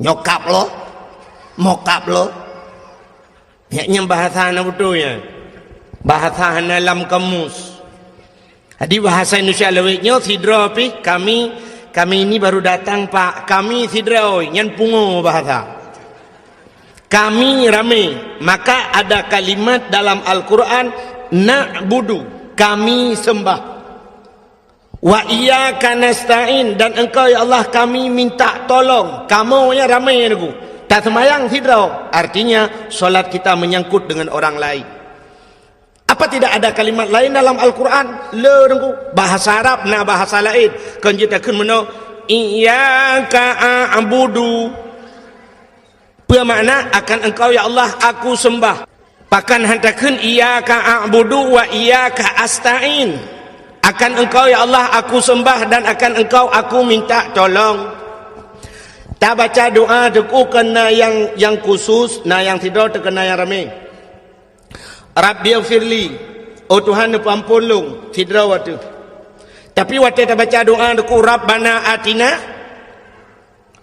nyokap lo, mokap lo. Yang bahasa na betulnya. Bahasa dalam kamus. Jadi bahasa Indonesia lewitnya sidra pi kami ini baru datang Pak. Kami sidra oi, nyan pungo bahasa. Kami ramai, maka ada kalimat dalam Al-Quran na'budu, kami sembah, wa iyyaka nasta'in, dan engkau ya Allah kami minta tolong. Kamu nya ramai aku tak sembahyang sidra, artinya solat kita menyangkut dengan orang lain. Apa tidak ada kalimat lain dalam Al-Quran? Le bahasa Arab na bahasa lain kan kita kun meno iyyaka a'budu, bermakna akan engkau ya Allah aku sembah. Pakan hantakeun iyyaka a'budu wa iyyaka asta'in, akan engkau ya Allah aku sembah dan akan engkau aku minta tolong. Tak baca doa deku kena yang khusus, nah yang tidak terkena yang ramai. Rabbighfirli, oh Tuhan ampun long tidak waktu. Tapi waktu tak baca doa deku Rabbana atina,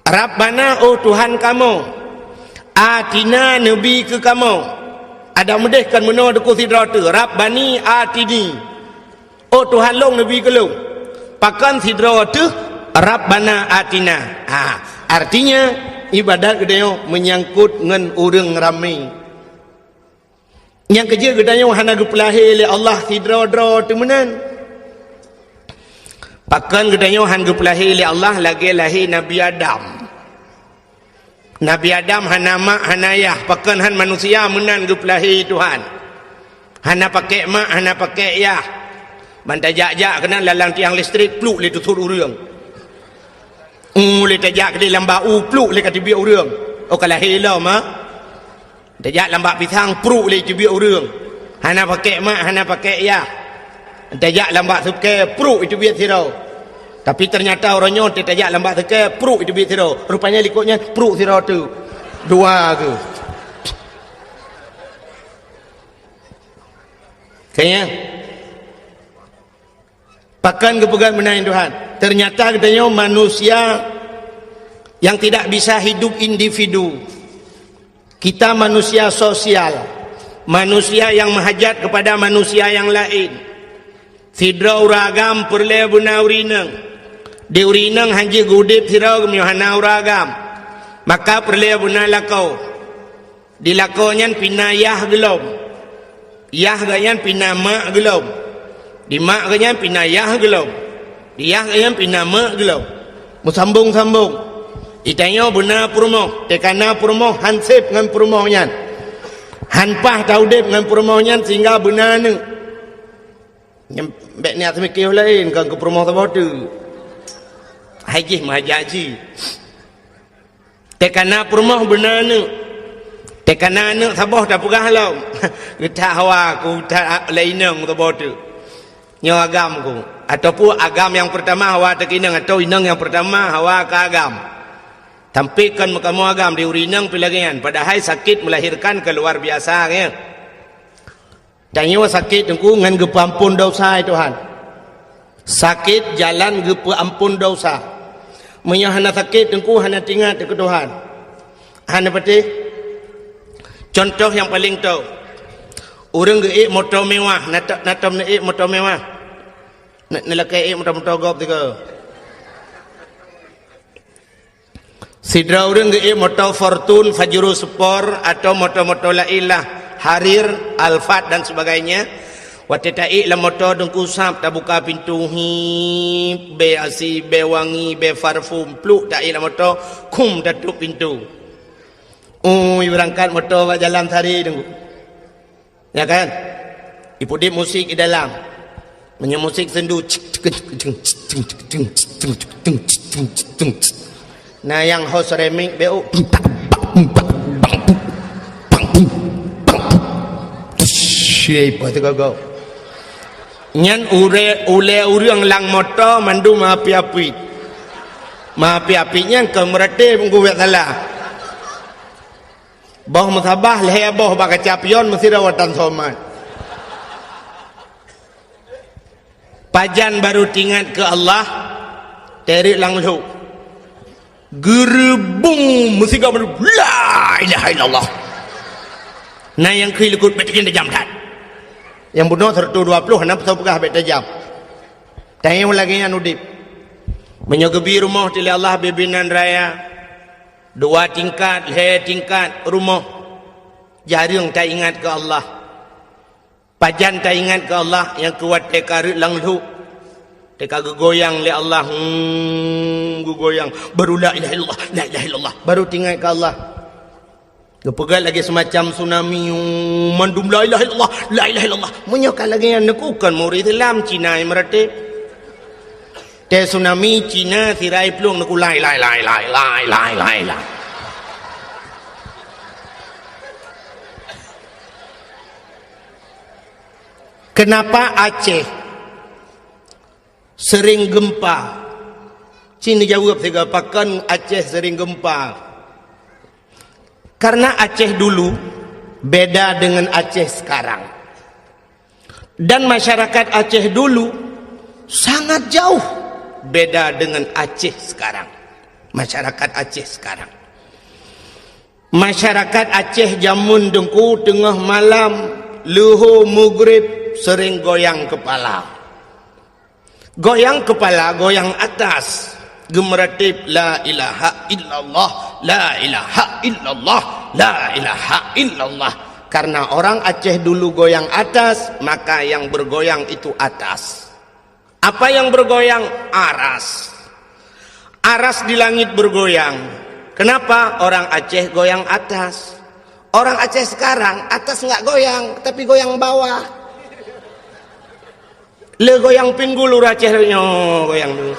Rabbana oh Tuhan kamu, atina nabi ke kamu. Ada mudah kan meno deku sidra tu Rabbani atini, oh Tuhan long nabi ke long. Pakan sidra tu Rabbana atina. Artinya ibadat gedenya menyangkut dengan orang ramai. Yang kerja gedenya hana gepelahi oleh Allah sidra-dra tu menan. Pakan gedenya han gepelahi oleh Allah lagi lahir Nabi Adam. Nabi Adam hana mak hana ayah, pakan han manusia menan gepelahi Tuhan. Hana pakai mak hana pakai ayah. Bantai jak-jak kena lalang tiang listrik pluk le tutur urang. Le tajak ke dalam bau pluk le kat biar urang. Oh kalau hela mah. Tajak lambak pisang pluk le biar urang. Hana pakai mak hana pakai ayah. Tajak lambak suke pluk itu biar sirau. Tapi ternyata orangnya tajak lambak suke pluk itu biar sirau. Rupanya likutnya pluk sirau tu. Dua ke. Kayaknya pakan kepegang menaik Tuhan. Ternyata katanya manusia yang tidak bisa hidup individu. Kita manusia sosial, manusia yang menghajat kepada manusia yang lain. Sidra uragam perle buna urinang, di urinang hanji gudip sidra kemiohana uragam. Maka perle buna lakau, di lakonyan pinayah gelom, yah gayan pinama gelom, di mak gayan pinayah gelom. Dia yang pinama gelap musambung-sambung itanya benar purmoh tekana purmoh hansip dengan purmohnya hanpah taudip dengan purmohnya sehingga benar ni nyembek niat semikir lain kan ke purmoh sebab tu haji mahaji tekana purmoh benar ni tekana ni sabah tak pegah lau kita hawa ku tak lainang sebab tu nyo agam ku ataupun agam yang pertama hawa tak inang atau inang yang pertama hawa ke agam tampilkan makamu agam di urinang pilagian padahal sakit melahirkan keluar biasa ya. Dan nyo sakit tengku ngan gepampun dosa Tuhan. Sakit jalan gepampun dosa. Menyo hana sakit tengku hana tingat ke Tuhan. Hana pati contoh yang paling tahu. Orang geik motor mewah, natam neik motor mewah. Nelakai motor gop tiga. Sidra orang geik motor Fortune, Fajro Sport atau motor-motor lailah, Harir, Alphard dan sebagainya. Waktu taik lah motor dengku sap tak buka pintu hi, be asi, be wangi, be parfum, pluk taik lah motor, kum tutup pintu. Berangkat motor jalan sari dengku. Ya kan? Ibu dia musik di dalam. Punya musik sendu. Nah yang host remix BO. Siapa tu kau? Nyan ule urang lang motor mandu maapi-api. Maapi-apinya ke merate menggugat salah. Boh musabah leher boh baka capion mesti rawatan somat. Pajan baru tingat ke Allah, terik lang lu. gerebung mesti kau la ilaha illallah nah yang kui lekut betekin tajam dah yang bunuh 120 nak tahu pegah bet tajam tanya lagi yang udip menyogebi rumah tili Allah bebinan raya 2 tingkat 3 tingkat rumah jarang tak ingat ke Allah pajan tak ingat ke Allah yang kuat teka langlu teka goyang li Allah goyang baru la ilaha illallah la ilaha illallah baru tinggal ke Allah kepegal lagi semacam tsunami mandum la ilaha illallah la ilaha illallah menyokal lagi yang nekukan murid Islam Cina yang meratip te tsunami Cina tirai peluang neku la ilaha illallah kenapa Aceh sering gempa? Cina jawab tiga pakan Aceh sering gempa. Karena Aceh dulu beda dengan Aceh sekarang. Dan masyarakat Aceh dulu sangat jauh beda dengan Aceh sekarang. Masyarakat Aceh sekarang. Masyarakat Aceh jamun dengku tengah malam luhur maghrib sering goyang kepala. Goyang kepala, goyang atas. Gemeratip la ilaha illallah, la ilaha illallah, la ilaha illallah. Karena orang Aceh dulu goyang atas, maka yang bergoyang itu atas. Apa yang bergoyang? Aras. Aras di langit bergoyang. Kenapa? Orang Aceh goyang atas. Orang Aceh sekarang atas nggak goyang, tapi goyang bawah. Le goyang pinggul Aceh goyang dulu.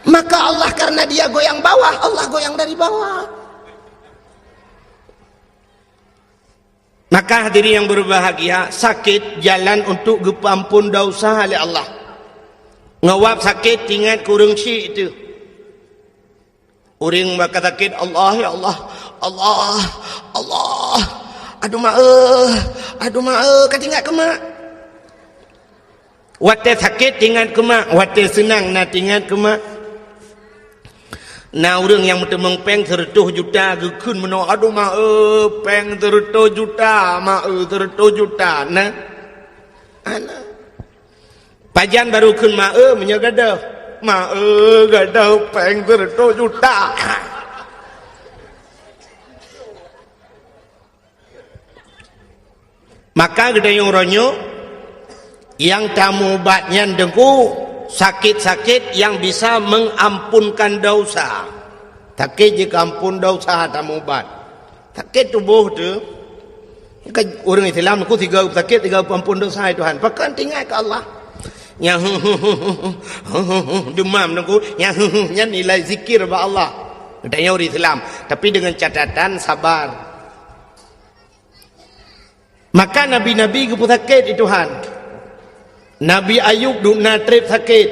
Maka Allah karena dia goyang bawah, Allah goyang dari bawah. Maka hadirin yang berbahagia, sakit jalan untuk gepampun dosa oleh Allah. Ngawap sakit ingat kurang si itu. Uring maka sakit Allah ya Allah, Allah, Allah. Aduh katingat ke mak. Wate sakit ingat ke mak, wate senang nak ingat ke mak. Nah orang yang bertemeng peng 100 juta gekun meno aduh mak peng 100 juta mak 100 juta nah ana pajan baru kun mak menyagadah mak gadah peng 100 juta maka gedayung ronyo yang tamu obatnya dengku sakit-sakit yang bisa mengampunkan dosa. Sakit jika ampun dosa tamu obat. Sakit tubuh tu orang Islam aku 3 sakit 3 ampun dosa Tuhan. Pakan tinggal ke Allah. Yang demam aku yang nilai zikir ba Allah. Katanya orang Islam, tapi dengan catatan sabar. Maka nabi-nabi ke sakit itu Tuhan. Nabi Ayub duduk trip sakit.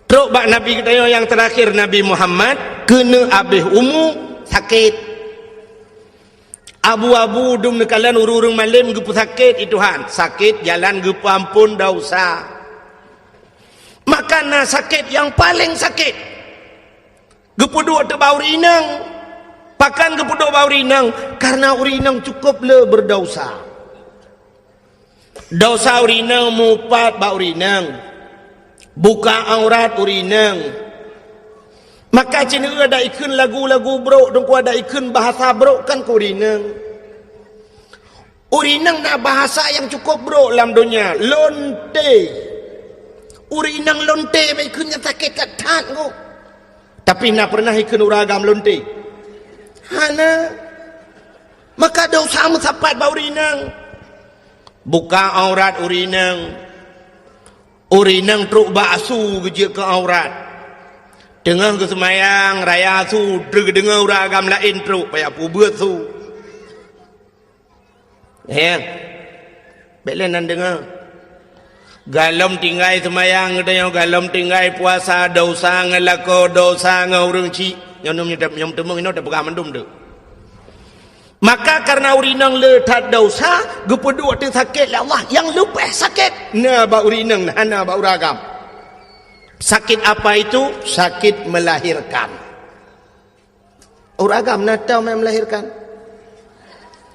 Teruk bak Nabi kita yang terakhir Nabi Muhammad kena habis umur sakit. Abu-abu dum nekalan urung malam gepu sakit itu han. Sakit jalan gepu ampun dosa. Maka na sakit yang paling sakit. Gepu dua te bau rinang. Pakan gepu dua bau rinang karena urinang cukup le berdosa. Dosa urinang mupat ba urinang buka aurat urinang maka cina ada ikun lagu-lagu bro dong ada ikun bahasa bro kan urinang na bahasa yang cukup bro dalam dunia lonte urinang lonte ba ikunnya sakit katat ko tapi na pernah ikun uragam lonte hana maka dosa musapat ba urinang buka aurat urinang truk ba'asu kerja ke aurat dengar ke semayang raya su dengar uragam lain truk payah puber su ya belenan dengar galom tinggal semayang galom tinggal puasa dosa ngelako dosa ngurung ci yang temung ini dah pegang mendum tu. Maka karena urinang letak dosa, gepedua tu sakit lah Allah yang lupa sakit. Na ba urinang, na ba uragam. Sakit apa itu? Sakit melahirkan. Uragam natau yang melahirkan.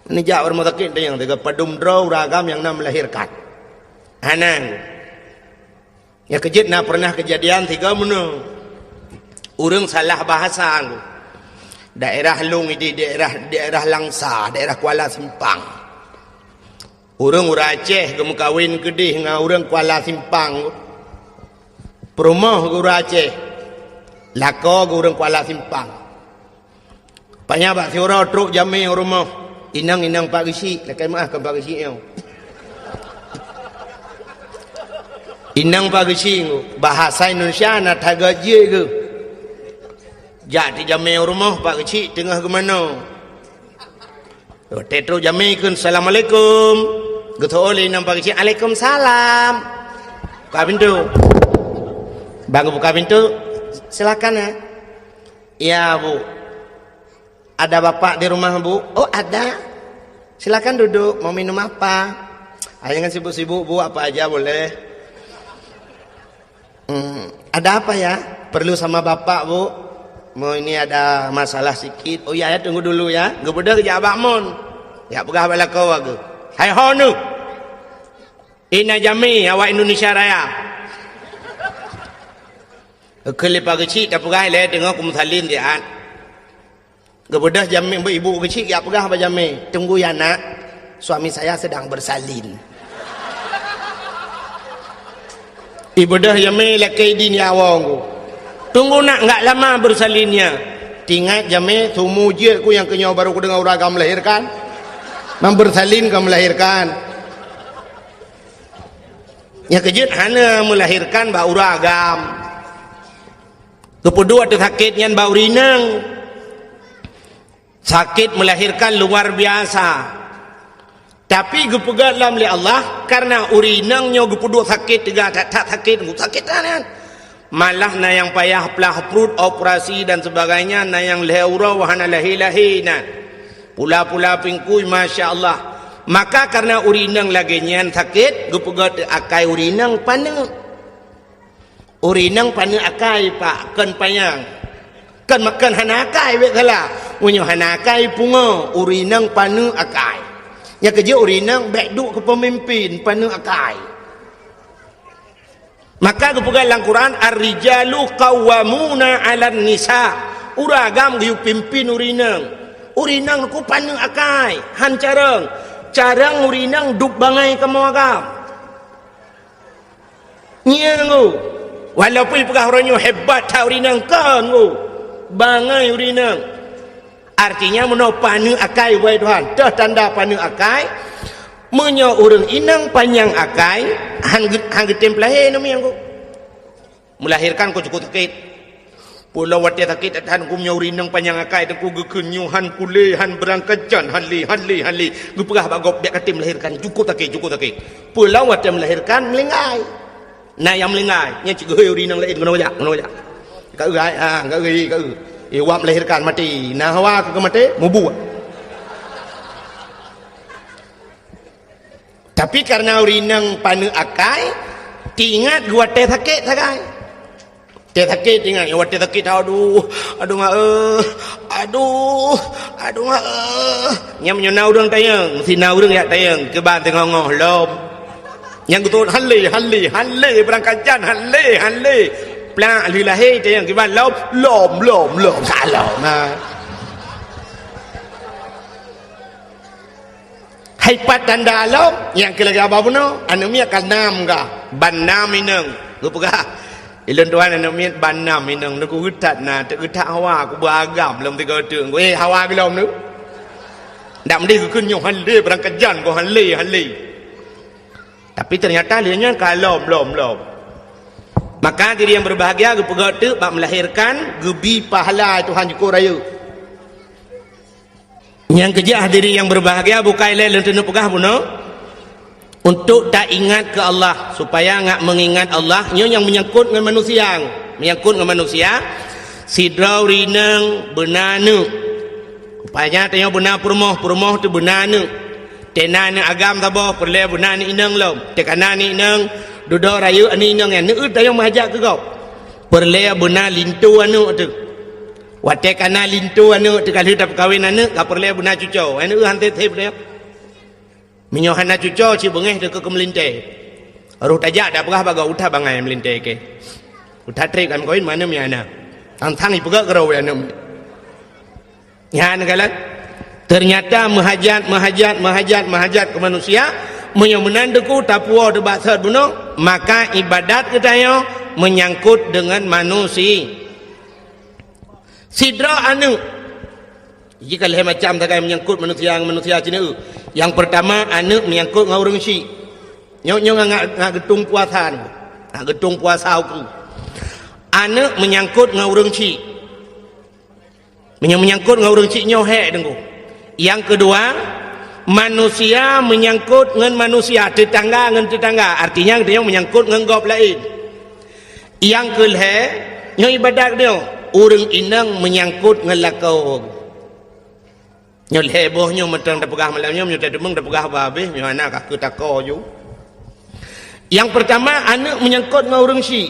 Ini jauh rumah sakit yang tiga padum draw uragam yang nak melahirkan. Hanang. Ya kejut nak pernah kejadian tiga mana. Urang salah bahasa. Daerah Lung ini daerah Langsa, daerah Kuala Simpang. Urang Aceh kamu kawin kedih dengan urang Kuala Simpang. Perumah ke urang Aceh. Lako ke urang Kuala Simpang. Panya bak siora truk jami rumah. Inang Pak Gisi, lekai maafkan Pak Gisi yo. Inang Pak Gisi bahasa Indonesia nak tagaje ke. Jadi jami rumah Pak Gisi tengah ke mana? Tetro jami kun assalamualaikum. Geto oleh Inang Pak Gisi, Waalaikumsalam. Buka pintu. Bang buka pintu. Silakan ya. Ya, Bu. Ada bapak di rumah, Bu? Oh, ada. Silakan duduk. Mau minum apa? Jangan sibuk-sibuk, Bu. Apa aja boleh. Ada apa ya? Perlu sama bapak, Bu? Mau ini ada masalah sikit. Oh ya, tunggu dulu ya. Gebudak kerja abak mon. Ya, pegah bala kau aku. Hai honu. Ina jami awak Indonesia Raya. Kelip pagi tak pegah le tengok kumsalin dia. Gebudak jami ibu kecil ya pegah apa jami. Tunggu ya nak. Suami saya sedang bersalin. Ibu dah jami laki di awang. Tunggu nak enggak lama bersalinnya. Tingat jami sumu je ku yang kenyau baru ku dengar uragam melahirkan. Bersalin ke melahirkan. Ya kejut hana melahirkan ba uragam. Kepudua tu sakitnya bau rinang. Sakit melahirkan luar biasa. Tapi gepegat lam li Allah karena urinangnya gepudua sakit tiga tak sakit kan. Malah na yang payah pelah perut operasi dan sebagainya na yang leura wahana lahina. Pula-pula pingkui masya-Allah. Maka karena urinang lagi nyan sakit gepegat akai urinang paneng. Urinang paneng akai pak kan payang. Kan makan hana akai bet salah. Punyo hana akai punga urinang paneng akai. Ya kerja urinang baik duk ke pemimpin paneng akai. Maka kepegang dalam Quran ar-rijalu qawwamuna 'alan nisa. Uragam giu pimpin urinang. Urinang ku paneng akai, han carang urinang duk bangai ke mawagam. Nyengu. Walaupun pegah orangnya hebat ta urinang kan ku. Bangai urinang. Artinya meno paneng akai wahai Tuhan. Dah tanda paneng akai. Menyo urang inang panjang akai hang getem lahir nami aku melahirkan ko cukup sakit pula wati sakit han ku menyo urinang panjang akai ku gekenyuhan kulehan berangkajan hanli gu pegah bagop dak katim melahirkan cukup sakit pula wati melahirkan melingai nah yang melingai nya cik geuy urinang lain ngono ja ka euy ka euy wap melahirkan mati nah hawa ke mati mubu. Tapi karena urinang panu akai, tingat gua teh sakit sagai. Teh sakit tingat, gua teh sakit aduh ngak. Nyam nyona urang tayang, sina urang ya tayang ke ban tengah ngoh lom. Yang betul halle berangkat jan halle. Plak lilahi tayang ke ban lom salam. Haipat dan dalam yang kira apa puno anumia kanam ga banam inang gupga ilun tuan anumia banam inang nu ku utat na te utat hawa ku beragam lom tiga teung ku hawa ke lom nu ndak mesti ku kunyo halle berangkat jan ku halle tapi ternyata lianya kalom lom maka diri yang berbahagia gupga tu bak melahirkan gebi pahala Tuhan syukur raya. Yang kejah diri yang berbahagia bukai le lentenu pegah puno untuk tak ingat ke Allah supaya ngak mengingat Allah nyo yang menyangkut dengan manusia sidrau rinang benanu upaya tanya benar permoh tu benanu tenana agam tabo perle benani inang lom tekana ni inang duduk rayu ani inang yang neut tayang mahajak ke kau perlea benar lintu anu tu wate kana lintu anu tu kalau dah perkahwin anu ka perlea benar cucu anu hantai tep dia minyo hana cucu ci bengeh de ke melinte aruh tajak dah perah baga utah bangai melinte ke utah trek kan kawin mana mi ana tang ipega kerau anu ya negala ternyata menghajat ke manusia menandaku tapua de bahasa buno maka ibadat kita yo menyangkut dengan manusia sidra anu jika leh macam tak menyangkut manusia cina yang pertama anu menyangkut ngau urang si nyok ngak getung puasa ngak getung puasa aku anu menyangkut ngau urang si menyangkut ngau urang si nyoh hek dengku. Yang kedua manusia menyangkut dengan manusia tetangga dengan tetangga artinya dia menyangkut dengan gop lain. Yang kelhe nyo ibadat dia urang inang menyangkut dengan lakau nyo leboh nyo metang dah pegah malam nyo tak demeng dah pegah habis nyo anak ka ketako ju. Yang pertama anak menyangkut dengan urang si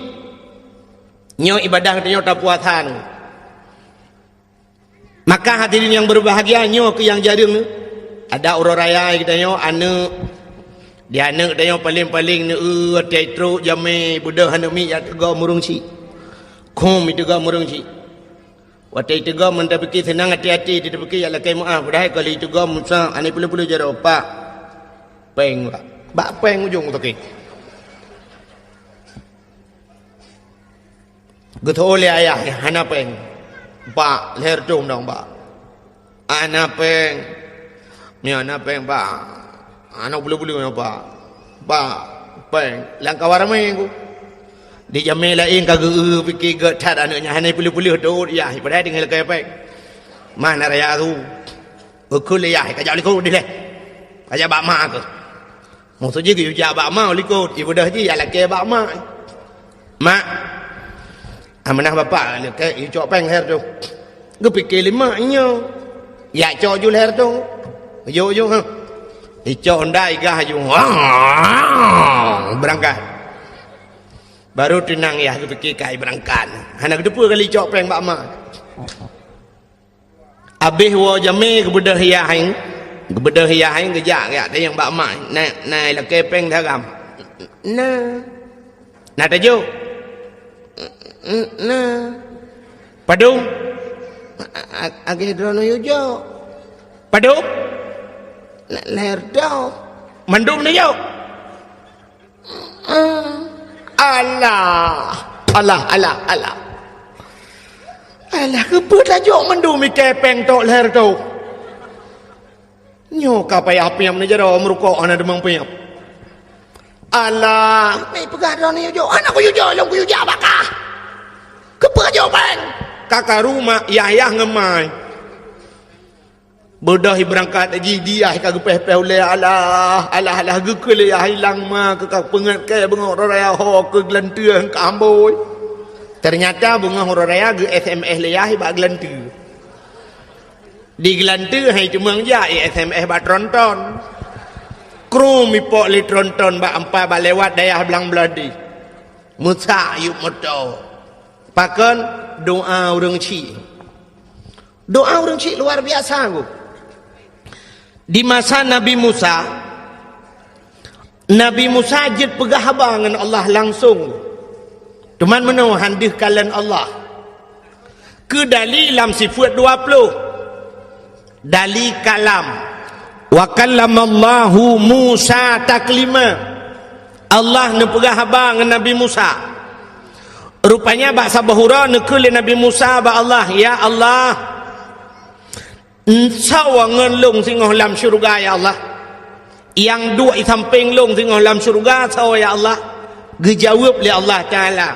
nyo ibadah dia tak puasan. Maka hadirin yang berbahagia nyo ke yang jaring ni ada orang raya kita nyo anak dia anak dia paling-paling ni tetro jame budak anak mi ya tega murung si kom itu tega murung si watai tega men tak fikir senang hati-hati dia fikir ya lakai maaf dah kali tega musa ane pula-pula jaro pak peng bak peng ujung tu ke getol ayah hana peng Pak, leher dong dong pak. Anak peng, ni anak peng pak. Anak bulu-bulu ni pak. Pak, peng. Langkah waramai aku. Di jamai lain kagak fikir getat anaknya hanai bulu-bulu tu ya. Padahal dengan lekay peng. Mana raya tu? Ukul ya, kajak likut di leh. Kajak bak mak ke. Maksudnya ke kajak bak mak likut. Ibu dah je ya lekay bak mak. Mak. Amanah bapak ke cok peng leher tu. Gue fikir limaknya. Ya cok ju leher tu. Yo ha. Cok ndai gah ju. Berangkat. Baru tenang ya gue fikir kai berangkat. Anak kedua kali cok peng bak mak. Habis wo jame kebedah hiahin. Kebedah hiahin kejak ya ada yang bak mak. Nai lah kepeng dalam. Nah. Nah tajuk. Nah, padung, agak drono yujo, padung, leher dau, mandum ni yo, Allah, kebut aja mandum ikepeng tok leher tu, nyo kapai api yang menjadi merukok anak demang piap, Allah, ni pegang drono yujo, anak yujo, long yujo bakah. Kepajaban kakak rumah yah ngemai bodoh berangkat lagi dia kagak peh-peh oleh Allah gekele ya hilang mah kekak pengat ke bengok raya ho ke gelantuan ke amboi ternyata bengok raya ge SMS leyah ba gelantu di gelantu hai cuma ja SMS ba tronton kru mi pok li tronton ba ampai ba lewat dayah belang beladi musa yuk moto pakan doa orang cik luar biasa aku. Di masa Nabi Musa jid pegah dengan Allah langsung cuman menuh handih kalian Allah ke dalam sifat 20 dali kalam wa kallamallahu Musa taklima Allah ne pegah dengan Nabi Musa. Rupanya bahasa bahura nekul Nabi Musa ba Allah ya Allah sawa ngelung singoh lam syurga ya Allah yang dua i samping long singoh lam syurga sawa ya Allah dijawab oleh Allah Taala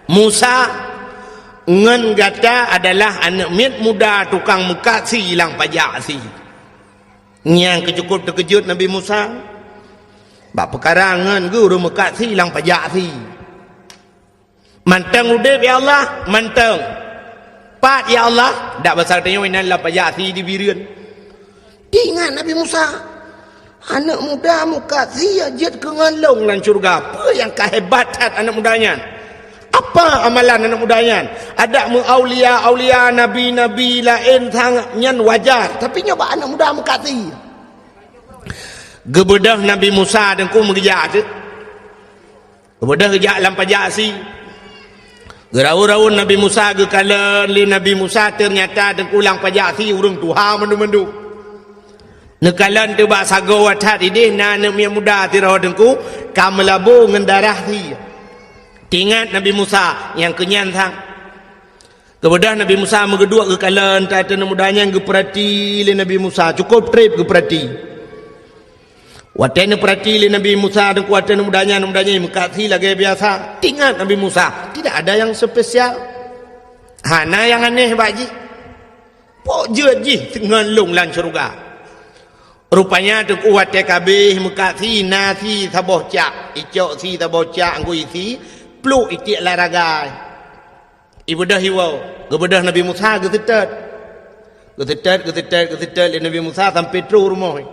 Musa ngen gata adalah anak mit muda tukang muka si hilang pajak si yang kecukup terkejut Nabi Musa bak perkara ngen guru muka si hilang pajak si mantang udip ya Allah mantang pat ya Allah dak besar tanya winan la pajak si di birian ingat Nabi Musa anak muda muka si ajat ke ngalong lan syurga apa yang kehebatan anak mudanya Apa amalan anak mudanya? Ada aulia nabi-nabi lain tangan wajar, tapi nyoba anak muda mengkati. Gebedah Nabi Musa dan ku mengejar tu. Gebedah kejak lampajak si. Gerau-rau Nabi Musa ke kala li Nabi Musa ternyata dan ulang pajak si urung Tuhan mendu-mendu. Nekalan tu bak sago watat idih na anak muda tirau dengku kamelabu ngendarah si. Ingat Nabi Musa yang kenyantang. Kemudian Nabi Musa megedua ke kalan tata mudanya yang geperhati le Nabi Musa cukup trip geperhati. Watene perhati le Nabi Musa dan kuatan mudanya mengkati lagi biasa. Ingat Nabi Musa tidak ada yang spesial. Hana yang aneh baji. Pok je dengan long lan syurga. Rupanya tu kuat TKB mengkati nasi taboh cak, icok si taboh cak angku isi. Peluk itik laragai. Ibadah hiwau. Kebedah Nabi Musa getetet le Nabi Musa sampai terus rumah.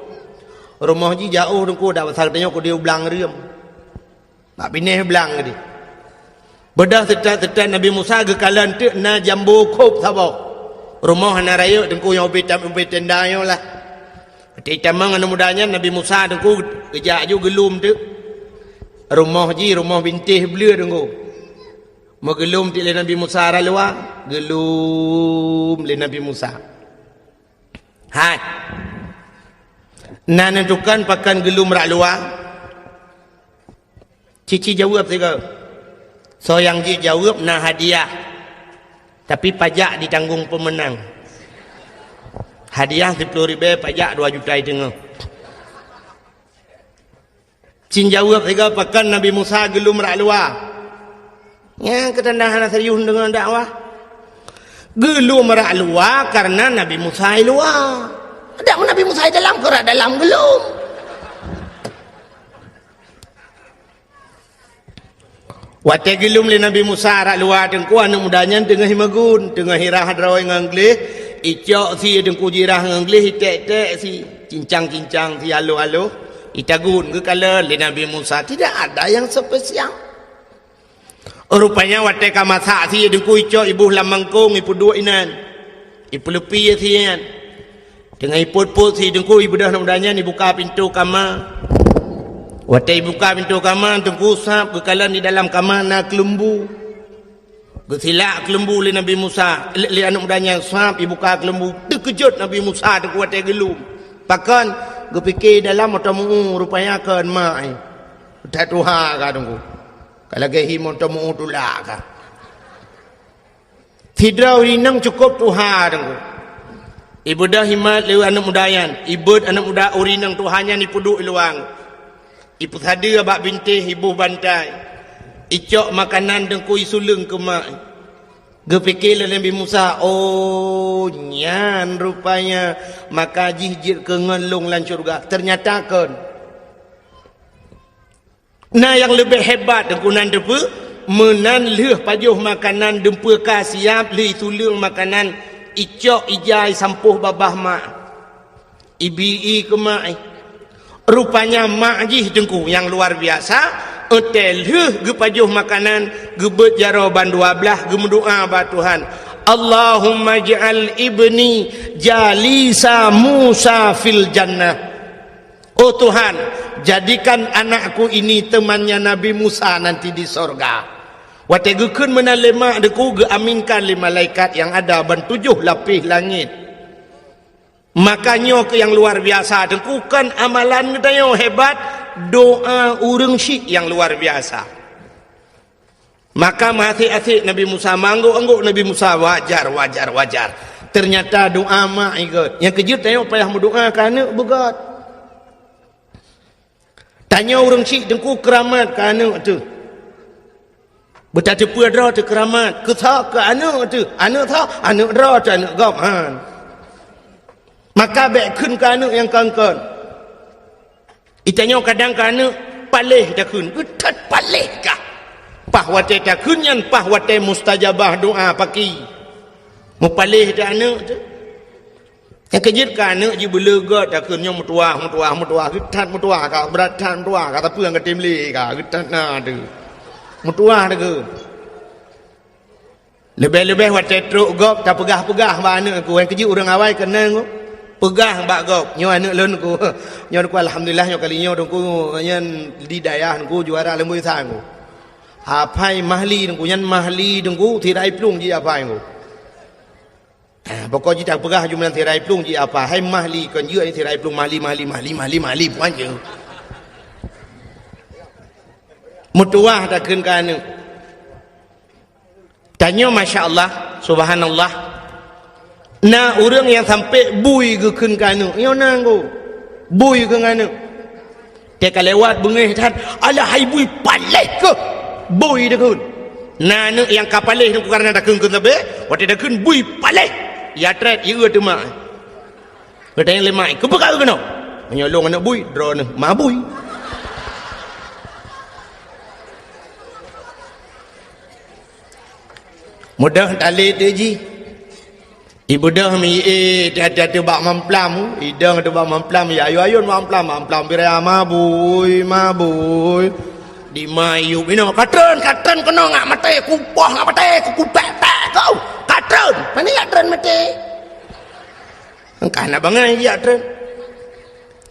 Rumah ji jauh dengku dak pasal tanya ku dia belang riam. Mak pineh belang dia. Bedah tetet Nabi Musa ke kalan tu na jambu kop sabau. Rumah na raya dengku yang ubit tenda yo lah. Ketika mang anu mudanya Nabi Musa dengku kejak ju gelum tu. Rumah bintih belia dengku. Mau gelum ti le Nabi Musa ralua, gelum le Nabi Musa. Hai. Nak nentukan pakan gelum ralua. Cici jawab tiga. So yang ji jawab na hadiah. Tapi pajak ditanggung pemenang. Hadiah 10.000, pajak 2 juta tengah. Cin jawab tiga pakan Nabi Musa gelum rak luar. Yang ketandahan serius dengan dakwah. Gelum rak luar karena Nabi Musa luar. Ada Nabi Musa dalam kerak dalam gelum. Wate gelum le Nabi Musa rak luar dengku anak mudanya tengah himagun, tengah hirah hadrawai nganglih, icok si dengku jirah nganglih tek-tek si cincang-cincang si alo-alo. Itagun ke kala le Nabi Musa tidak ada yang spesial. Rupanya wate ka masak si dengku icok ibu lamangkong ibu dua inan. Ibu lepi sian. Dengan iput-put si dengku ibu dah mudanya ni buka pintu kamar. Wate buka pintu kamar dengku sap ke kala di dalam kamar na kelembu. Gesilak kelembu le Nabi Musa. Le anak mudanya sap ibu buka kelembu. Terkejut Nabi Musa dengku wate gelum. Pakan gue fikir dalam otomu rupanya kan mai tak tuha ka tunggu kalau gehi otomu tu lah ka tidak urinang cukup tuha tunggu ibu dah himat lewa anak mudayan ibu anak muda urinang tuhanya ni puduk luang ibu tadi abak bintih ibu bantai icok makanan dengku isulung ke mai. Gepikir Nabi Musa, oh nyan rupanya maka jihjir ke ngelung lan syurga. Ternyata kan. Nah yang lebih hebat dengkunan depa menan leh pajuh makanan dempa ka siap li sulung makanan icok ijai sampuh babah mak. Ibi ke mak. Rupanya mak jih dengku yang luar biasa. Hotel gepajuh makanan gebet jaroban 12 gemdoa ba Tuhan Allahumma ja'al ibni jalisa Musa fil jannah. Oh Tuhan, jadikan anakku ini temannya Nabi Musa nanti di sorga. Wate gekeun meunang lemak deku geaminkan li malaikat yang ada ban 7 lapis langit. Makanya ke yang luar biasa dengkukan amalan kita hebat. Doa urang syik yang luar biasa. Maka masih-asik Nabi Musa mangguk-angguk Nabi Musa wajar. Ternyata doa mak ikut. Yang kejut tengok payah berdoa kerana begat. Tanya urang syik dengku keramat kerana tu. Betapa dah tu keramat. Ketah ke anak tu. Anak tak, anak dah tu anak gaphan. Maka baik kun ke anak yang kangkan. Itanya kadang kana palih dah kun. Utat palih kah? Pahwate dah kunyan pahwate mustajabah doa paki. Mu palih dah anak tu. Yang kejut ka anak ji belegat dah kunnya mutuah. Getat mutuah ka beratan mutuah ka tapi yang ketimli ka getat na tu. Mutuah dah ke. Lebih-lebih waktu teruk gop tak pegah-pegah ba anak aku yang kerja orang awal kena aku. Pegah bak gop nyo anak lun aku. Nyo aku alhamdulillah nyo kali nyo aku nyen di dayah aku juara lembu sang aku. Apai mahli aku nyen mahli aku tirai plung ji apai aku. Pokok ji tak pegah jumlah tirai plung ji apa hai mahli kon je ni tirai plung mahli puan je. Mutuah tak keun ka anu. Tanya masya-Allah, subhanallah. Na orang yang sampai bui ke keun ka anu. Yo nang go. Bui ke nganu. Dia ka lewat bengih tat, ala hai bui palai ke. Bui dah keun. Na anu yang kapalih tu karena dah keun tabe, waktu dah keun bui palai. Ya tret ya tu mak. Katanya lemai, ke bekal kena. Menyolong anak bui, drone mabui. Mudah tali tu ji. Ibu dah mi ada bak mamplam, idang ada bak mamplam, ya ayo mamplam bira mabui. Di mayu bino katron kena ngak mate kupah ngak mate kupek kau. Katron, mana ya tren mate? Engkau nak bangai ya tren.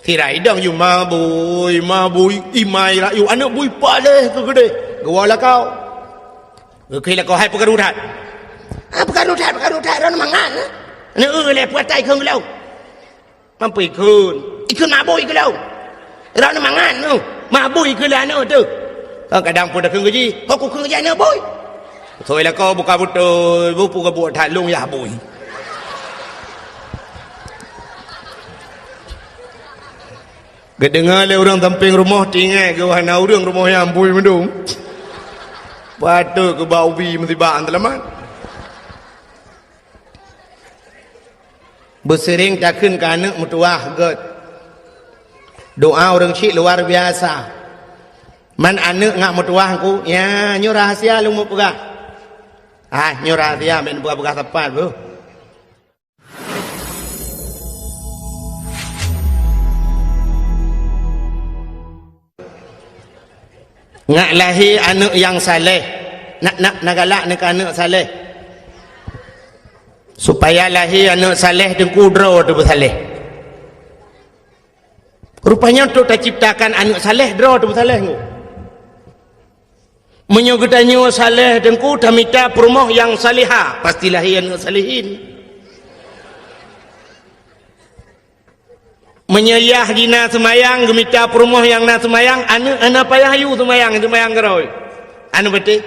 Tirai idang you mabui, imai lah you anak bui paleh ke gede. Gawalah kau. Kira kau hai pegarudat. Pegarudat ron mangan. Ni le puat tai khung lau. Mampu ikun mabui ke lau. Ron mangan tu. Mabui ke lah anak tu. Kadang pun dah khung gaji. Kau khung gaji anak bui. Thôi là kau buka betul, buka buat halung ya bui. Kedengar le orang samping rumah tinggal ke wahana orang rumah yang bui mendung. Patut ke bau bi mesti baan telaman. Bersering tak keun ka anak mutuah god. Doa orang syik luar biasa. Man anak ngak mutuah ku, ya nyo rahasia lu mau pegah. Nyo rahasia ben pegah tepat bro. Ngak lahir anak yang saleh. Nak galak nak anak saleh. Supaya lahir anak saleh dengku draw tu bersaleh. Rupanya untuk tak ciptakan anak saleh draw tu bersaleh tu. Menyugutannya saleh dengku tamita perumah yang salihah. Pasti lahir anak salihin. Menyayah dina semayang gemita perumah yang na semayang anak payah yu semayang geroi. Anu betul.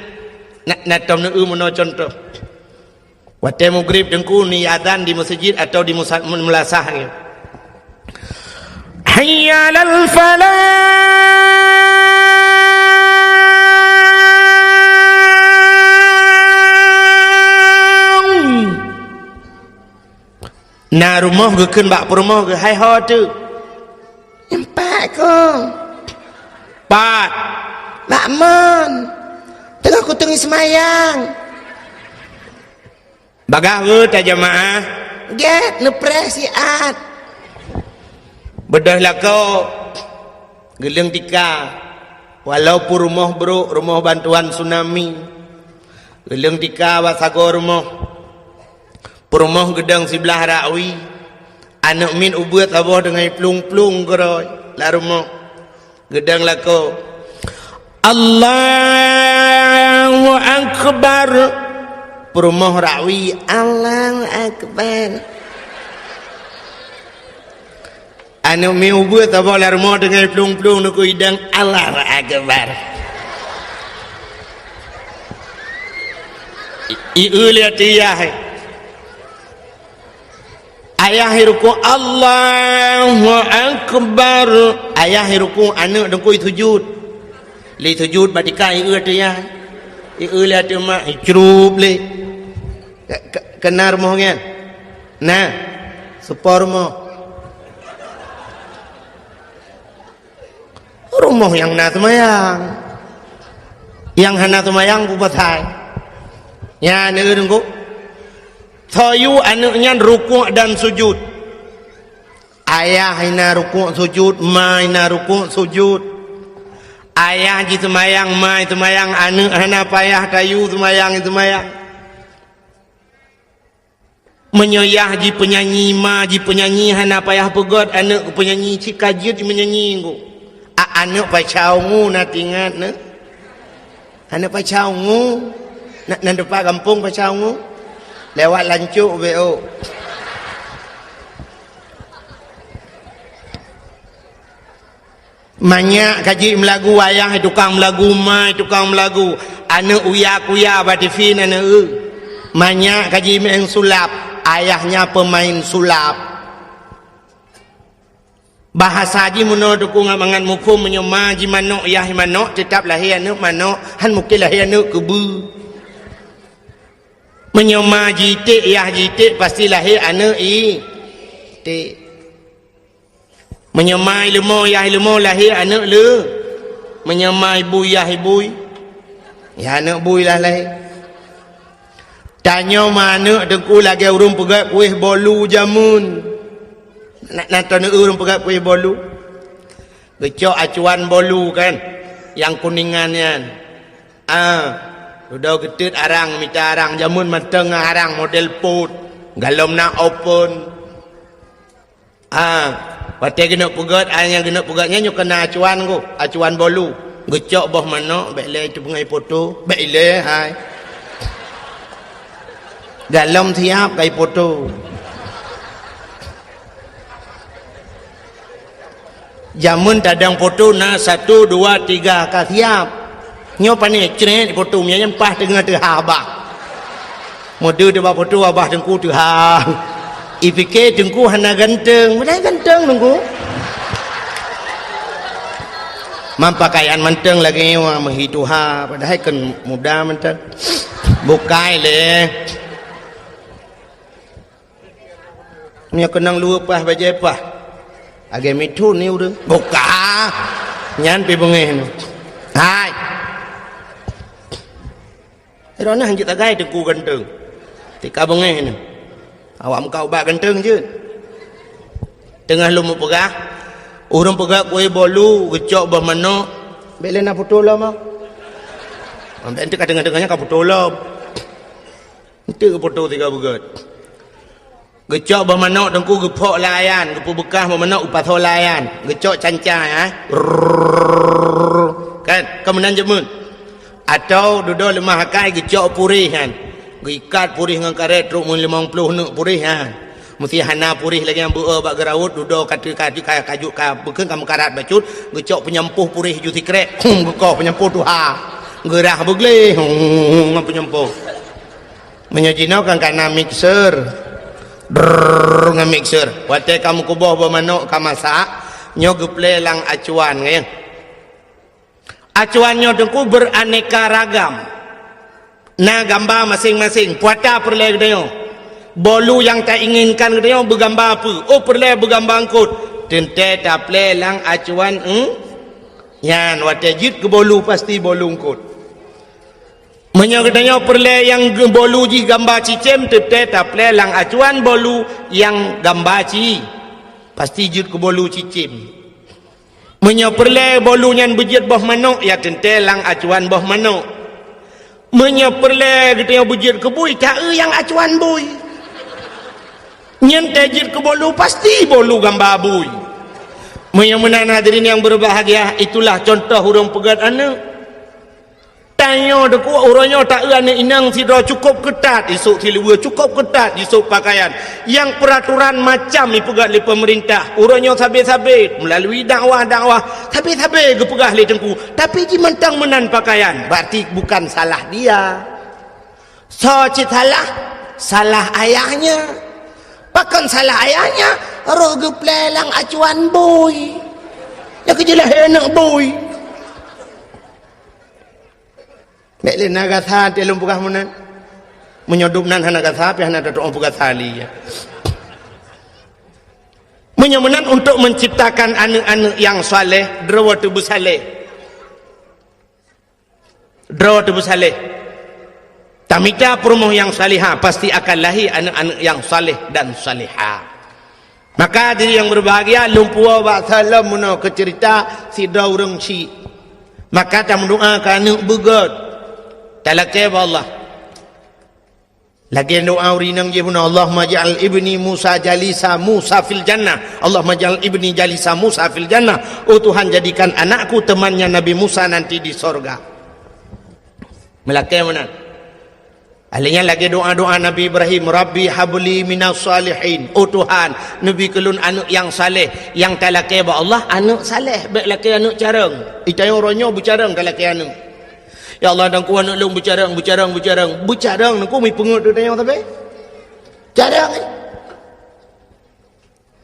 Nak tom nu mono contoh. Waktu maghrib dengku ni azan di masjid atau di mulasah ni. Hayya 'alal falah. Na rumah ke keun bak rumah ke hai ho tu. Empat ko. Pat. Bak mon. Tengah ku tengah semayang. Bagah ke tak jemaah? Get nepres siat. Bedah lah kau. Geleng tika. Walaupun rumah bro, rumah bantuan tsunami. Geleng tika basago rumah. Perumah gedang sebelah rakwi. Anak min ubuat abah dengan plung-plung geroi. La rumah. Gedang lah kau. Allahu Akbar. Perumah rakwi Allahu Akbar. Anu mi ubut apa la rumah dengan plung-plung nak idang Allahu Akbar. Lihat dia. Ayah ruku Allahu Akbar. Ayah ruku anak dengku sujud. Li sujud badika dia. Lihat dia mak cerup le. Kena rumah kan? Nah, separ rumah yang nak semayang, yang hendak semayang bupatai. Ya, ni tunggu. Tayu anaknya rukuk dan sujud. Ayah ina rukuk sujud, ma ina rukuk sujud. Ayah ji semayang, ma semayang, anak hendak payah tayu semayang. Menyoyah ji penyanyi ma ji penyanyi hana payah pegot anak penyanyi cikajut menyanyi ku. Anak pacau ngu nak ingat ne. Anak pacau ngu nak depan kampung pacau ngu. Lewat lancuk BO. Banyak kaji melagu wayang tukang melagu mai tukang melagu anak uya-kuya ba TV anak banyak kaji main sulap ayahnya pemain sulap bahasa ji muno dukung mangan mukum menyoma ji manok yah manok tetap lahir anak manok han mungkin lahir anak kebu menyoma ji tik yah ji tik pasti lahir anak tik menyemai lemo yah lemo lahir anak le menyemai ibu yah ibu ya anak bui lah lahir tanya mana dengku lagi urung pegat kuih bolu jamun nak tanya urung pegat kuih bolu gecok acuan bolu kan yang kuningannya udah getut arang minta arang jamun mateng arang model put galom nak open Pati kena pegat, yang kena pegatnya nyo kena acuan ko, acuan bolu. Gecok boh mana, baik le tu pengai foto, baik le hai. Dalam siap kai foto. Jamun tadang foto na 1 2 3 ka siap. Nyo pani cret foto nya yang pas tengah tu abah. Mode dia buat foto abah tengku tu ha. Ipike tengku hana ganteng, mana ganteng tengku. Mampakaian menteng lagi wah menghitu ha, padahal kan muda menteng. Bukai le. Nya kenang lupa baje apa? Age mitu ni udah. Buka. Nyan pi bengeh ni. Hai. Irona hanjit agai tengku ganteng. Tika bengeh ni. Awak kau bak ganteng je. Tengah lu mau pegah. Urang pegah kuih bolu, gecok bermano. Bela nak foto lah mah. Ambil ente tengah-tengahnya kau foto lah. Ente ke foto tiga begat. Gecok bermano tengku gepok layan, gepok bekah bermano upatho layan. Gecok cancai kan kemenan jemun. Atau duduk lemah hakai gecok purih kan. Ikat purih dengan karet truk 50 nak purih ha. Mesti hana purih lagi yang beu bak gerawut duduk kaju bekeun kamu karat bacut gecok penyempuh purih ju tikrek gekoh penyempuh tu ha. Gerah begle ngam penyempuh. Menyajino kan kana mixer. Ngam mixer. Wate kamu kuboh bermanok ka masak nyo geple lang acuan ngayang. Acuannya dengku beraneka ragam. Nah gambar masing-masing puata perle gedeo bolu yang tak inginkan gedeo bergambar apa perle bergambar angkut tente taple lang acuan yan watajid ke bolu pasti bolu angkut menyo gedeo perle yang bolu ji gambar cicem tente taple lang acuan bolu yang gambar ci pasti jid ke bolu cicem menyo perle bolu nyan bejit boh manok ya tente lang acuan boh manok menyeperle kita yang bujit ke bui tak yang acuan bui nyentajit ke bolu pasti bolu gambar bui menyemenan hadirin yang berbahagia itulah contoh hurung pegat anak tanya deku urangnya tak anak inang sidra cukup ketat esok silua cukup ketat esok pakaian yang peraturan macam ipegat oleh pemerintah urangnya sabit-sabit melalui dakwah sabit-sabit gepegah oleh tengku tapi ji mentang menan pakaian berarti bukan salah dia so salah ayahnya bahkan salah ayahnya roh geplelang acuan boy ya kejelah enak boy Mekle naga tha telung pugah munan menyodup nan hanaga tha pe hana datuk pugah tali ya. Menyemenan untuk menciptakan anak-anak yang saleh drawa tubuh saleh. Drawa tubuh saleh. Tamita perumoh yang salihah pasti akan lahir anak-anak yang saleh dan salihah. Maka diri yang berbahagia lumpua wa salam muno ke cerita si daureng si. Maka ta mendoakan anak begat. Talakai Allah Lagi doa urinang je pun, Allahumma ja'al ibni Musa jalisa Musa fil jannah. Allahumma ja'al ibni jalisa Musa fil jannah. Oh Tuhan, jadikan anakku temannya Nabi Musa nanti di sorga. Melakai mana? Akhirnya lagi doa-doa Nabi Ibrahim, Rabbi habli minas salihin. Oh Tuhan, Nabi kelun anak yang saleh. Yang talakai ba Allah, anak saleh. Baik laki anak carang. Itayang ronyo bercarang talakai anak. Ya Allah, dan ku anak long bercarang. Bercarang, ku mi pengut tu tayang tapi. Carang ni.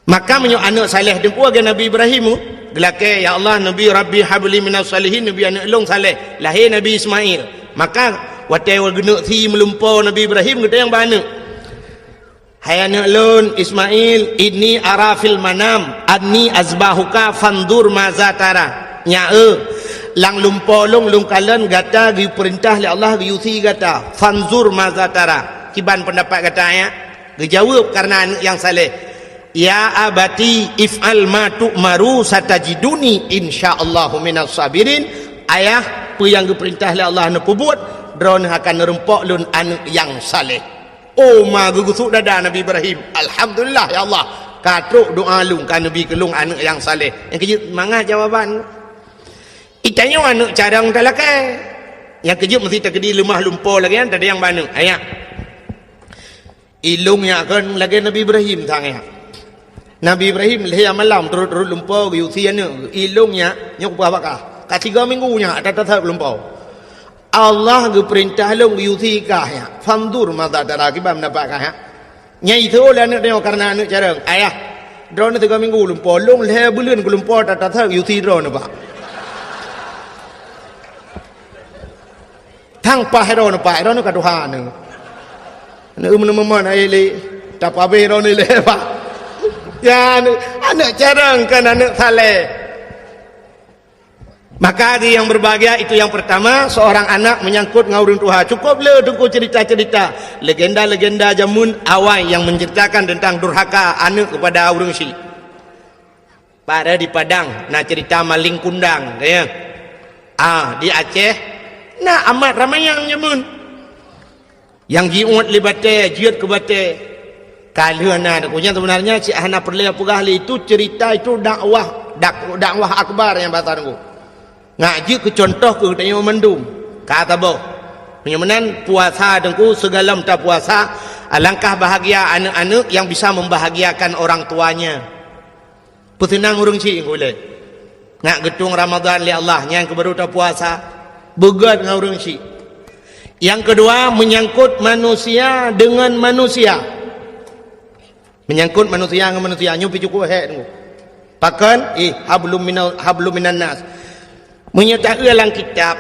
Maka menyo anak saleh dengku agen Nabi Ibrahim gelake, ya Allah, Nabi Rabbi habli minas salihin, Nabi anak long saleh. Lahir Nabi Ismail. Maka watai wal genuk thi melumpau Nabi Ibrahim kita yang bana. Hai anak lun Ismail, inni arafil manam anni azbahuka fandur maza tara. Nya lang lumpau long kalen gata gi perintah li Allah gi uthi gata fanzur maza tara. Kiban pendapat kata ya. Dijawab karena anak yang saleh. Ya abati if'al ma tu'maru satajiduni insyaallah minas sabirin. Ayah apa yang diperintah oleh Allah nak buat, drone akan nerempok lun anak yang saleh. Oh ma gugusuk dada Nabi Ibrahim. Alhamdulillah ya Allah. Katruk doa lung kan Nabi kelung anak yang saleh. Yang kejut mangah jawaban. Itanya anak carang talakai. Yang kejut mesti terkedi lemah lumpur lagi kan, tak ada yang mana. Ayat. Ilung yang akan lagi Nabi Ibrahim tangnya. Nabi Ibrahim leh malam turut lumpur yusiana. Ilungnya nyok bakah. Kat 3 minggunya tak lumpau. Allah ge perintah long yuti kah ya. Fandur mata darah kibam dapat kah ya. Nyai tu lah nak tengok karena anak carang. Ayah, drone 3 minggu lumpau long le bulan ke lumpau tak yuti drone pak. Tang pa drone ka Tuhan. Nak mana ai le tak pa be drone le pak. Ya anak carang kan anak saleh. Maka yang berbahagia itu yang pertama, seorang anak menyangkut ngauring Tuhan. Cukuplah tunggu cerita-cerita legenda-legenda jamun awal yang menceritakan tentang durhaka anak kepada orang si. Pada di Padang, nah cerita maling kundang, ya. Di Aceh, nah amat ramai yang jamun. Yang jiut libate, jiut ke bate. Kalana punya sebenarnya si Ahna Perlia Pugahli itu cerita itu dakwah akbar yang batarku. Ngaji ke contoh ke tanya mendum kata boh penyamanan puasa dengku segala tak puasa. Alangkah bahagia anak-anak yang bisa membahagiakan orang tuanya. Petenang urang si boleh nak getung Ramadan li Allah yang kebaru tak puasa begat dengan urang si. Yang kedua, menyangkut manusia dengan manusia. Menyangkut manusia dengan manusia nyupi cukup dengku pakan hablum minan nas. Menyertai dalam kitab,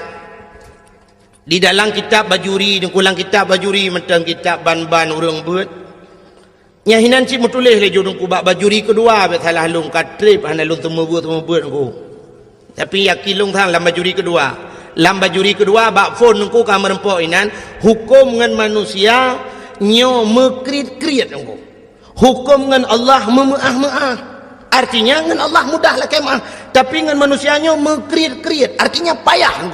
di dalam kitab bajuri dan kulang kitab bajuri mentang kitab ban-ban urang buat nyahinan si mutulih le judung ku bajuri kedua be salah lung katrip hana lung temu buat ku tapi yakin lung thang lam bajuri kedua bak phone ku ka merempok inan hukum dengan manusia nyo mekrit-krit ku hukum dengan Allah memeah-meah. Artinya dengan Allah mudahlah kemah, tapi dengan manusianya mengkriat-kriat, artinya payah.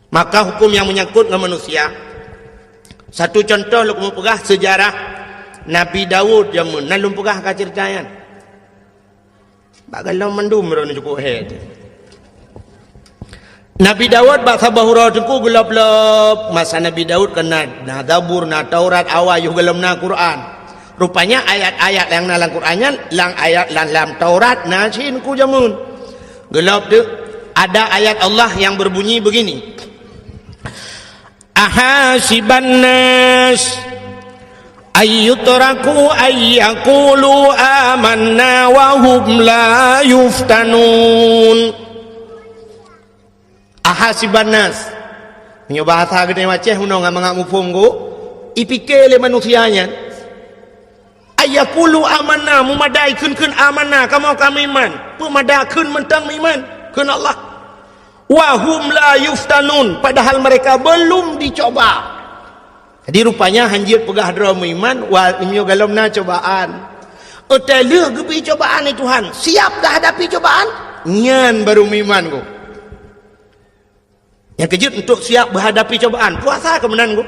Maka hukum yang menyangkut dengan manusia. Satu contoh lu kamu pegah sejarah Nabi Daud jamun, nalum pegah ka ceritanya. Bagalau mendum ro cukup head. Nabi Daud bak sabahura cukup gelap-gelap masa Nabi Daud kena na Zabur na Taurat awal yu gelam na Quran. Rupanya ayat-ayat yang dalam Qurannya lang ayat dalam Taurat nasin ku jamun gelap tu ada ayat Allah yang berbunyi begini, ahasiban nas ayyutraku ayyaqulu amanna wa hum la yuftanun. Ahasiban nas punya bahasa gede maceh uno ngamang ngupung go ipike le manusianya ayakulu amanah memadai kun amanah kamu kami iman pemadai kun mentang iman kun Allah wahum la yuftanun padahal mereka belum dicoba. Jadi rupanya hanjir pegah dra iman wa imyo galomna cobaan otele gebi cobaan ni Tuhan siap dah hadapi cobaan nyan baru iman ku yang kejut untuk siap menghadapi cobaan puasa kemenan ku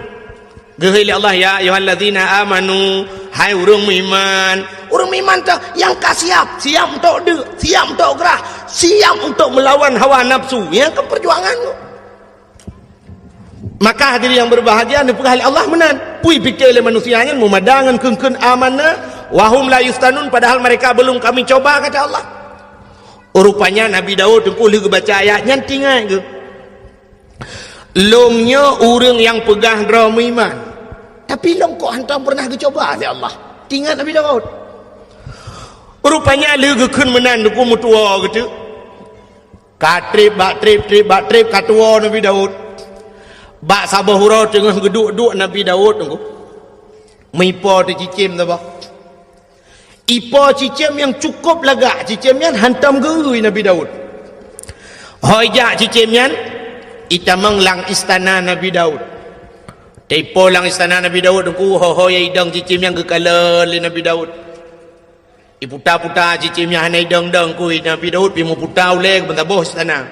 Gehil Allah ya ayyuhallazina amanu, hai urang beriman. Urang beriman tu yang siap untuk siap untuk gerah, siap untuk melawan hawa nafsu. Yang ke perjuangan tu. Maka hadirin yang berbahagia, nepegah Allah menan. Pui fikir oleh manusianya memadangan keun amanah wahum la yuftanun, padahal mereka belum kami coba, kata Allah. Rupanya Nabi Daud tengku lagi baca ayatnya tinggal ke. Lomnya orang yang pegah drama iman. Tapi long kok hantam pernah dicoba oleh Allah. Tinggal Nabi Daud. Rupanya lagi keun menan tengku mutua gitu. Katrip bak trip katua Nabi Daud. Bak sabah hurau tengah geduk-duk Nabi Daud tengku. Mipo tu cicim tu bah. Ipo cicim yang cukup lagak, cicimnya hantam gerui Nabi Daud. Hojak cicimnya itamang lang istana Nabi Daud. Tepo lang istana Nabi Daud tengku hoya idang cicimnya gekala le Nabi Daud. Iputa-puta cicimnya hanai dang-dang kui Nabi Daud pi mu puta ule ke bentaboh istana.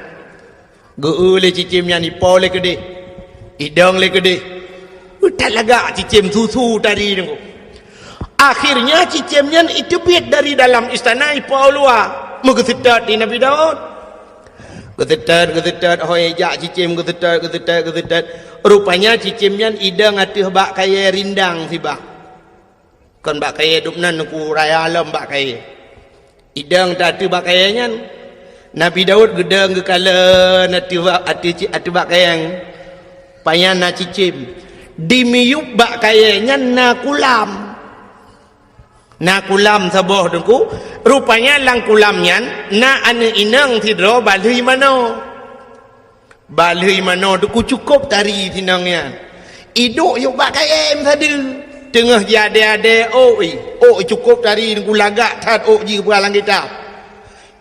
Geu le cicimnya ipo le gede. Idang le gede. Tak lagak cicim susu tadi tengku. Akhirnya cicimnya itu biat dari dalam istana ipo luar. Mengesetat di Nabi Daud. Gesetat hoya cicim gesetat. Rupanya cicimnya idang atih bak kaya rindang si bak. Kan bak kaya dupnan ku raya alam bak kaya. Idang tak atih bak kayanya. Nabi Daud gedang gekala atih bak kayang. Payan na cicim. Dimiyup bak kayanya na kulam saboh dengku. Rupanya lang kulamnya na ane inang tidro balui mano dengku cukup tari tinangnya. Iduk yuk bak kayem tadi tengah jade cukup tari dengku lagak tat ji kepalang kita.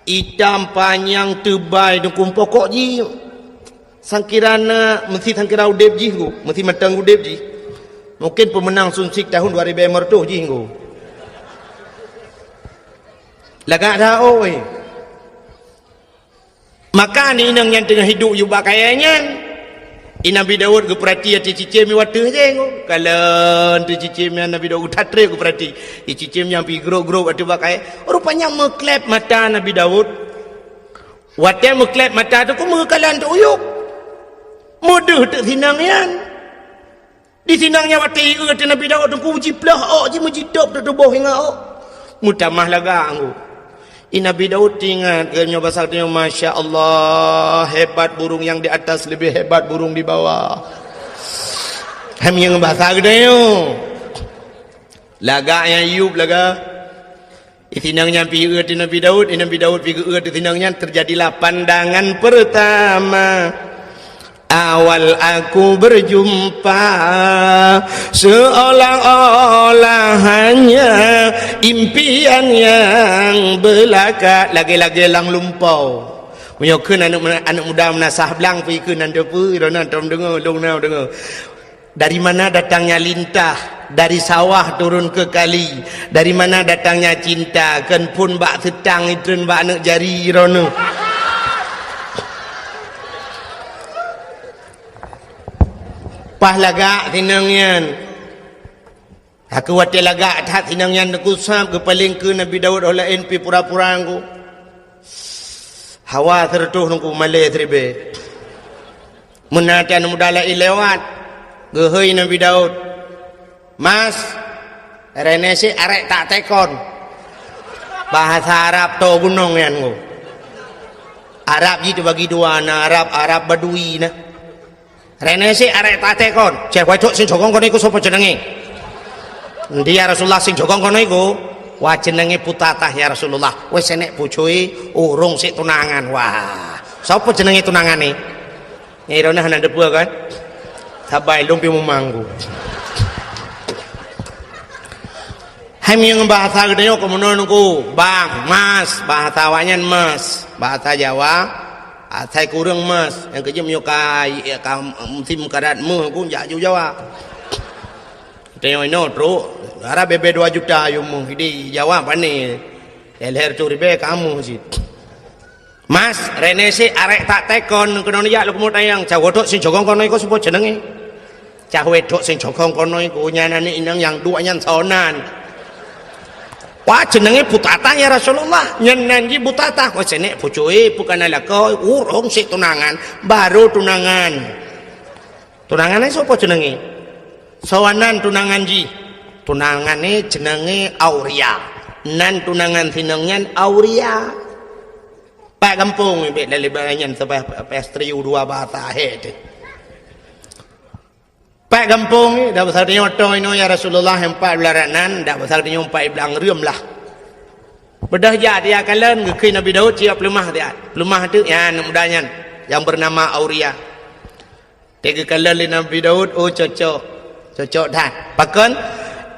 Hitam panjang tebal dengku pokok ji. Sangkirana mesti sangkira udep ji ku, mesti matang udep ji. Mungkin pemenang sunsik tahun 2000 ji ku. Lagak dah oi. Maka ni inang yang tengah hidup juga kayaknya. Nabi Daud ke perhati hati cicim mi watu je ku. Kalau tu cicim yang Nabi Daud tatre ku perhati. Cicim yang pi grow watu bakai. Rupanya meklep mata Nabi Daud. Watu meklep mata tu ku mengekalan tu uyuk. Mudah tak sinangnya. Di sinangnya wati ke Nabi Daud tu uji plah ji mujidop tu tubuh hingga mutamah laga anggu. Nabi Daud ingat kerana bahasa dia Masya Allah, hebat burung yang di atas lebih hebat burung di bawah. Kami yang bahasa gede yo. Laga yang Ayub laga. Itinangnya pergi ke Nabi Daud pergi ke itinangnya, terjadilah pandangan pertama. Awal aku berjumpa seolah-olah hanya impian yang belaka. Lagi-lagi lang lumpau. Punya ke anak muda menasah belang pergi ke nanti apa irona tom dengar dengar. Dari mana datangnya lintah, dari sawah turun ke kali. Dari mana datangnya cinta, kan pun bak setang itu bak anak jari irona. Pah lagak tinangnya. Aku wati lagak tak tinangnya nak usap ke paling ke Nabi Daud oleh NP pura-pura aku. Hawa tertuh nungku malai terbe. Menatian mudala lewat. Gehoi Nabi Daud. Mas, renesi arek tak tekon. Bahasa Arab to gunung yang aku. Arab itu bagi dua na Arab Badui na. Renesi arek tak tekon. Cek wajok sing jokong kono iku sapa jenenge? Endi ya Rasulullah sing jokong kono iku? Wah jenenge Putatah ya Rasulullah. Wis enek bojoe urung sik tunangan. Wah, sapa jenenge tunangane? Nyirone ana debu kan? Sabai lumpi memanggu. Hami yang bahasa gede yo komono nungku, Bang, Mas, bahasa awanyan Mas, bahasa Jawa. Saya kurang mas, yang kerja menyukai musim karat mu, aku jak Jawa. Tengok ini, terus, harap bebe 2 juta yumu, jadi Jawa apa ni? Leher curi be kamu sih. Mas, renesi arek tak tekon, kena niat lu kemudian yang jago tu, si jogong kono ikut sebut jenenge. wedok sing jokong kono iku nyanane inang yang duanya sonan. Wah jenenge Butata ya Rasulullah. Nyenan iki Butata. Wah jenenge bojoe bukan lako urung sik tunangan, baru tunangan. Tunangane sapa jenenge? Sawanan tunangan ji. Tunangane jenenge Auria. Nan tunangan sinengnya Auria. Pak kampung mbek lelebangan sampai pestri dua bahasa het. Pak kampung dah besar dia oto ino ya Rasulullah empat belaranan dah besar dia empat belang riam lah. Bedah ja dia kalen ke Nabi Daud siap lemah dia. Lemah tu ya mudanya yang bernama Auria. Tega kalen Nabi Daud oh cocok. Cocok dah. Bahkan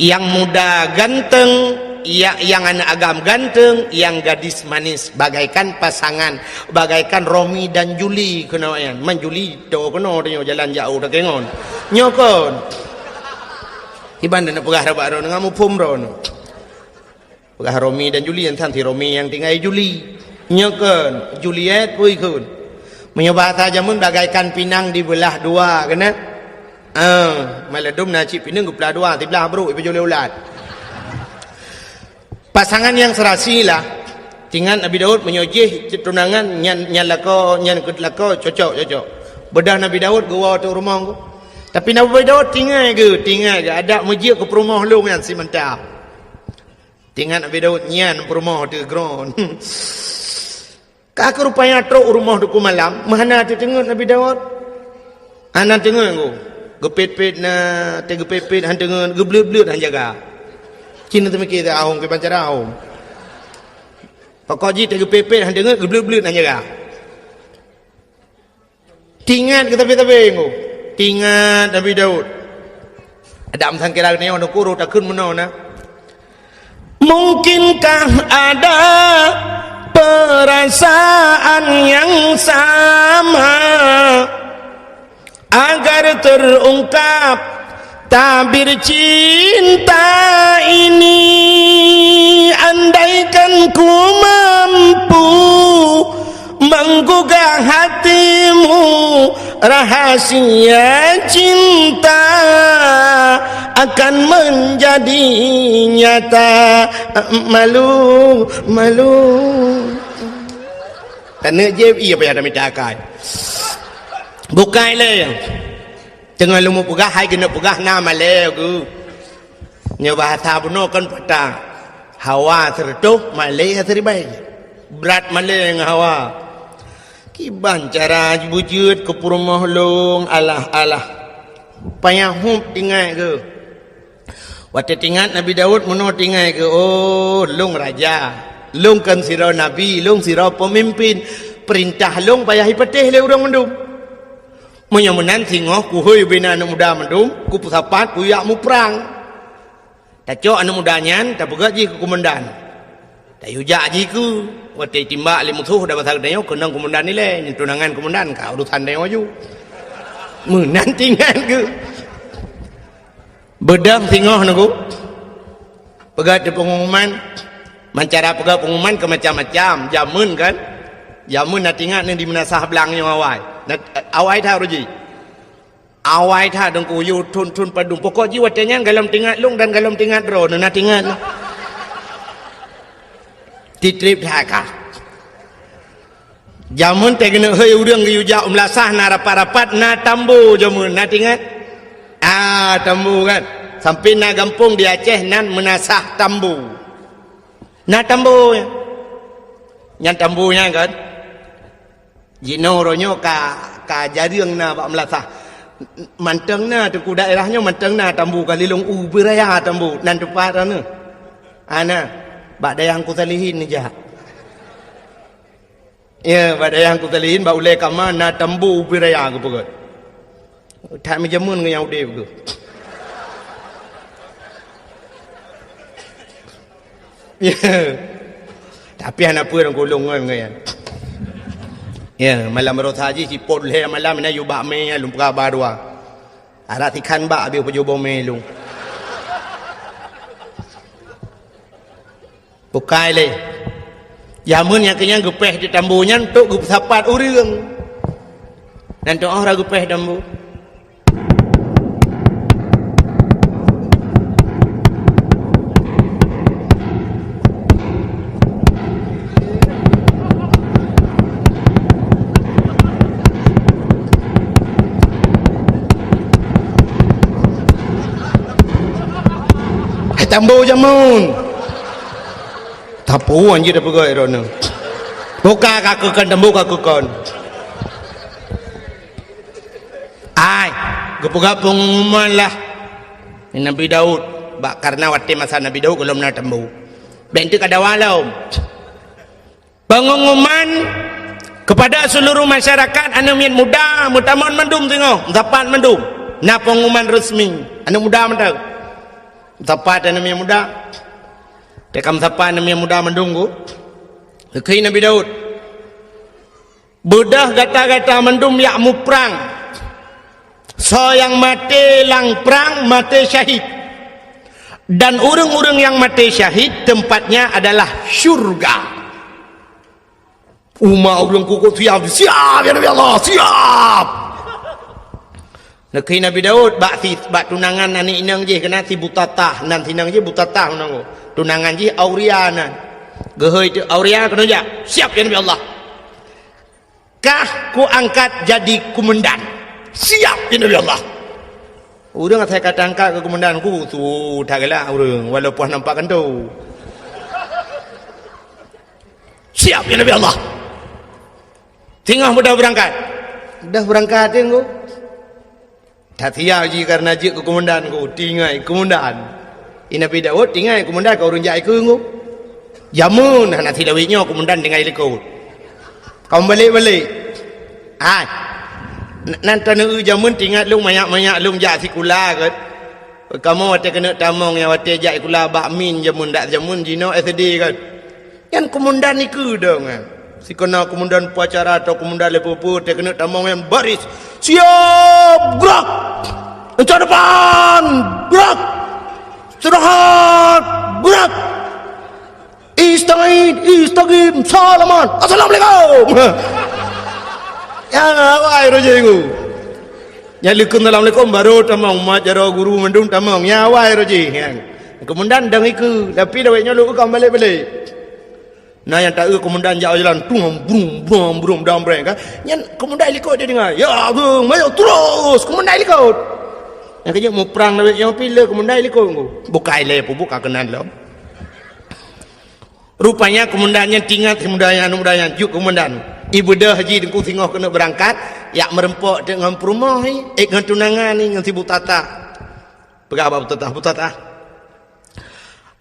yang muda ganteng, yang anak agam ganteng, yang gadis manis, bagaikan pasangan, bagaikan Romi dan Juli kena yan. Man Juli do kena dia jalan jauh dah kengon. Nyokon. Iban nak pegah rabak ro ngamu pum ro. Pegah Romi dan Juli yang santi Romi yang tinggal Juli. Nyokon, Juliet pui kun. Menyoba saja mun bagaikan pinang dibelah dua kena. Maladum nasi pinang belah dua, tibelah bro ibu Juli ulat. Pasangan yang serasi lah. Tinggal Nabi Daud menyojih tunangan nyan lako nyan kedlako cocok. Bedah Nabi Daud gua tu rumah ku. Tapi Nabi Daud tinggal ke ada masjid ke rumah lu kan si mentah. Tinggal Nabi Daud nyan rumah tu gron. Kak rupanya truk rumah tu malam, mana tu tengok Nabi Daud? Anak tengok ku. Gepet-pet na, tegepet-pet han tengok, geblut-blut han jaga. Cina tu mikir dah ahong ke pancara ahong. Pokok ji tegepet-pet han tengok, geblut-blut han jaga. Tingat ke tapi-tapi ku. Tingat Nabi Daud. Ada amsan kira ni orang kuru tak kun mana na. Mungkinkah ada perasaan yang sama agar terungkap tabir cinta ini, andaikan ku mampu menggugah hatimu, rahasia cinta akan menjadi nyata. Malu karena je iya payah dah minta akal bukai le tengah lu mau pegah hai kena pegah nama le ku nya bahasa buno kan patah hawa tertuh malai terbaik berat malai dengan hawa kiban cara wujud ke rumah long alah payah hup tinggal ke waktu tinggal Nabi Daud meno tinggal ke oh long raja long kan sirau nabi long sirau pemimpin perintah long payah hipatih le urang mendum menyamunan singoh ku hoi bina anak muda mendum ku pusapat ku yak mu perang tak cok anak mudanya tak pegat ji ke komandan tak yujak ji ku waktu timbak li musuh dah pasal dia kenang komandan ni le tunangan komandan kau urusan dia maju menan tinggal ke bedang singoh naku pegat di pengumuman mancara pegat pengumuman ke macam-macam jamun kan jamun nak tinggal ni di menasah belangnya awai tha ruji awai tha dong ku yu tun padung pokok ji watanya galam tinggal lung dan galam tinggal ro na tinggal titrip tha ka jamun te kena heu urang yu ja umlasah na rapat-rapat na tambu jamun na tinggal tambu kan sampai na gampung di Aceh nan menasah tambu na tambu yang tambunya kan jino ronyo ka jariang na bak melasah manteng na tu ku daerahnya manteng na tambu kalilong ubiraya tambu nan tepat ana ana bak dayang ku salihin ni jah ya bak dayang ku salihin bak ulai kama na tambu ubiraya ku pegot tak menjamun ke yang udah ku ya tapi anak pun golong kan ya malam rot haji si pot le malam na yu ba me lum pra barwa ara ti khan ba bi pojo bo me lum bukai le ya mun yang kenyang gepeh di tambunya tok gup sapat urang dan doa ra gepeh tambu tambu jamun tapu anjir dah pegai rono buka kakukan tambu kakukan ai gepugak pengumuman lah Nabi Daud karena waktu masa Nabi Daud belum nak tambu bentuk ada walau pengumuman kepada seluruh masyarakat anu mian muda mutamon mendum tengok dapat mendum na pengumuman resmi anu muda mentau dapat anu mian muda tekam dapat anu mian muda mendunggu kei Nabi Daud bedah gata-gata mendum yak mu perang so yang mati lang perang mati syahid dan orang-orang yang mati syahid tempatnya adalah syurga. Umat orang kukuh siap ya Nabi Allah siap Nakhi Nabi Daud bak tunangan nani inang je kena si butatah nan tinang je butatah nang tunangan je Auria nan gehoi tu Auria kena ja siap ya Nabi Allah kah ku angkat jadi komandan siap ya Nabi Allah orang saya kata angkat ke komandan ku tu dah gelak orang walaupun nampak kentu siap ya Nabi Allah tengah mudah berangkat dah berangkat tengok tak siap je karena je ke komandan ku tinggai komandan Nabi Daud tinggai komandan kau orang jai ke ku jamun nak tilawitnya komandan tinggai lekut kau balik-balik nanti nak jamun tinggal lung banyak-banyak lung jak sikula ke kamu wate kena tamong yang wate jak kula bakmin jamun dak jamun jino SD kan yang komandan ni ke dong si kena komandan upacara atau komandan lepo-lepo dia kena tamang yang baris siap gerak rencana depan gerak istirahat gerak istagim salaman assalamualaikum ya wahai rojiku ya likun assalamualaikum baru tamang majaro guru mendung tamang ya wahai roji komandan dang iku tapi dawainya lu kau balik-balik nah yang tak komandan jalan brum dalam breng kan yang komandan ikut dia dengar ya bung mayo terus komandan ikut yang kerja mau perang yang pilih komandan ikut buka ile buka kenan lo rupanya komandannya tinggal komandan juk komandan ibu dah haji dengku tengok kena berangkat yak merempok dengan perumah dengan tunangan ni dengan si butata pegawai butata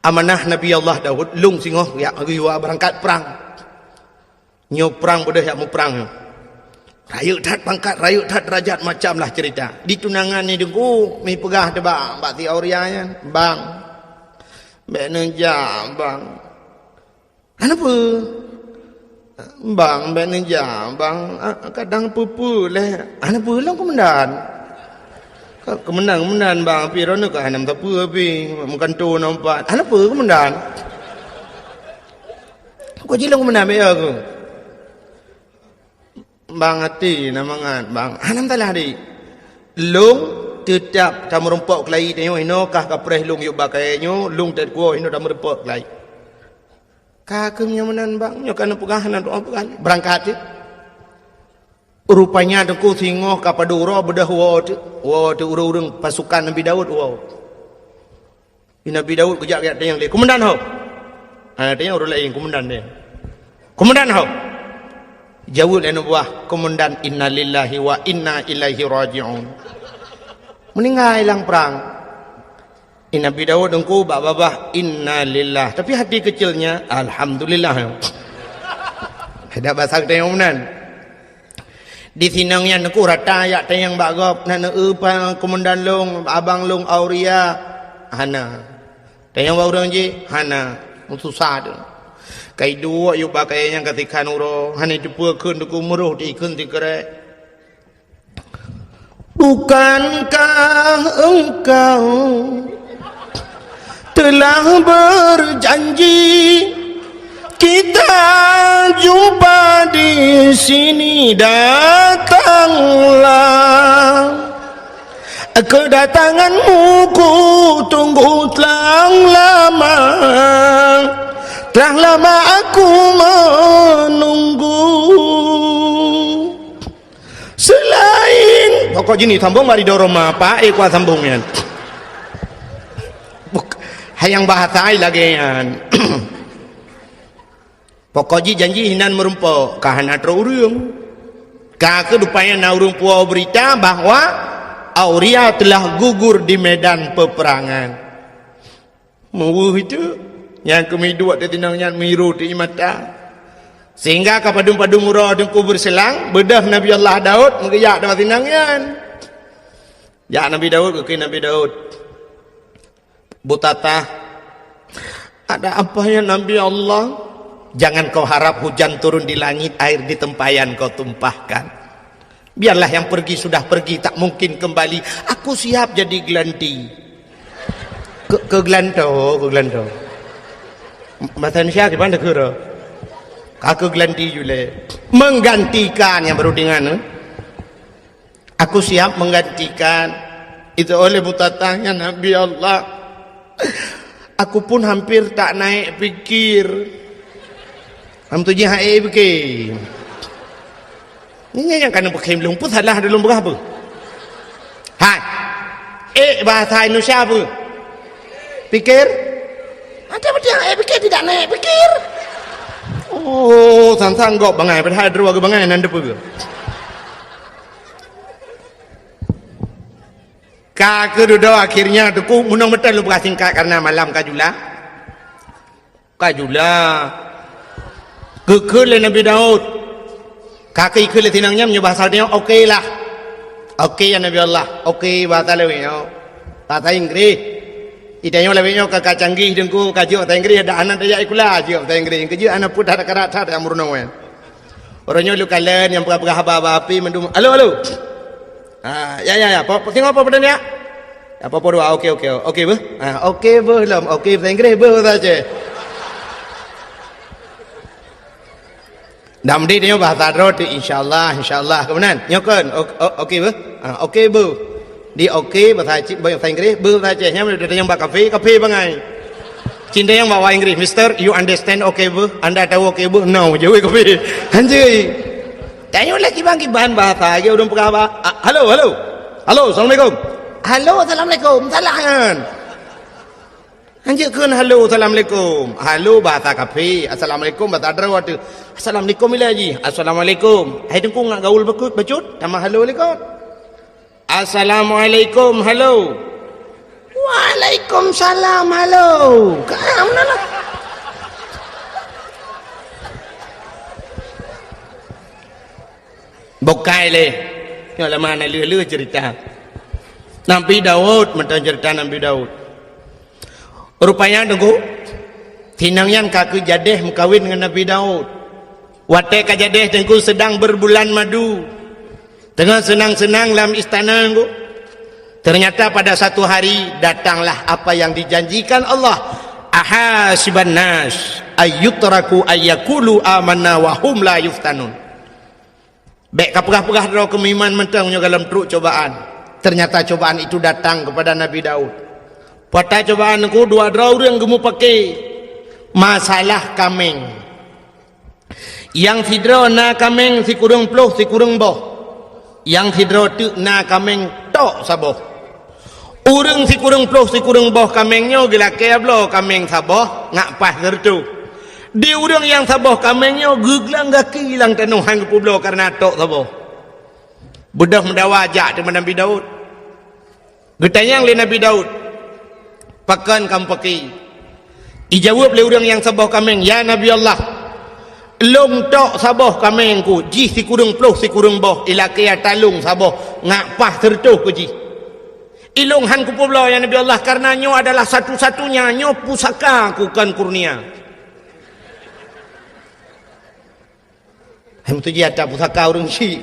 amanah Nabi Allah Daud lung singoh ya riwa berangkat perang nyo perang bodoh yak mu perang rayut dat pangkat rayut dat derajat macamlah cerita di tunangan ni dengku mi pegah de bang bak ti aurianya bang mek nenja bang kenapa bang mek nenja bang kadang pupu leh kenapa lang komandan kemendan bang api rono ke hanam tapu api makan tu nampak apa kemendan kau jilang kemendan be aku bang hati namangan bang hanam talah di lung tetap tamu rempok kelai tengok ino kah kapres lung yuk bakainya lung tet kuo ino tamu rempok kelai kakemnya menan bang nyo kana pegahan doa pegahan berangkat rupanya dengku singoh kapadura bedah wa tu urang pasukan Nabi Daud wa Nabi Daud kejak kat yang dia komandan ho tanya orang lain komandan dia komandan ho jawab anu buah komandan innalillahi wa inna ilaihi raji'un meninggal hilang perang Nabi Daud dengku babah innalillah tapi hati kecilnya alhamdulillah ada bahasa kita yang komandan di sinangnya aku rata yak tayang bagop nak upang komandan long abang long Auria hana tayang orang je hana susah tu kai dua yuk pakai yang ketika nuro hana jumpa kun tu muruh di kun tikere bukankah engkau telah berjanji kita jumpa di sini datanglah kedatanganmu ku tunggu telah lama aku menunggu selain pokok gini sambung mari dorong apa kuat sambungnya hayang bahasa ai lagi an pokoknya janji hinan merumpa kahana terurung ka kedupanya na urung puau berita bahwa Auria telah gugur di medan peperangan. Mau itu yang kami dua di tinangnya miru di mata. Sehingga kapadung padung murah dengku berselang bedah Nabi Allah Daud mengiyak dalam tinangnya. Ya Nabi Daud ke Nabi Daud. Butata ada apanya Nabi Allah? Jangan kau harap hujan turun di langit, air di tempayan kau tumpahkan. Biarlah yang pergi sudah pergi, tak mungkin kembali. Aku siap jadi gelanti. Ke gelanto. Bahasa Indonesia gimana kira? Aku gelanti juga. Menggantikan yang baru dengan. Aku siap menggantikan. Itu oleh butatanya Nabi Allah. Aku pun hampir tak naik fikir. Am tu je hai bikin. Ini yang kena pakai belum pun salah dalam berapa? Hai. Bahasa Indonesia apa? Pikir? Ada betul yang pikir tidak naik pikir. Oh, sang-sang gok bangai pada dua ke bangai nanda apa? Kak kedua akhirnya tu munang betul lu singkat karena malam kajula. Kekele Nabi Daud. Kaki kele tinangnya bahasa dia okey lah. Okey ya Nabi Allah. Okey bahasa lewenya. Bahasa Inggris. Idanya lewenya kakak canggih dengku kaji bahasa Inggris ada anak dia ikulah kaji bahasa Inggris. Kaji anak pun ada karat yang murnawan. Orangnya lu kalian yang pernah api mendum. Halo. Ya. Tengok apa pada ni? Apa doa? Okey. Okey bah. Okey bah lah. Okey bahasa Inggris bah saja. Nam dia bahasa roti insyaallah kemudian nyokan okey bu okey bu di okey bahasa Inggris bu saja nya dia yang bak kafe bangai cinta yang bawa Inggris mister you understand okey bu anda tahu okey bu no jauh kafe anjay tanya lagi bahan bahasa dia udah pernah halo assalamualaikum salahan anjir kan halo assalamualaikum halo bahasa kafe assalamualaikum bahasa Arab assalamualaikum ilaji assalamualaikum hai dengku ngak gaul becut nama halo lekot assalamualaikum halo waalaikumsalam halo kamu nana bokai le nyolah mana leu cerita Nabi Daud macam cerita Nabi Daud. Rupanya dengku tinangyan kaku jadeh mengkawin dengan Nabi Daud. Watai kajadeh dengku sedang berbulan madu. Tengah senang-senang dalam istana dengku. Ternyata pada satu hari datanglah apa yang dijanjikan Allah. Ahasiban nas ayyutraku ayyakulu amanna wa hum la yuftanun. Baik kapurah-purah daro kemiman mentang dalam truk cobaan. Ternyata cobaan itu datang kepada Nabi Daud. Pada cobaan aku dua orang kamu pakai masalah kameng. Yang tidro na kameng si kurung ploh si kurung boh. Yang tidro tu na kameng tok saboh. Urang si kurung ploh si kurung boh kamengnya gila keblo kameng saboh ngak pas tertu. Di urang yang saboh kamengnya guglang gaki hilang tenuhan ke publo karena tok saboh. Budak mendawajak dengan Nabi Daud. Getanyang le Nabi Daud. Pakan kamu pakai. Ijawab le orang yang saboh kameng, ya Nabi Allah. Long tok saboh kamengku, ji si kurung ploh si kurung boh, ilake talung saboh ngak pas tertuh ku ji. Ilung han ku publo ya Nabi Allah karena nyo adalah satu-satunya nyo pusaka ku kan kurnia. Hem tu ji ada pusaka urang si.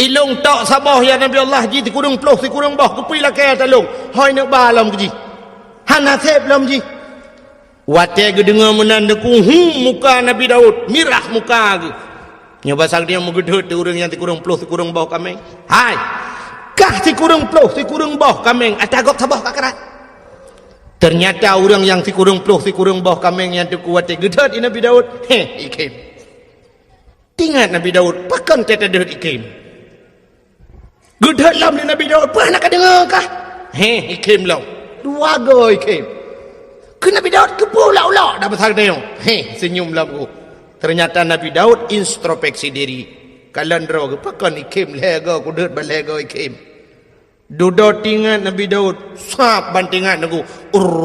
Ilung tok saboh ya Nabi Allah ji si kurung ploh si kurung boh ku pi lake talung. Hoi nak balam ku ji. Hana sep lam ji. Wate ge dengar menandaku muka Nabi Daud mirah muka ge. Nya basal dia megedut urang yang ti kurung ploh ti kurung boh kameng. Hai. Kah ti kurung ploh ti kurung boh kameng atagok saboh kakarat. Ternyata orang yang ti kurung ploh ti kurung boh kameng yang tu kuat gedut Nabi Daud. Ikim. Tingat Nabi Daud pakan tete deut ikim. Gedut lam Nabi Daud pernah ka dengar kah? Ikim lam. Dua go ikim. Daud kepu ulak-ulak dah besar tengok. Senyumlah aku. Ternyata Nabi Daud introspeksi diri. Kalau ndro ke pakan ikim lega ku deut balega ikim. Dudo tingat Nabi Daud, sap bantingan aku.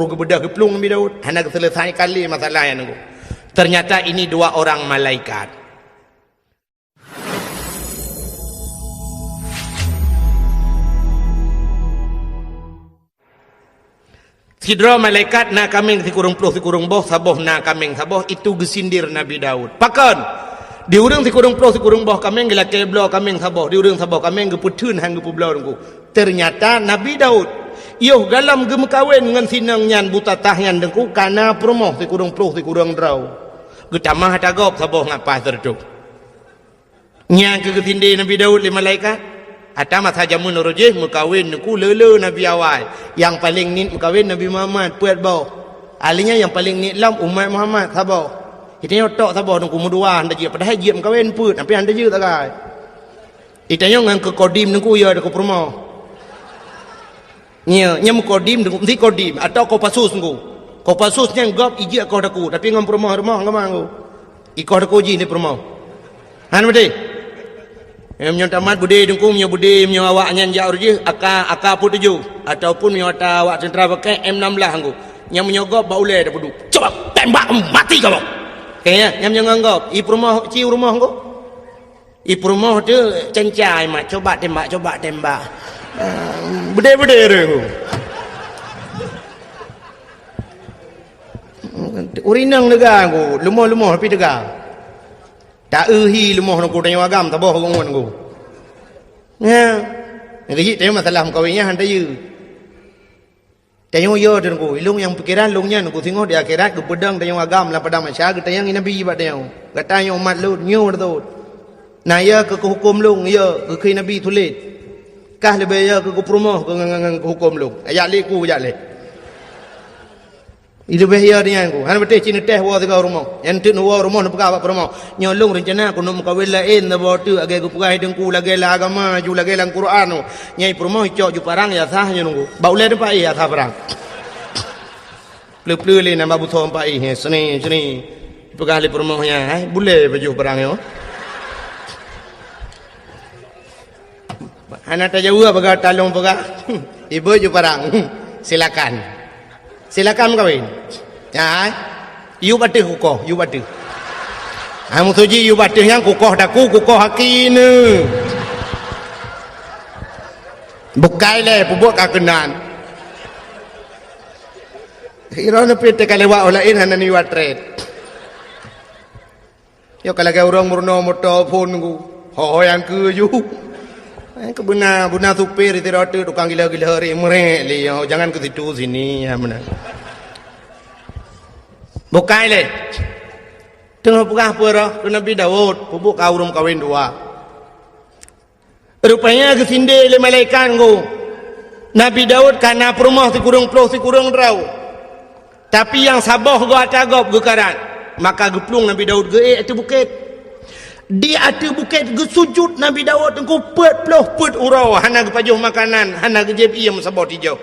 Ke bedah keplung Nabi Daud. Hendak selesai kali masalah yang aku. Ternyata ini dua orang malaikat. Sidra malaikat na kaming si kurung puluh si kurung boh saboh na kaming saboh itu gesindir Nabi Daud. Pakan di urang si kurung puluh si kurung boh kaming gila keblo kaming saboh di urang saboh kaming geputun hang gepublo nunggu. Ternyata Nabi Daud yo galam gem kawin dengan sinang nyan buta tahyan dengku kana promoh si kurung puluh si kurung draw. Getamah tagap saboh ngapa tertuk. Nya ke gesindir Nabi Daud li malaikat. Ada masa jamun rojih mukawin ku lele Nabi awal. Yang paling nit mukawin Nabi Muhammad puat bau. Alinya yang paling nit lam umat Muhammad sabau. Itanya otak sabau nungku mudua anda je padahal je mukawin put tapi anda je tak kai. Itanya ngan ke kodim nungku ya deku promo. Nya mukodim nungku mesti kodim atau ko pasus nungku. Ko pasusnya gop ije ko deku tapi ngam promo rumah ngam nungku. Iko deku ji ni promo. Han bede. Yang tamat budi dengku punya budi punya awaknya jauh je aka pun tuju ataupun punya awak tentera pakai M16 angku yang menyogop baulai dah peduk coba tembak mati kau kayaknya yang menganggap i rumah ci rumah angku i rumah tu cencai mak coba tembak bede aku urinang negara angku lemah tapi tegak tak ehi lemah nak tanya agam tak boh ngon aku. Ya. Ngi tanya masalah kawinnya handa ye. Tanya yo dan aku ilung yang pikiran lungnya aku tengok di akhirat ke pedang tanya agam lah padang masyarakat tanya nabi ba tanya. Katanya umat lu nyu tu. Nah ya ke hukum lung ya ke nabi tulis. Kah lebih ya ke promah ke hukum lung. Ayat liku ayat le. Itu bahaya dia aku. Han betul cina teh wa tiga rumah. Yang tu wa rumah nak pegang apa rumah. Nyolong rencana aku nak kawin lain na bawa tu agai aku pegang dengku lagi lah agama ju lagi lang Quran. Nyai rumah cok ju parang ya sah nya nunggu. Bau le depa ya sah parang. Pleu-pleu le nama buto empa seni pegang le rumahnya. Boleh baju parang yo. Anak tak jauh pegang talung pegang. Ibu ju parang. Silakan kawin. Ya. You batih kukoh, you batih. Amu suji you batih yang kukoh daku kukoh hakine. Bukai le pubuk kakenan. Irona pite kalewa olain hanani watret. Yo kalau ke orang murno motor phone ku. Ho yang ke you. Ke buna supir itu roti tukang gila-gila hari merek le jangan ke situ sini ya mana. Bukai le. Tengah pegah pura Nabi Daud pubuk kaurum kawin dua. Rupanya ke sinde le malaikat go. Nabi Daud kana perumah si kurung draw. Tapi yang sabah go atagop ge karat. Maka geplung Nabi Daud ge itu bukit. Di atas bukit gesujud Nabi Daud engkau pet urau hana gepajuh makanan hana gejeb iem sabot hijau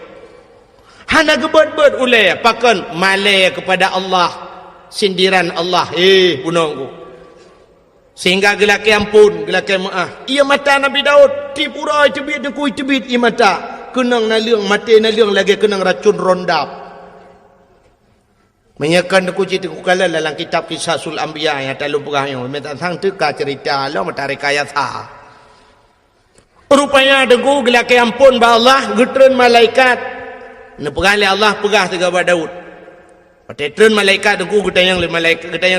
hana gebet ulai pakan malai kepada Allah sindiran Allah punongku sehingga gelaki ampun gelaki maaf ia mata Nabi Daud tip urau tebit dengku tebit ia mata kenang naliang mati naliang lagi kenang racun rondap menyakan aku cerita kukala dalam kitab Qisasul Anbiya yang tak lupa yang minta sang teka cerita Allah matarik ayat rupanya dengku gelaki ampun ba Allah getren malaikat ne pegang Allah pegah tiga ba Daud petren malaikat dengku getayang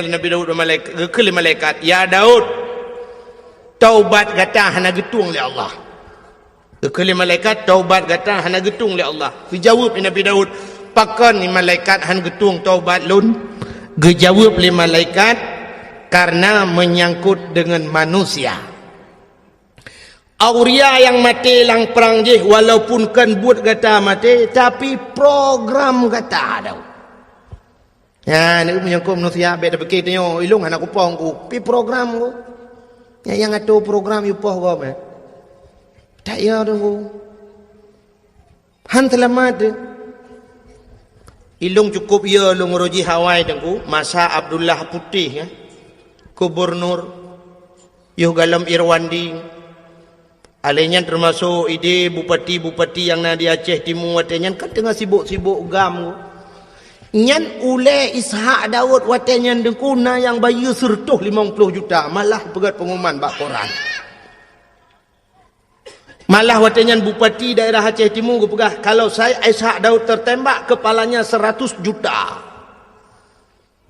Nabi Daud malaikat ke malaikat ya Daud taubat gata hana getung li Allah ke malaikat taubat gata hana getung li Allah dijawab Nabi Daud pakan ni malaikat han getung taubat lun gejawab li malaikat karena menyangkut dengan manusia Auria yang mati lang perang je walaupun kan buat kata mati tapi program kata ada ya ni menyangkut manusia beda bekitnya ilung anak kupong ku pi program ku yang ada program yupoh ku tak ya tu han selamat Ilung cukup ya lung roji Hawaii dengku masa Abdullah Putih ya. Gubernur yuh galam Irwandi. Alenya termasuk ide bupati-bupati yang di Aceh Timur watenyan kan tengah sibuk-sibuk gam. Nyan ule Ishak Daud watenyan dengku na yang bayu sertuh 50 juta malah pegat pengumuman bak koran. Malah watenyan bupati daerah Aceh Timur pegah kalau saya Ishak Daud tertembak kepalanya 100 juta.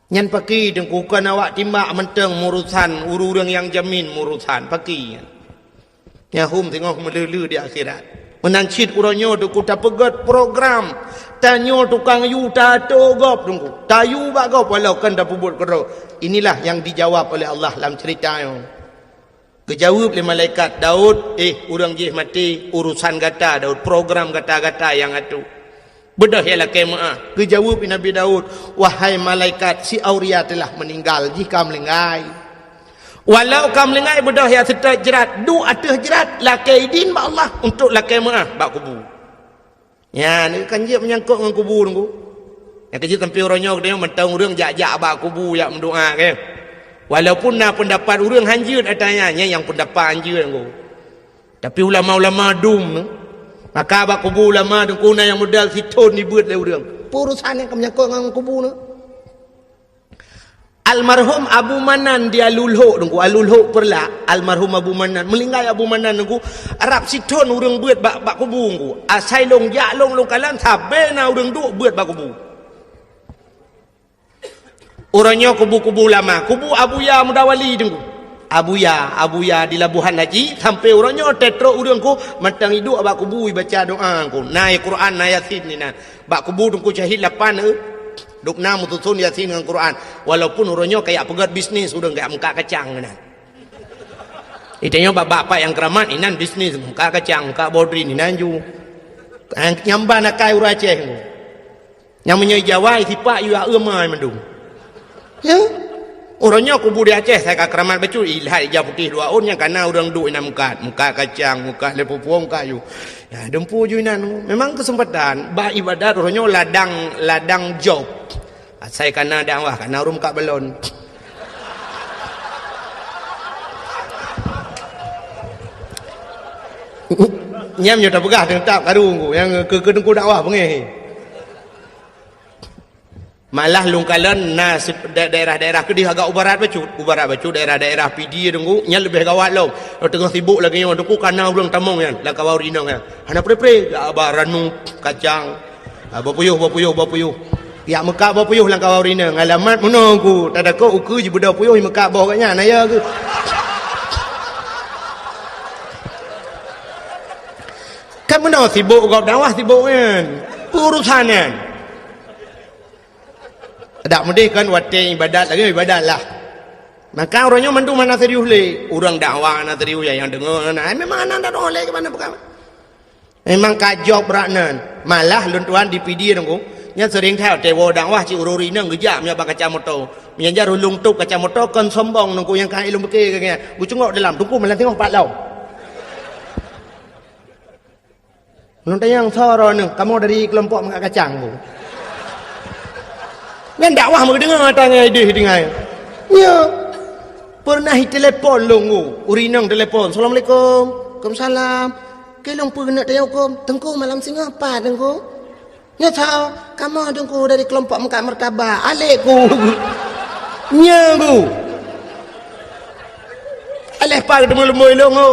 Nyan paki dengku kan awak timbak menteng murusan ururang yang jamin murusan paki. Nyahum tengok melulu di akhirat. Menancit uranyo dengku tak pegat program. Tanyo tukang yu tato gop dengku. Tayu bak gop walau kan dah pubut kero. Inilah yang dijawab oleh Allah dalam ceritanya. Kejawab oleh malaikat Daud, orang jih mati urusan kata Daud, program kata-kata yang itu. Bedah ialah kemah. Kejawab Nabi Daud, wahai malaikat si Auria telah meninggal jika melengai. Walau kamu melengai bedah ya serta jerat, du atah jerat lakai din ba Allah untuk lakai mah bak kubu. Ya, ni kan dia menyangkut dengan kubu nunggu. Yang kecil tempi orangnya dia mentang orang jak-jak bak kubu yang mendoa ke. Walaupun nak pendapat orang hanjut atanya yang pendapat hanjut engko. Tapi ulama-ulama dum maka abak kubu ulama dengku yang modal siton ni buat le orang. Urusan yang menyangkut dengan kubu ni. Almarhum Abu Manan dia Alulhok dengku, Alulhok perla almarhum Abu Manan melinggai Abu Manan dengku Arab siton orang buat bak kubu dengku. Asai long jak long kalan sabe na orang duk buat bak kubu. Orangnya kubu-kubu lama, kubu Abuya Mudawali dengku. Abuya di Labuhan Haji sampai orangnya tetro urangku mentang hidup abak kubu baca doa ku. Naik Quran na Yasin ni nah. Bak kubu dengku syahid 8 duk na mutusun Yasin dengan Quran. Walaupun orangnya kayak pegat bisnis udah enggak muka kacang nah. Itanya bapak yang keramat inan bisnis muka kacang, muka bodri ni nanju. Nyamba nak kai ura Aceh. Yang menyai Jawa sipak yu amai mendung. Ya, orangnya kubu di Aceh saya keramat betul ilhai hijau putih 2 on yang karena orang duk ina muka kacang, muka lepupuang kayu. Ya, dempu ju ina memang kesempatan ba ibadat orangnya ladang job. Saya karena dakwah karena orang muka belon. Nyam nyoda pegah tetap karung yang ke dengku dakwah pengeh. Malah lungkalan nas daerah-daerah ke dia agak ubarat bacut daerah-daerah PD dengku nya lebih gawat long tengah sibuk lagi yang dengku karena urang tamong kan la kawau rinang kan hana pre abaranu kacang bapuyuh ya Mekah bapuyuh lang kawau rinang alamat menunggu tak ada ko uku je budak puyuh Mekah bawah katnya naya ke kan benar sibuk gap dakwah sibuk kan urusan kan. Tak mudih kan watin ibadat lagi ibadat lah. Maka orangnya mandu mana serius le. Orang dakwah mana serius yang dengar. Memang anak tak boleh ke mana bukan. Memang kajok beraknan. Malah luntuan di PD dengku. Nya sering tahu tewo dakwah ci ururi nang gejak nya bak kacamoto. Menyanjar ulung tup kacamoto kan sombong nengku yang kai ilmu ke kaya. Gu cengok dalam tungku malah tengok pak lau. Nonton yang soro nang kamu dari kelompok mengak kacang bu. Kan dakwah mau dengar tanya ide dengar. Ya. Pernah telefon longu, urinang telefon. Assalamualaikum. Waalaikumsalam. Kelong pernah tanya hukum. Tengku malam singa apa tengku? Ya tahu, kamu tengku dari kelompok Mekah Mertabah. Alekku. Nya bu. Aleh pak demu-demu longu.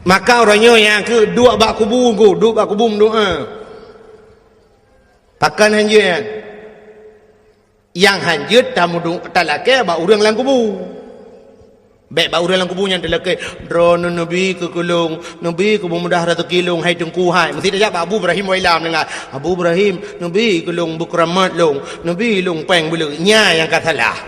Maka orangnya yang ke dua bak kubu doa. Pakan hanjut yang hanjut tamu talake ba urang lang kubu baik ba urang lang kubu yang talake drone nabi ke kulung nabi ke mudah rezeki long hai tengku hai mesti dia ba Abu Ibrahim wailam dengar Abu Ibrahim nabi kulung bukramat long nabi long peng bulu nya yang katalah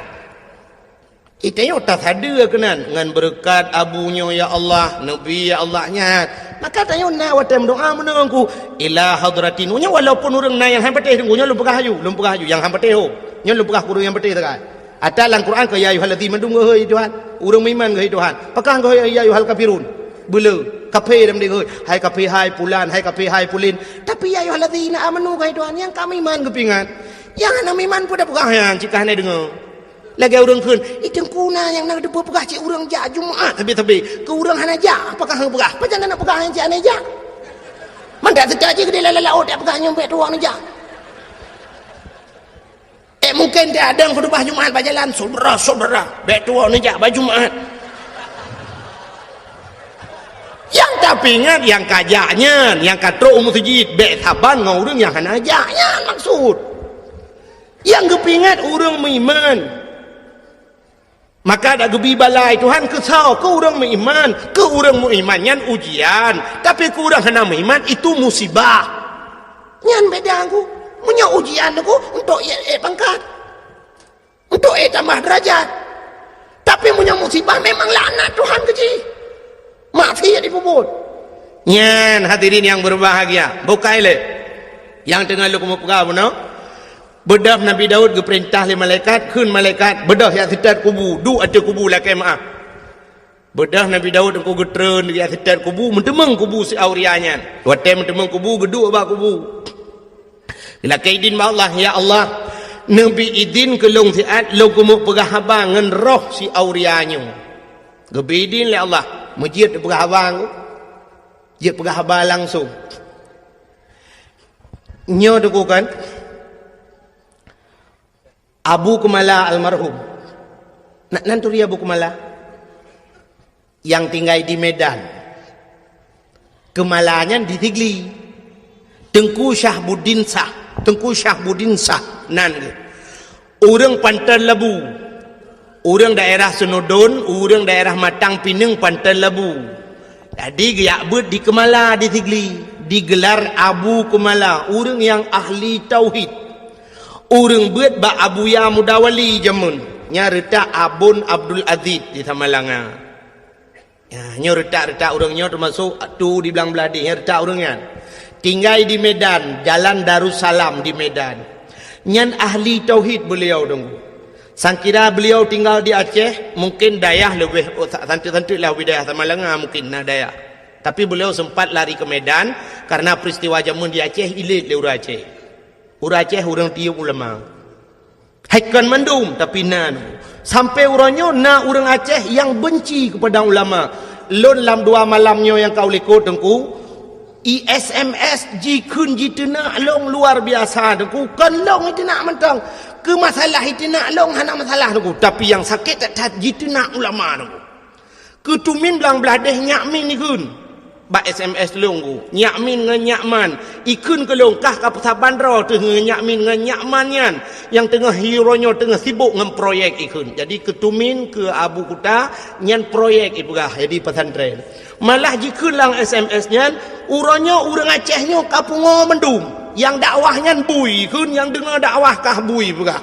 itanya tak ada kenan dengan berkat abunya ya Allah nabi ya Allahnya maka tanya na watem doa menengku ila hadratin nya walaupun urang na yang hampateh nya lumpah hayu yang hampateh nya lumpah kurang yang pateh tak atalan Quran ke ya ayyuhallazina mandung hei Tuhan urang iman ke Tuhan pakang ke ya ayyuhal kafirun bela kafe dalam dia hai kafe hai pulan hai kafe hai pulin tapi ya ayyuhallazina amanu hai Tuhan yang kami iman kepingan yang anak iman pun dah pegahan jika hanya dengar lagi orang kun itu kuna yang nak debu pegah cik orang jak Jumaat tapi ke orang hana jak apakah hang pegah macam nak pegah yang cik hana jak mandak sedar je gede lala dia pegah nyampe tuang jak mungkin dia ada khutbah Jumaat berjalan saudara bek tua ni jak baju Jumaat yang tapi ingat yang kajaknya yang katrok masjid bek saban ngau orang yang hana jaknya maksud yang kepingat orang beriman maka ada gebi balai Tuhan kesal ke orang beriman ke orang beriman ujian tapi ke orang hana beriman itu musibah nyan beda aku punya ujian aku untuk pangkat untuk tambah derajat tapi punya musibah memang laknat Tuhan kecil maafi ya dipuput nyan hadirin yang berbahagia bukai le yang tengah lu kamu pegang no bedah Nabi Daud geperintah le malaikat kun malaikat bedah yang setat kubu du ada kubu lakai maaf bedah Nabi Daud engkau getren di setat kubu mentemeng kubu si aurianya dua tem mentemeng kubu geduk ba kubu bila kaidin ma Allah ya Allah Nabi idin ke long siat long kumu pegah abang ngan roh si aurianya gebidin le Allah masjid pegah abang je pegah abang langsung nyo deku kan Abu Kumala almarhum nanti Abu Kumala yang tinggal di Medan kemalanya di Tigli Tengku Syahbuddin Sah nan orang Pantai Labu orang daerah Senodon orang daerah Matang Pinang Pantai Labu jadi giak ber di Kemala di Tigli digelar Abu Kumala orang yang ahli tauhid orang ber ba Abu Ya Mudawali jamun nyarita Abun Abdul Aziz di Tamalanga ya nyorita orangnya termasuk tu di belang beladi nyarita orangnya tinggal di Medan Jalan Darussalam di Medan nyan ahli tauhid beliau dong sangkira beliau tinggal di Aceh mungkin dayah lebih santai-santai lah wilayah Tamalanga mungkin nah dayah tapi beliau sempat lari ke Medan karena peristiwa jamun di Aceh ilit le urang Aceh orang tiup ulama haikan mandum tapi nan sampai orangnya na orang Aceh yang benci kepada ulama lon lam dua malamnya yang kau likut dengku SMS jikun jitena long luar biasa dengku kan long itu nak mentang ke masalah itu nak long hana masalah dengku tapi yang sakit tak jitena ulama dengku ketumin belang beladeh nyakmin ni kun ba SMS long nyakmin ngan nyakman ikun ke long kah ka pesaban ro tu nyakmin ngan nyakman yang tengah hero-nya tengah sibuk ngan proyek ikun jadi ketumin ke Abu Kuta nyan proyek ipegah jadi pesantren malah jikun lang SMS-nya urangnya urang Acehnya kapungo mendum yang dakwahnya bui kun yang dengar dakwah kah bui pegah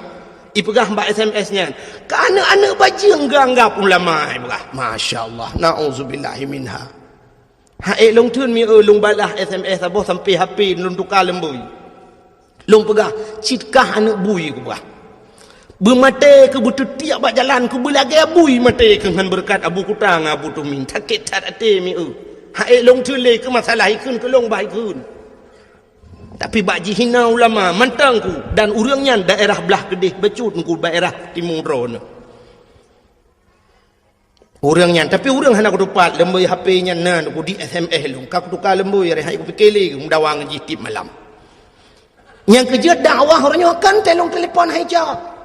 ipegah mbak SMS-nya ke anak-anak bajing ganggap ulama pegah masyaallah nauzubillahi minha hae long thun mi long balah SMS aboh sampai HP long tukar lembui long pegah citkah anak bui ku pegah bermate ke butuh tiap bak jalan ku belagi bui mate ke ngan berkat Abu Kutang Abu Tumin sakit tak ate mi hae long thun le ke masalah ikun ke long bai kun tapi bak jihina ulama mantang ku dan urangnya daerah belah Kedih becut ku daerah Timur Ron urangnya tapi urang hana ku dapat lembui HP nya nan ku di SMS long ka ku tukar lembui hai ku pikele ku mudawang jitip malam yang kerja dakwah orangnya kan telong telefon hai jawab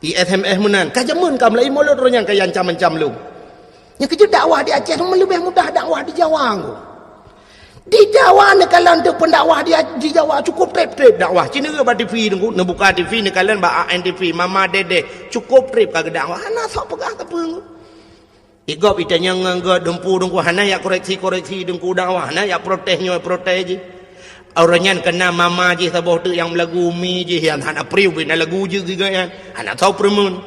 di SMS menan kajamun kam lai molot orang yang kayan cam-cam lu yang kerja dakwah di Aceh lebih mudah dakwah di Jawa di Jawa ni kalau untuk pendakwah di Jawa cukup trip dakwah Cina ke ba TV nunggu nak buka TV ni kalian ba ANTV Mama Dede cukup trip kagak dakwah hana sok pegah apa igop itanya ngangga dempu dengku hana ya koreksi dengku dakwah hana ya protesnya protes je orangnya kena mama je sabah tu yang lagu mi je yang hana priu bina lagu je giga yang hana tahu permun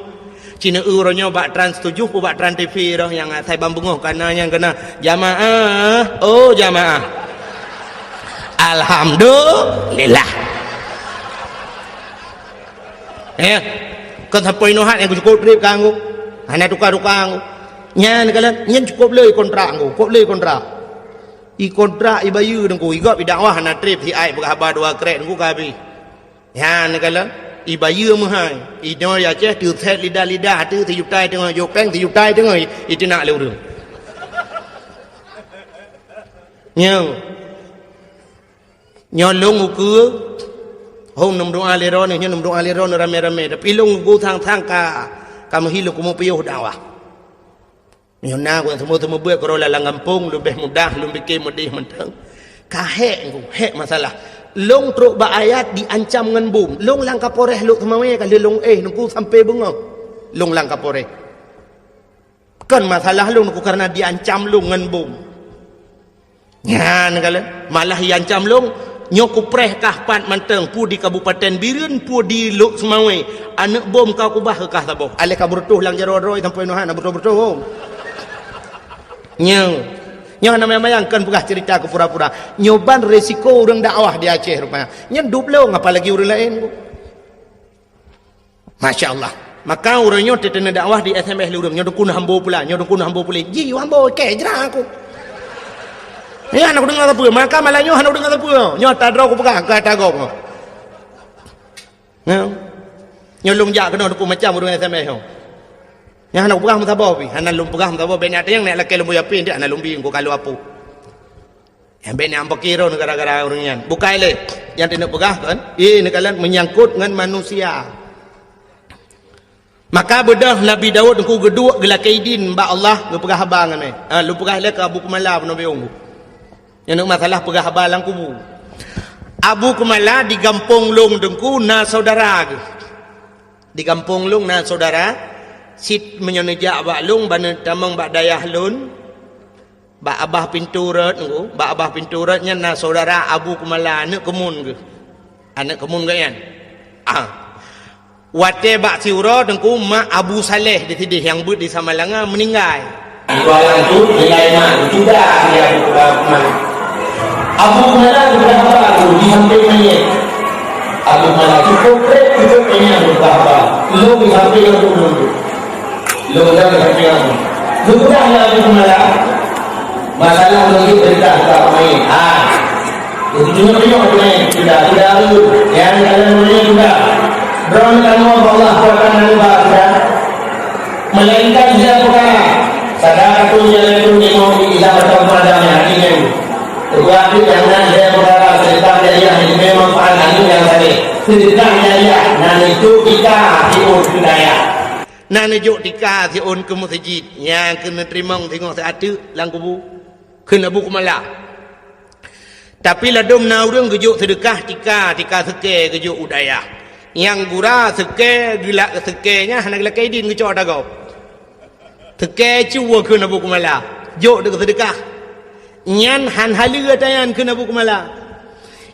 Cina orangnya bak trans 7 bak trans TV dah yang saya bambungoh karena yang kena jamaah oh jamaah alhamdulillah kan sampai nohat yang cukup trip kanggo hana tukar-tukar nyan kalian nyan cukup le kontrak anggo kok le kontrak kontrak bayu dengku igap dakwah na trip si ai berhabar dua krek dengku kabi ya negala bayu mahai no ya che tu set lidah tu thì tai tengah yo peng thì tai tengah itu nak leu đường nyo long ukur hôm nằm doa leron ni nằm doa leron rame tapi long go thang ka mahilo kumo piyo dakwah nyo na ko semua buat kalau lalang kampung lebih mudah lebih bikin mudih mentang kahek masalah long truk ba ayat diancam dengan bom long lang kaporeh luk temawe kali long nungku sampai bengok long lang kaporeh kan masalah long nungku karena diancam long dengan bom ya negala malah diancam long nyoku preh kah pat manteng pu di Kabupaten Birun pu di Luk Semawe anak bom kau kubah ke kah taboh alih kaburtuh lang jaro-roi sampai nuhan betul-betul hom nyo nama bayangkan pegah cerita ke pura-pura nyoban resiko orang dakwah di Aceh rupanya nyedup long apalagi orang lain Masya Allah maka orang nyo tetena dakwah di SMS lurung nyo dukun hambo pula ji hambo ke jerang aku ya anak dengar apa maka malah nyo anak dengar apa nyo tadro aku pegang ke tagok nyo lung jak kena dukun macam orang SMS nyo yang anak pegang mutabah pi anak lum pegang mutabah benak yang nak lakai lembu yapin dia anak lumbi engko kalau apa yang benak ampak kira gara-gara orang yang bukai le yang tidak pegang kan negala menyangkut dengan manusia maka bedah Nabi Daud engko geduk gelakaidin ba Allah lu pegang habang ni lu pegang le ke Abu Kumala Nabi Ungu yang nak masalah pegang habang lang kubu Abu Kumala di Gampong Long dengku na saudara di Gampong Long na saudara sit menyonejak bak lung bana tamang bak dayah lun bak abah pintu rat ngku bak abah pintu ratnya na saudara Abu Kumala anak kemun ke kan wate bak siura dengku mak Abu Saleh di tidih yang but di Samalanga meninggal ibalan tu nilai mak sudah dia Abu Kumala berapa tu di samping mayat Abu Kumala cukup penyang berapa lu di samping yang tu lu dah berhentian. Lu dah Abu Kumala. Masalah lagi cerita tak main. Itu cuma tengok main. Sudah lu. Yang kalian punya juga. Berapa kamu Allah kuatkan anda. Melainkan dia perkara. Sadar tu jalan tu ni mau kita bertemu padanya ini. Tetapi jangan dia perkara cerita dia yang memang pada yang tadi. Ceritanya dia. Dan itu kita hidup budaya. Nak nejuk tika si on ke masjid yang kena terima tengok seatu lang kubu kena Abu Kumala tapi ladum na urang gejuk sedekah tika seke gejuk udaya yang gura seke gelak sekenya hana gelak kaidin gejuk dagau seke cuwa kena Abu Kumala jok de sedekah nyan han halia tayan kena Abu Kumala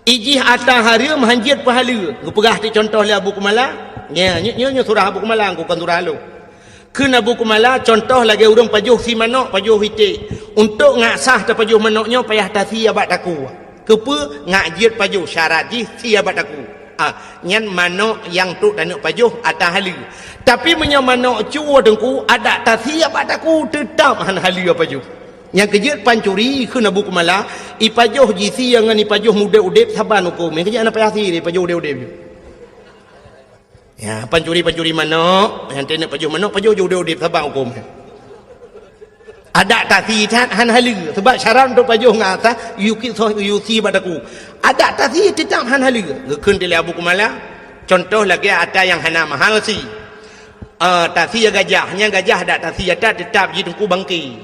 ijih atah harim hanjit pahala ngepegah ti contoh le Abu Kumala nyo surah Abu Kumala aku kan surah lu kena Abu Kumala contoh lagi urang pajuh si manok pajuh hitik untuk ngasah ta pajuh manoknya payah tasi abat aku kepe ngajit pajuh syarat ji si abat aku nyan manok yang tu dan pajuh atah hali tapi menyo manok cuwa dengku ada tasi abat aku tetap han hali pajuh yang kejut pancuri kena Abu Kumala ipajuh ji si yang ni pajuh muda udep saban hukum yang kejut ana payah si pajuh udep ya pancuri manok yang tenek pajuh manok pajuh udip sabang hukum ada tasi tat han halu sebab syarat untuk pajuh ngata yusi badaku ada tasi tetap han halu ngekun di Abu Kumala contoh lagi ada yang hana mahal si tasi gajahnya gajah ada tasi ada tetap ji tengku bangki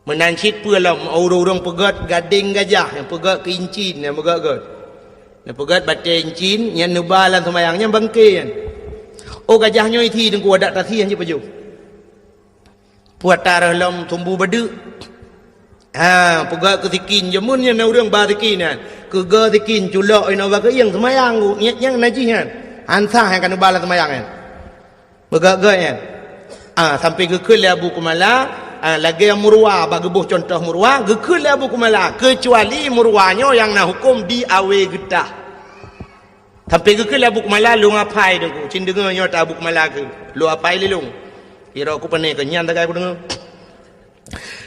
menancit pulam orang pegat gading gajah yang pegat kincin yang pegat pegat batin cin yang nebalan semayangnya bangkian oh gajahnya itu dengku ada tasi yang pajuh puat tarah lam tumbuh badu pegat ketikin jamunnya na urang ba tikinan kega tikin culak ina ba yang semayang ku yang najihan ansah yang kan nebalan semayang pegat kan sampai gekul Abu Kumala lagi yang murwa bagi buh contoh murwa gekul Abu Kumala kecuali murwanya yang nak hukum di awe getah sampai gekul Abu Kumala lu ngapai dengku cin dengar nyata Abu Kumala ke lu apai lelung kira aku pandai kenyan tak aku dengar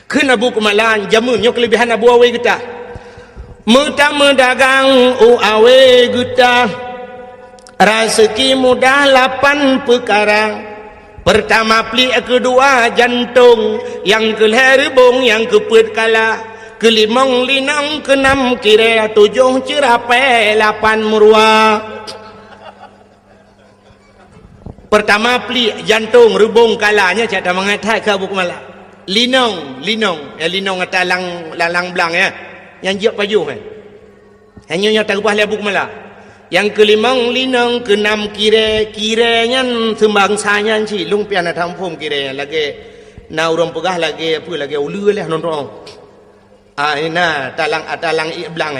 Kena Abu Kumalan jamunnya kelebihan Abu Awe getah. Mutama dagang awe getah. Rezeki mudah 8 perkara. Pertama pelik, kedua jantung, yang keherbung, yang keput kala, kelimang linang, keenam kira, 7 cerapai, 8 murwa. Pertama pelik jantung, rebung kalanya cak dah mengatai ke Abu Kumalah. Linong, linong atas lalang belang ya. Yang jiak paju kan. Hanya yang tak upah Abu Kumalah. Yang kelimang linong, keenam kiranya sembangsanya si lumpian ada tampung kira lagi na urang pegah lagi apa lagi ulu lah nonton. Ina talang iblang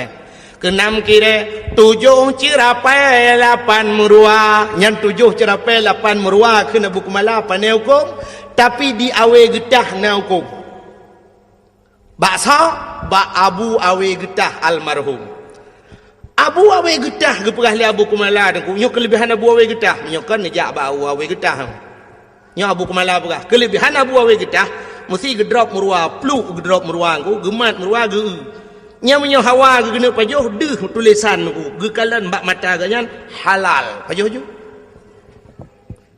keenam kira 7 cerapai 8 murwa. Yang 7 cerapai 8 murwa kena Abu Kumalah pandai hukum, tapi di awe getah na hukum. Baksa ba Abu Awe getah almarhum. Abu Awe getah ke perah Abu Kumalah dan nyo kelebihan Abu Awe getah nyo kan nejak ba Abu Awe getah nyo Abu Kumalah perah kelebihan Abu Awe getah mesti gedrop murwa pluk gedrop murwa ku gemat murwa ge nyo hawa ge kena pajoh deh tulisan ku ge kalan bak mata ganyan halal pajoh ju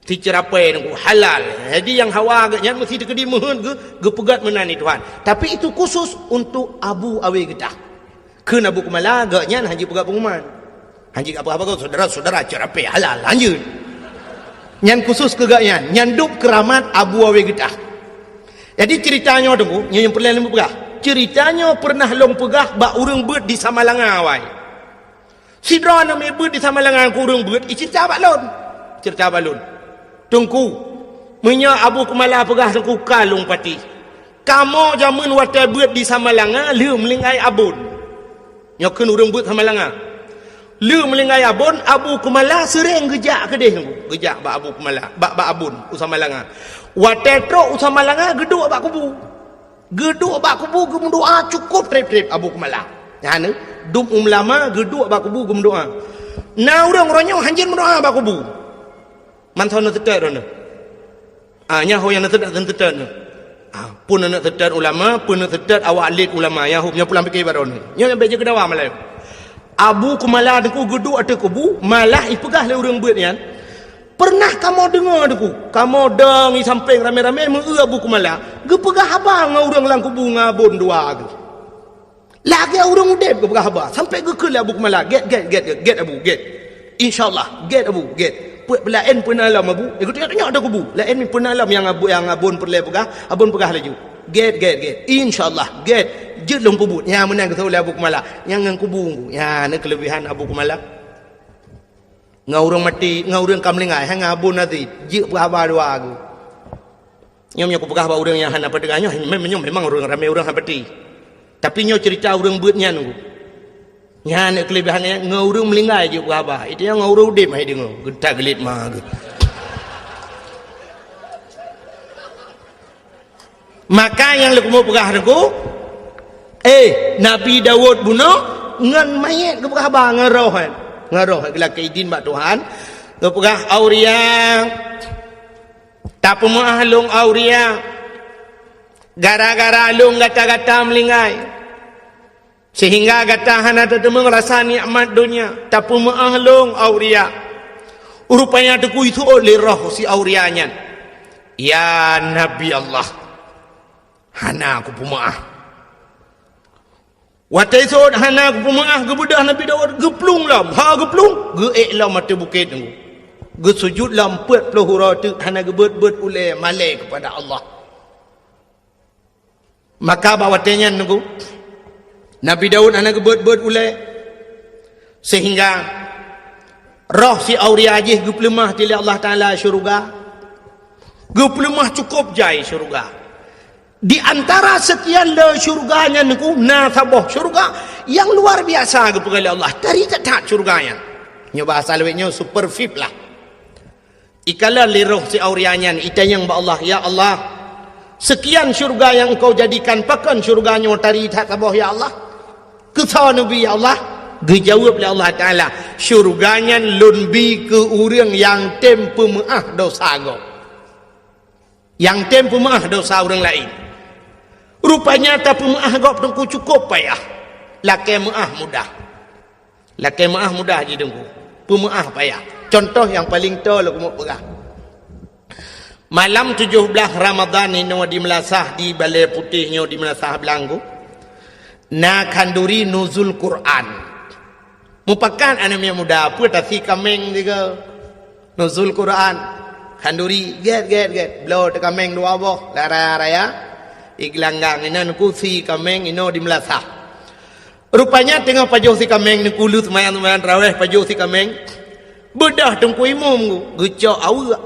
ti cerapai ku halal. Jadi yang hawa ganyan mesti dikedi mohon ge pegat menani Tuhan, tapi itu khusus untuk Abu Awe getah. Kena Abu Kumalah agaknya haji pegat pengumuman. Haji apa-apa kau saudara-saudara cerapai halal lanjut. Yang khusus kegaknya nyanduk keramat Abu Awe getah. Jadi ceritanya tunggu, yang pernah lembu pegah. Ceritanya pernah long pegah bak urang beut di Samalanga awai. Sidra nama beut di Samalanga ku urang beut, cerita balon. Cerita balon. Tunggu. Menya Abu Kumalah pegah tunggu kalung pati. Kamu jamun watai beut di Samalanga lu melingai abun. Yang kena urang beut Samalanga. Lu melingai abun, Abu Kumalah sering gejak ke dia. Gejak bak Abu Kumalah, bak abun Samalanga. Watetro Samalanga geduk bak kubu. Geduk bak kubu gem doa cukup trip Abu Kumalah. Ya ne, dum lama geduk bak kubu gem doa. Na urang ronyong hanjin mendoa bak kubu. Manthon tetet rono. Nya ho yang tetet tetet no. Pun nak tetet ulama, pun nak tetet awak alit ulama yang punya pulang fikir baron. Nya yang beje kedawa malai. Abu Kumalah deku geduk ate kubu, malah ipegah le urang beut nian. Pernah kamu dengar deku? Kamu deng i samping rame-rame meu Abu Kumalah, ge pegah abang ngau urang lang kubu ngabon dua ge. Lagi urang udep ge pegah abang, sampai ge ke Abu Kumalah, get Abu, get. Insyaallah, get Abu, get. Lain pun alam Abu, ikut tengok ada kubu. Lain pun alam yang abun perle pegah, abun pegah laju. Get. Insyaallah, get. Jut long kubut. Yang menang kata oleh Abu Kumalah. Yang ngang kubu. Ya, ni kelebihan Abu Kumalah. Ngau orang mati, ngau orang kamlingai, hang abun nanti. Jut pegah dua aku. Nyom aku pegah orang yang hana pedegahnya, memang orang ramai orang hapati. Tapi nyo cerita orang beutnya nunggu. Nya ni kelebihannya ngau orang melingai je pegah. Itu yang ngau orang udip hai dengar. Getak gelit mah ge. Maka yang lu mau pegah aku, Nabi Daud bunuh ngan mayat ke pegah bang ngaroh gelak keidin bak Tuhan ke pegah auria tak pemahlung auria gara-gara lung gata-gata melingai sehingga gata hana tetemu rasa nikmat dunia tak pemahlung auria rupanya deku itu oleh roh si aurianya ya Nabi Allah hana aku pemaah. Watai sod hana aku pemaah gebedah Nabi Daud geplung lam. Ha geplung, geek lam mata bukit tunggu. Ge sujud lam 40 huruf tu hana gebet-bet oleh malai kepada Allah. Maka bawatenya tunggu. Nabi Daud hana gebet-bet oleh sehingga roh si auria ajih geplemah tili Allah Taala syurga. Geplemah cukup jai syurga. Di antara sekian le syurganya niku nasabah syurga yang luar biasa kepada Allah dari tetap syurganya nyo bahasa lewetnya super fit lah ikala liruh si aurianya ita yang ba Allah ya Allah sekian syurga yang kau jadikan pakan syurganya dari tatabah ya Allah kesah Nabi ya Allah dijawab oleh Allah Taala syurganya lunbi ke urang yang tempu maah dosa go yang tempu maah dosa orang lain. Rupanya tapi maah gop dengku cukup payah. Laki maah mudah. Laki maah mudah je dengku. Pemaah payah. Contoh yang paling tol aku mau pegang. Malam 17 Ramadan ini di Melasah di Balai Putihnya di Melasah Belanggu. Na kanduri nuzul Quran. Mupakan anak yang muda apa tasi kameng juga. Nuzul Quran. Kanduri get. Blow te kameng dua boh. Lara raya. Iglanggang ini kusi kameng ini di Melasah. Rupanya tengah pajuh si kameng ni kulus mayan raweh pajuh si kameng. Bedah tengku imum gucok awak.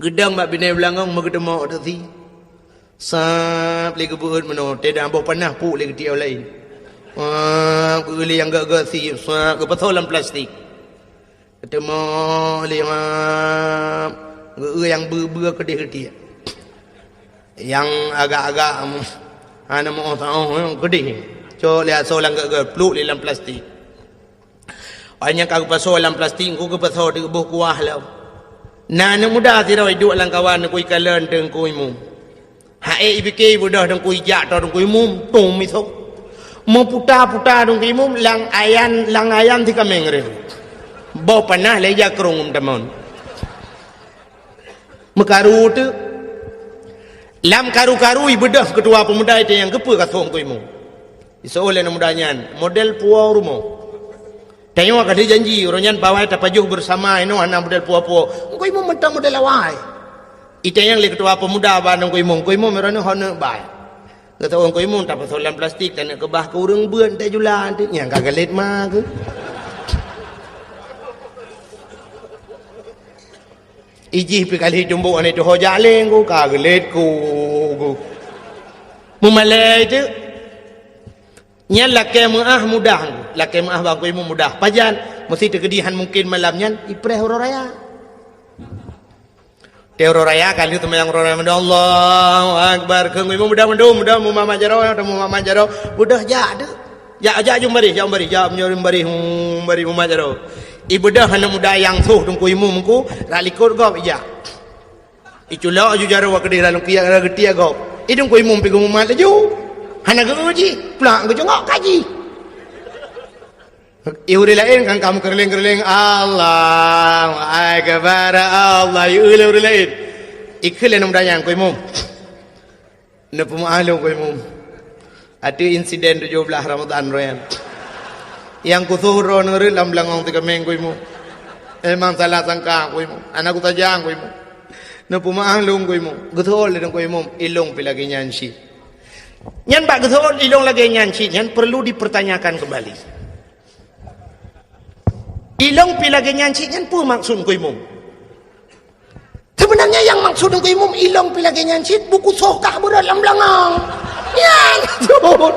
Gedang mak binai belangang magedemo tadi. Sap lagi buat mano tidak ambo panah pu lagi dia lain. Guli yang gak si sap ke patolan plastik. Ketemu lima yang ber ke dia. Yang agak-agak ana mau tahu gede. So lihat solang gak peluk dalam plastik. Hanya kau pasal dalam plastik kau ke pasal di buah kuah lah. Nah anak muda tidak hidup dalam kawan kau ikalan dengan kau imum. Hai ibike budak dengan kau ijak atau dengan kau imum tung misok. Memputar-putar dengan kau imum lang ayam di kameng re. Bawa panah leja kerung teman. Mekaru tu. Lam karu-karu ibedah ketua pemuda itu yang kepa kasong kau imum. Seolah mudanya model puau rumah. Tengok ada janji orangnya bawa tapajuh bersama ini anak model puau-puau. Kau imam mentang model awal. Itu yang le ketua pemuda bandung kau imam merana hana baik. Kata orang kau imam tak pasolan plastik dan nak kebah ke urang beun tak julan tu. Yang kagalet mah ke. Iji pi kali jumbo ane tu hojaleng ku kagalet ku. Mumalai tu nya laki maah mudah. Laki maah bagus imam mudah. Pajan mesti terkedihan mungkin malamnya ipreh huru raya. Huru raya kali tu yang huru raya Allahu akbar keung imam mudah mu mama jaro budah jadu. Ja jum bari mama jaro. Ibu dah anak muda yang suh tungku imam ku ralikut gop ija. Iculah aju jaro wa kedih lalu kiya getia gop. Idung ku imam pigu mama laju. Hana geji, pulang ke jongok kaji. Iuri lain kan kamu kerling Allah, akbar Allah. Iuri lain. Ikhlas nama dayang kau imam. Napa maklum kau imam. Ada insiden 17 Ramadan royan. Yang kusuhro nuri lam langong tiga minggu imam. Emang salah sangka kau imam. Anak ku tajang kau imam. Napa maklum kau imam. Gethol dengan kau imam ilung pilagi nyansi. Nyan bak gethol ilong lagi nyanci nyan perlu dipertanyakan kembali. Ilong pi lagi nyanci nyan pun maksud ku imum. Sebenarnya yang maksud ku imum ilong pi lagi nyanci buku sokah budak dalam belangang. Yang betul.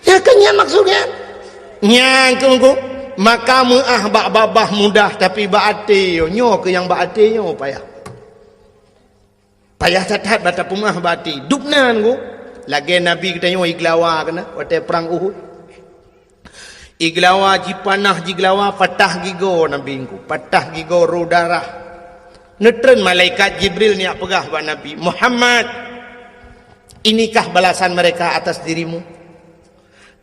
Ya kan yang maksudnya. Nyan ku maka muah bak babah mudah tapi bak ati nyo ke yang bak ati nyo payah. Payah tatat bata pumah bati. Dupnan ku. Lagi Nabi kita nyo iglawa kena. Waktu perang Uhud. Iglawa jipanah jiglawa patah gigo Nabi ku. Patah gigo roh darah. Netren malaikat Jibril ni pegah buat Nabi. Muhammad. Inikah balasan mereka atas dirimu?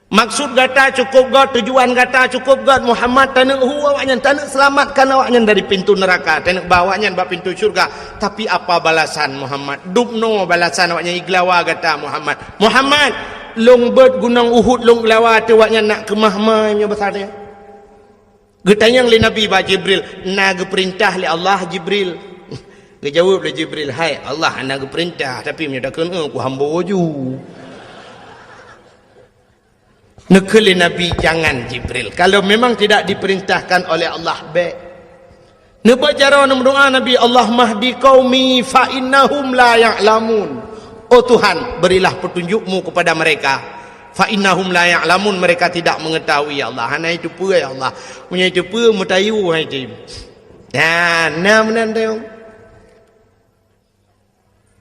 Maksud kata cukup God, tujuan kata cukup God. Muhammad tanah awaknya, tanah selamatkan awaknya dari pintu neraka, tanah bawanya bab pintu syurga. Tapi apa balasan Muhammad? Dubno balasan awaknya iglawa kata Muhammad. Muhammad, long bird gunung Uhud long lawa tu awaknya nak ke mahmahnya besarnya. Getanyang li Nabi ba Jibril, nak perintah li Allah Jibril. Dia jawab li Jibril, hai Allah nak perintah tapi menyatakan aku hamba waju. Nekeli Nabi jangan Jibril. Kalau memang tidak diperintahkan oleh Allah baik. Nebak cara berdoa Nabi, Allah mahdi qaumi fa innahum la ya'lamun. Oh Tuhan, berilah petunjukmu kepada mereka. Fa innahum la ya'lamun, mereka tidak mengetahui ya Allah. Hana itu pun ya Allah. Punya itu pun mutayu hai tim. Ya, nam nanti.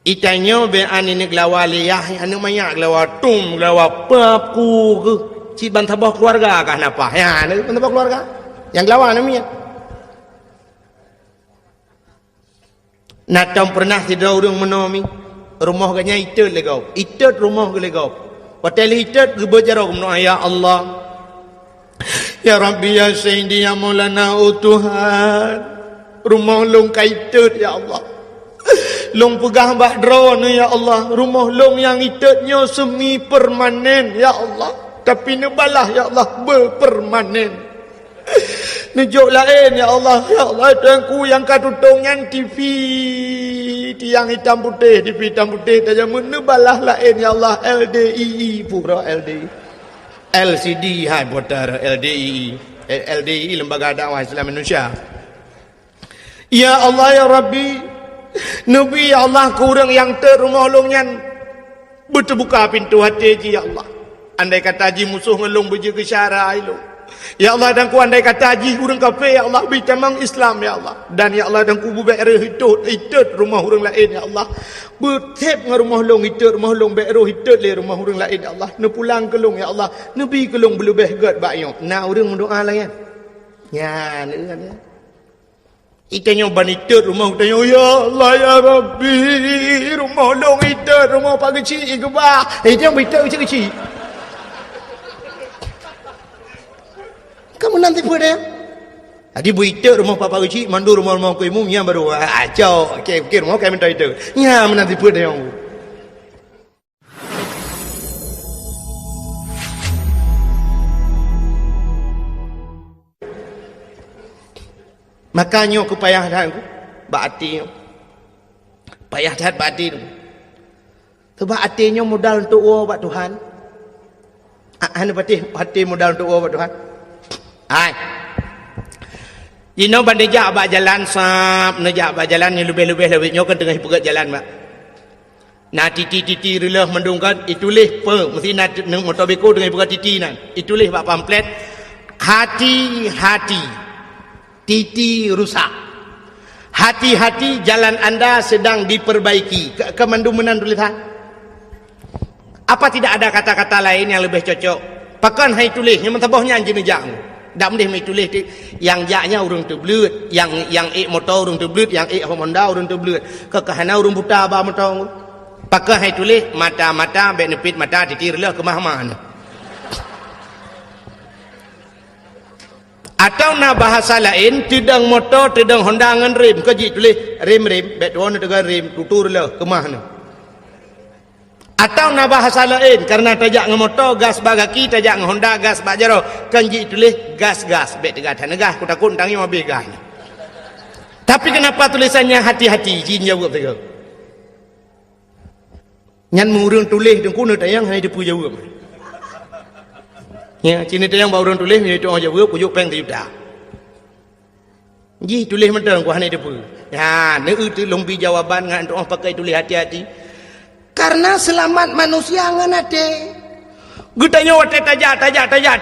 Itanya be an ini gelawa liyah anu mayak gelawa tum gelawa papu ke. Ci bantabah keluarga kah napa? Ya, ni bantabah keluarga. Yang lawan namanya. Natang pernah tidak orang menomi rumah ganya itet legau. Itet rumah ke legau. Hotel itet berjarah mendoa ya Allah. Ya Rabbi ya Sayyidi ya Maulana oh Tuhan. Rumah long kaitet ya Allah. Long pegah bak drone ya Allah. Rumah long yang itetnya semi permanen ya Allah. Tapi nebalah ya Allah berpermanen. Nejuk lain ya Allah. Ya Allah tuanku yang katutungan TV tiang hitam putih, TV hitam putih tajam nebalah lain ya Allah. LDII pura LDI. LCD hai putar LDII. LDII Lembaga Dakwah Islam Indonesia. Ya Allah ya Rabbi. Nabi ya Allah kurang yang terumah longan berterbuka pintu hati ya Allah. Andai kata haji musuh ngelong berjaga syarah ilmu. Ya Allah dan ku andai kata haji orang kafir ya Allah bitamang Islam ya Allah. Dan ya Allah dan ku berbe'erah hitut rumah orang lain ya Allah. Bertep dengan rumah long hitut rumah long be'erah hitut le rumah orang lain ya Allah. Ne pulang ke long ya Allah. Nabi ke long belebih gad bakyo. Nah orang mendoa lah ya. Ya ni kan ya. Itanya banitut rumah utanya ya Allah ya Rabbi rumah long hitut rumah pak kecil ke bah. Itu yang hitut kecil-kecil. Kamu nanti pada adi buita rumah papa kecil mandu rumah ku imum yang baru acau okey rumah kami minta itu nya menanti pada yang makanya aku payah dah aku baati payah dah baati tu sebab hatinya modal untuk buat Tuhan anu hati modal untuk buat Tuhan. Hai. Ino bandejak bak jalan sap, nejak bak jalan ni lebih-lebih nyo kan tengah pegat jalan mak. Nah titi relah mendungkan itulis pe mesti nak motor beko dengan pegat titi nan. Itulis bak pamflet hati-hati. Titi rusak. Hati-hati jalan anda sedang diperbaiki. Kemandumenan tulisan. Apa tidak ada kata-kata lain yang lebih cocok? Pakan hai tulis yang mentabahnya anjing nejak. Tak boleh mai tulis yang jaknya orang tu belut, yang motor orang tu belut, yang Honda orang tu belut. Kekahana orang buta ba motor. Pakai hai tulis mata-mata benefit mata ditirlah ke mahmah. Atau na bahasa lain tidang motor, tidang Honda ngan rem, kaji tulis rem bet warna dengan rem tuturlah ke mahna. Atau na bahasa lain karena tajak nge motor gas bagaki tajak nge Honda gas bajaro kanji tulis gas bet tegah tanegah ku takut tangi mobil gas. Tapi kenapa tulisannya hati-hati jin jawab tega. Nyan murung tulis dengku ne tayang hai depu jawab. Ya cini tayang ba urang tulis ni tu jawab pujuk peng tayuda. Ji tulis mentang ku hanai depu. Ya ne tu lombi jawaban ngan tu pakai tulis hati-hati. Karena selamat manusia nganate. Gutanya wate tajak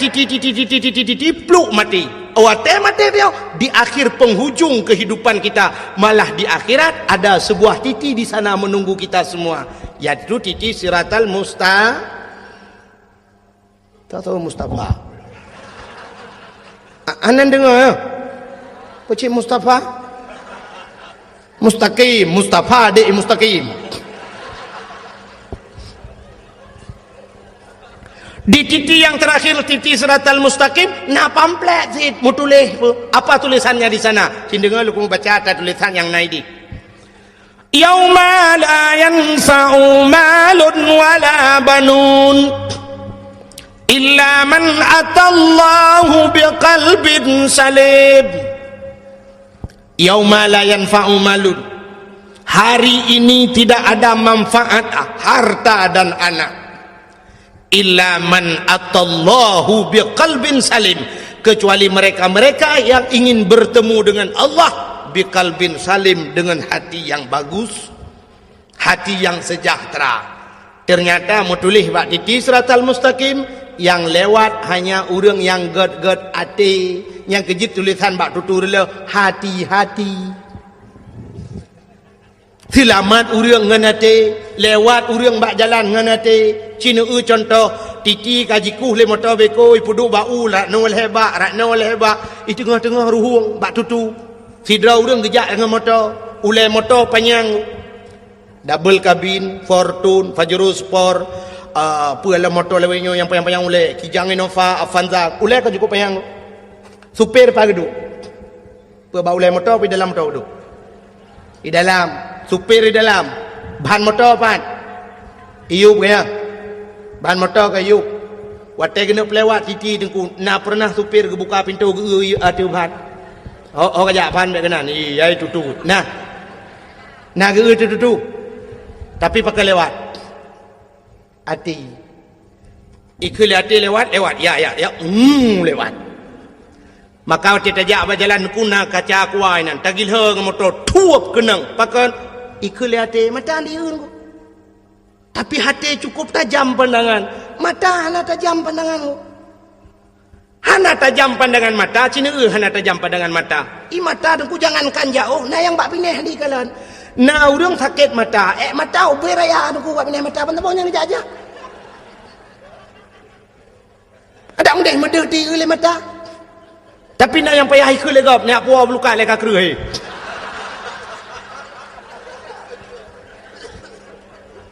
titi pluk mati. Wate mati dia di akhir penghujung kehidupan kita, malah di akhirat ada sebuah titi di sana menunggu kita semua. Yaitu titi siratal Mustafa. Anan dengar ya? Pecik Mustafa? Mustaqim, Mustafa dek mustaqim. Di titi yang terakhir titi siratal mustaqim nak pamflet sit mu tulis apa tulisannya di sana sindengar lu baca ada tulisan yang naik di yauma la yanfa'u malun wala banun illa man atallahu biqalbin salim. Yauma la yanfa'u malun, hari ini tidak ada manfaat harta dan anak illa man atallahu biqalbin salim, kecuali mereka-mereka yang ingin bertemu dengan Allah biqalbin salim, dengan hati yang bagus, hati yang sejahtera. Ternyata mutulih bak titi siratal mustaqim yang lewat hanya orang yang ged ate, yang kejit tulisan bak tutur le hati-hati. Selamat orang nganate, lewat orang bak jalan nganate. Cina contoh titi kajikuh le motor beko ipuduk bau lah nol hebat rak nol hebat itu tengah-tengah ruhung bak tutu sidra orang gejak dengan motor ulai motor panjang, double cabin, Fortune, Pajero Sport, pula motor lewenya yang panjang-panjang ulai, Kijang Innova, Avanza, ulai kan cukup panjang. Supir pagi duduk. Bawa ulai motor di dalam motor duduk. Di dalam, supir di dalam, bahan motor pan, iup kaya, bahan motor ke iup. Watai kena pelewat titi dengku, nak pernah supir ke buka pintu ke ada bahan. Oh kajak bahan baik kena ni, ya itu tu. Nah ke itu tu. Tapi pakai lewat. Hati. Ikut hati lewat, ya, lewat. Maka waktu tajak berjalan kuna kaca kuai nan tagil hang motor tuap kenang pakan ikut hati mata dia ku. Tapi hati cukup tajam pandangan, mata hana tajam pandangan ku. Hana tajam pandangan mata, cina hana tajam pandangan mata. Mata dengku jangankan jauh, nah yang bak pineh di kalan. Nah urang sakit mata, mata uber raya dengku bak pineh mata pantau yang aja. Ada mudeh medeti oleh mata. Tapi nak yang payah ikut legap, nak puas belukat leka kerih.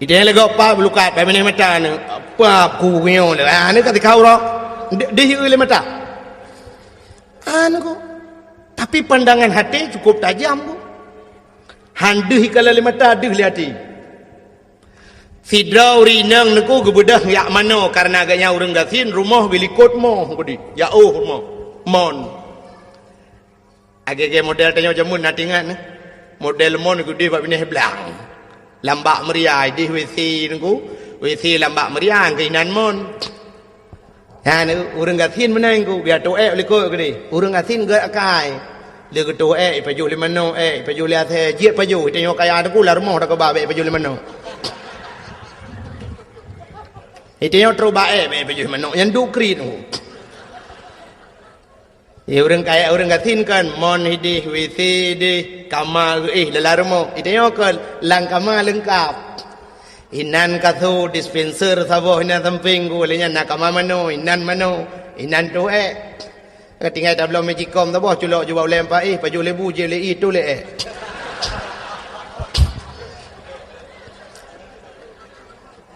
Dia legap pa belukat, pai mana mata ni. Apa aku nyo le. Ni kata kau ro. Dia ikut le mata. Anu ko. Tapi pandangan hati cukup tajam ko. Handih kalau le mata, deh le hati. Sidrau rinang niku gebedah yak mano karena agaknya urang gasin rumah bilikot mo kodi. Ya rumah. Mon. Agak model tanya jamun nak ingat model mon ku dia buat bini belang lambak meriah di WC niku WC lambak meriah keinan mon ya ni urang gasin menang ku biar toek oleh ko ni urang gasin ge akai le ke toek paju le mano paju le athe jiet paju tanya kaya aku lah rumah dak ba paju le mano tanya tro ba paju le mano yang du krit tu. Orang kaya orang gatin kan mon hidih WC di kamar lelarmo itu yo kan lang kamar lengkap inan katho dispenser sabo inan samping ku lenya nak kamar mano inan tu ketinggal dah belum magicom sabo culok jual lempah paju lebu je le itu le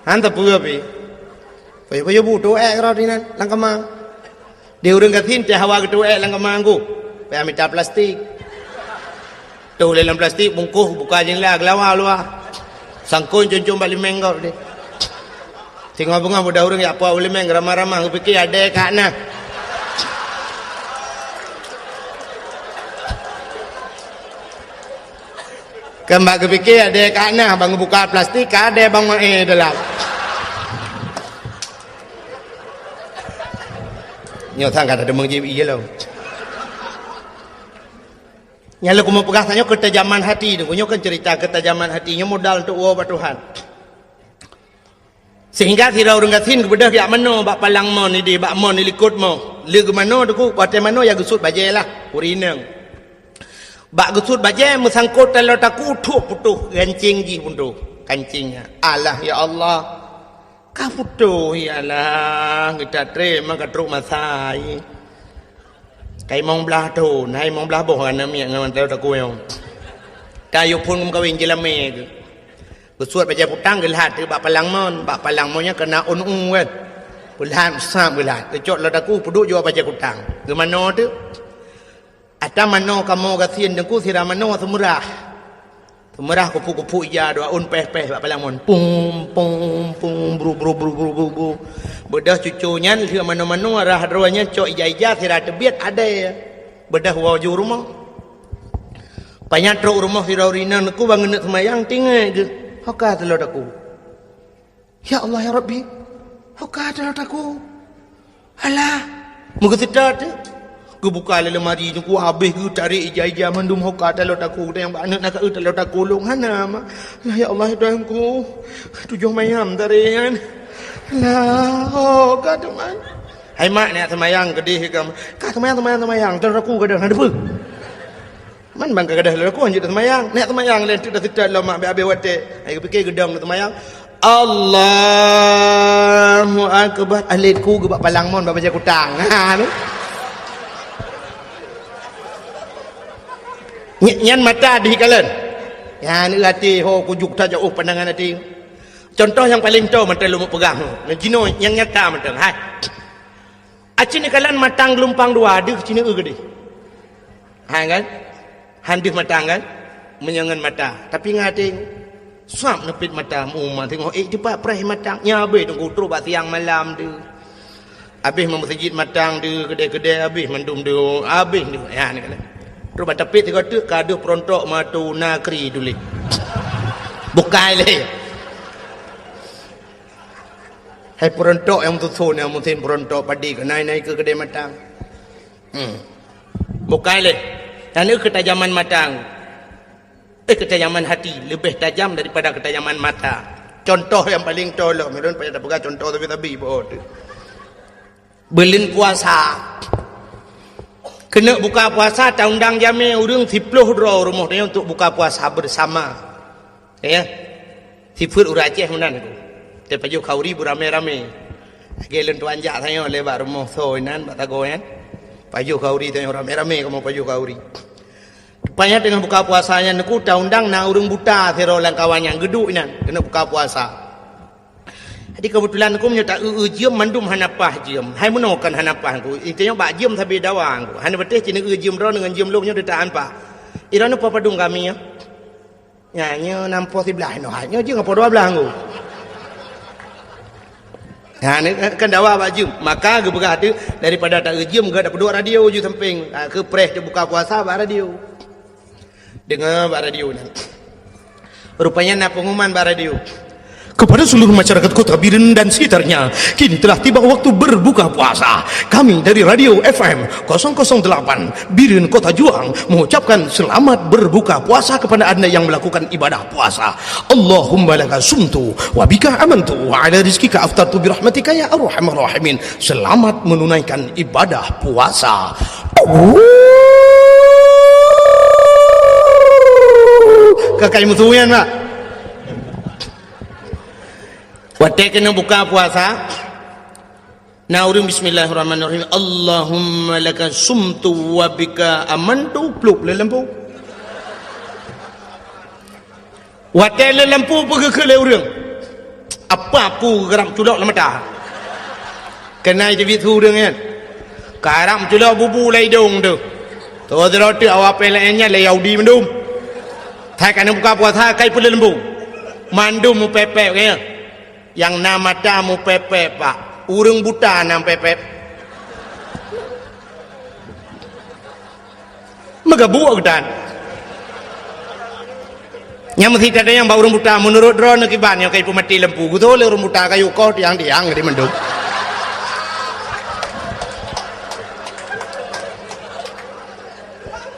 hanta puyo pi paju bu tu karo dinan lang kamar. Dia urang gatin teh hawa gitu lang kamangku. Paya minta plastik. Tu dalam plastik bungkuh buka jeng lah gelawa luah. Sangkun cuncung balik menggau deh. Tengok bunga budak urang ya apa boleh meng ramah-ramah aku fikir ada kak nah. Kembak kepikir ada kak nah bang buka plastik ada bang dalam. Nyo thang kata demang je iya lo. Nyala ku mau pegang tanya ketajaman hati tu. Nyo kan cerita ketajaman hatinya modal untuk uang Tuhan. Sehingga tidak orang gatin kepada dia mano bak palang mon ni di bak mon ni likut mo. Legu mano tu ku pate mano ya gusut bajai lah urineng. Bak gusut bajai musangkut telur taku tuh putuh kancing ji pundu kancingnya. Allah ya Allah. Kaputo ialah kita terima katruk masai. Kai mong belah tu, nai mong belah boh kan miak ngan teu taku yang. Kayu pun kawin jelame ke. Bersuat baca putang gelat bak palang monnya kena un kan. Bulan sam bulan. Kecot la taku puduk jua baca putang. Ke mano tu? Ata mano kamu gasien dengku sira mano semurah. Merah kupu-kupu iya doa un peh-peh bak palang mon pum bru bedah cucunya dia mana-mana arah rohnya cok ija-ija sira tebiat ada bedah waju rumah banyak truk rumah sira urina aku bangun semayang tinggal je haka telur aku ya Allah ya Rabbi haka telur aku alah muka sedar tu ku buka lemari tu ku habis ku tarik ija-ija mandum hoka telur aku yang banyak nak telur aku long hana lah ya Allah Tuhanku tujuh mayam tarian lah hoka teman hai mak nak semayang gedih ke ka semayang telur aku gadah ada apa man bang gadah telur aku anjut semayang nak semayang lain tu dah sedar lah mak habis wate ai fikir gedang semayang Allahu akbar alitku gebak palang mon baca kutang ha tu nyan mata di kalen Ya ni hati ho kujuk tak jauh pandangan hati. Contoh yang paling tahu mentang lu pegang. Jino yang nyata mentang. Hai. Acini kalan matang gelumpang dua ada cina gede. Hai kan? Handis matang kan? Menyangan mata. Tapi ngati suap nepit mata umma tengok cepat preh matang. Nya habis tunggu terus bak siang malam tu. Habis masjid matang tu kedai-kedai habis mendum tu. Habis tu. Ya ni kan. Terus bak tepit tengok tu kaduh perontok matu nakri tulis. Bukai le. Hai perontok yang tusun yang mungkin perontok padi ke naik ke kedai matang. Bukai le. Dan itu ketajaman matang. Ketajaman hati lebih tajam daripada ketajaman mata. Contoh yang paling tolong, mereka pada pegang contoh tapi bodoh. Belin puasa. Kena buka puasa tak undang jami urang 10 rumah dia untuk buka puasa bersama. Ya. Sifut urang Aceh menan aku. Te paju kauri beramai-ramai. Gelen tu anjak saya lebar rumah so nan bak tago kan. Paju kauri tu ramai-ramai kamu paju kauri. Rupanya dengan buka puasanya neku tak undang na urang buta sero lang kawan yang geduk nan kena buka puasa. Jadi kebetulan aku menyata jiem mandum hanapah jiem. Hai menokan hanapah aku. Itanya bak jiem tapi dawang aku. Hana betih cina jiem ro dengan jiem loknya detaan pa. Irana apa padung kami ya. Nyanya nampo sebelah no hanya je ngapo 12 aku. Ha ni kan dawa bak jiem. Maka ge berah tu daripada tak jiem ge dapat 2 radio je samping. Ke press dia buka puasa bak radio. Dengar bak radio ni. Rupanya nak pengumuman bak radio. Kepada seluruh masyarakat Kota Biren dan sekitarnya, kini telah tiba waktu berbuka puasa. Kami dari Radio FM 008 Biren Kota Juang mengucapkan selamat berbuka puasa kepada anda yang melakukan ibadah puasa. Allahumma laka sumtu wa bika amantu wa ala rizkika aftartu birahmatika ya arhamar rahimin. Selamat menunaikan ibadah puasa. Kakak musuhnya nak. Watek kena buka puasa. Na urang bismillahirrahmanirrahim. Allahumma laka sumtu wa bika amantu. Pluk le lampu. Watek le lampu pergi ke le urang. Apa aku geram culak le mata. Kena jadi tu urang kan. Karam culak bubu lai dong tu. Tu roti awak pelanya le yaudi mendum. Thai kena buka puasa kai pun le lampu. Mandum mu pepek kaya. Yang nama tamu pepek pak, urang buta nam pepek. Maka buat dan. Yang mesti ada yang bawa urang buta menurut drone kiban yang kayak pemati lempu. Gitu le urang buta kayu kau tiang di mendung.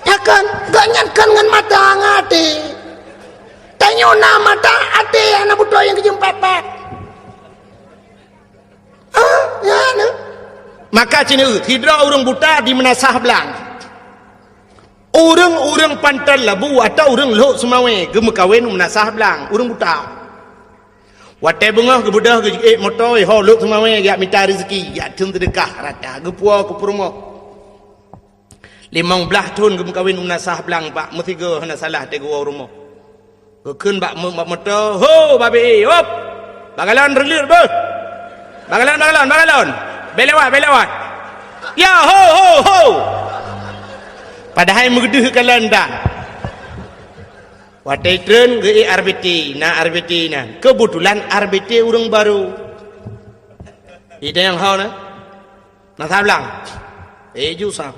Ya kan, ganyankan dengan mata ngati. Tanya nama mata ate anak buta yang kejem pepek. Ya, no. Maka cina tidak orang buta di menasah belang. Orang-orang pantal labu atau orang lok semawe gem kawin menasah belang. Orang buta. Watai bengah ke budak ke motor ho lok semawe gak minta rezeki, gak tun sedekah rata ge puak ke perumo. 15 tahun gem kawin menasah belang pak, mesti ge hana salah te ge rumah. Ge keun bak motor, ho babi, hop. Bagalan relir be. Bagalan. Belewat. Ya, ho. Padahal menggeduh kalan dah. Watai tren ke RBT na. Kebetulan RBT orang baru. Ida yang hau na. Nak sablang. Jusah.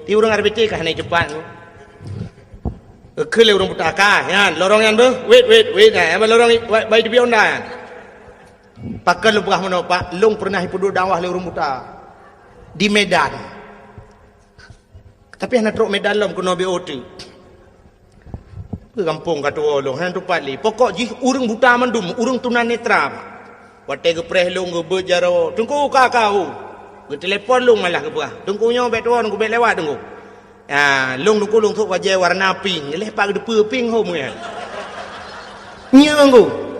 Ti orang RBT kah naik cepat. Ke le orang buta kah? Yan, lorong yan be. Wait. Apa lorong baik di bion dah. Pakai lebah mana pak? Long pernah hidup dakwah le orang buta di Medan. Tapi anak teruk Medan lom kena BOT. Ke kampung kata orang han tu pali. Pokok ji urang buta mandum, urang tunanetra. Watai ke preh long ke berjaro. Tunggu kakau. Ke telefon long malah ke buah. Tunggunya bet tuan ku bet lewat tunggu. Ah, long tunggu tu wajah warna pink. Lepak depa pink home kan. Nyanggu.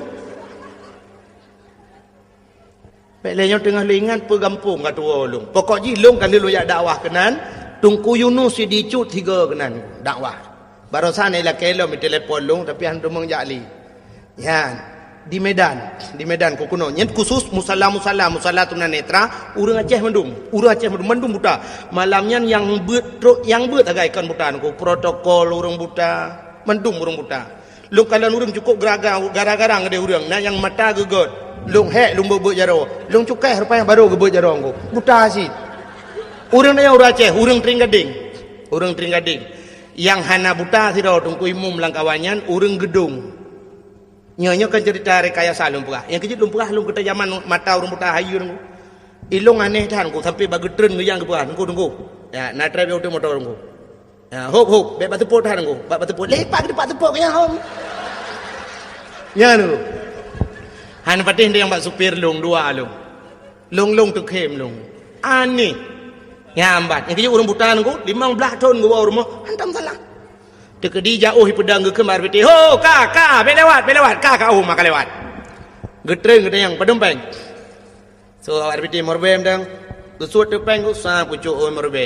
Pelenya tengah lingan pegampung kat tua long. Pokok ji long kan dia loyak dakwah kenan, tungku Yunus dicut 3 kenan dakwah. Barusan ila kelo mi telepon lung tapi han rumang jali. Yan. Di Medan ku kuno. Nyen khusus musalla tunanetra urang Aceh mendung. Urang Aceh mendung buta. Malamnya yang beut agak ikan buta ku protokol urang buta, mendung urang buta. Lung kalau urang cukup gara-gara ngade urang na yang mata gegot. Lung lung beut jaro. Lung cukai rupanya baru geut jaro ku. Buta si. Urang na urang Aceh, urang Tringgading. Yang hana buta si ro tungku imum langkawanyan urang gedung. Nyonya kan cerita rekayasa lumpurah. Yang kejut lumpurah lum kita zaman mata orang buta hayu nunggu. Ilung aneh tan ku sampai bagi tren ke yang kebuah nunggu. Ya, na try auto motor nunggu. Ya, hop, be batu pot tan nunggu. Batu pot lepak di batu pot ya hom. Ya nunggu. Han patih dia yang bak supir lung dua lung. Lung tu kem lung. Aneh. Ya ambat. Yang kejut orang buta nunggu 15 tahun nunggu rumah. Hantam salah. Tekedi jauh pedang ke kemar beti. Ho, ka, belewat, ka maka lewat. Getreng yang pedempeng. So awak beti morbem dang. Gesut tepeng ku sa pucuk oi morbe.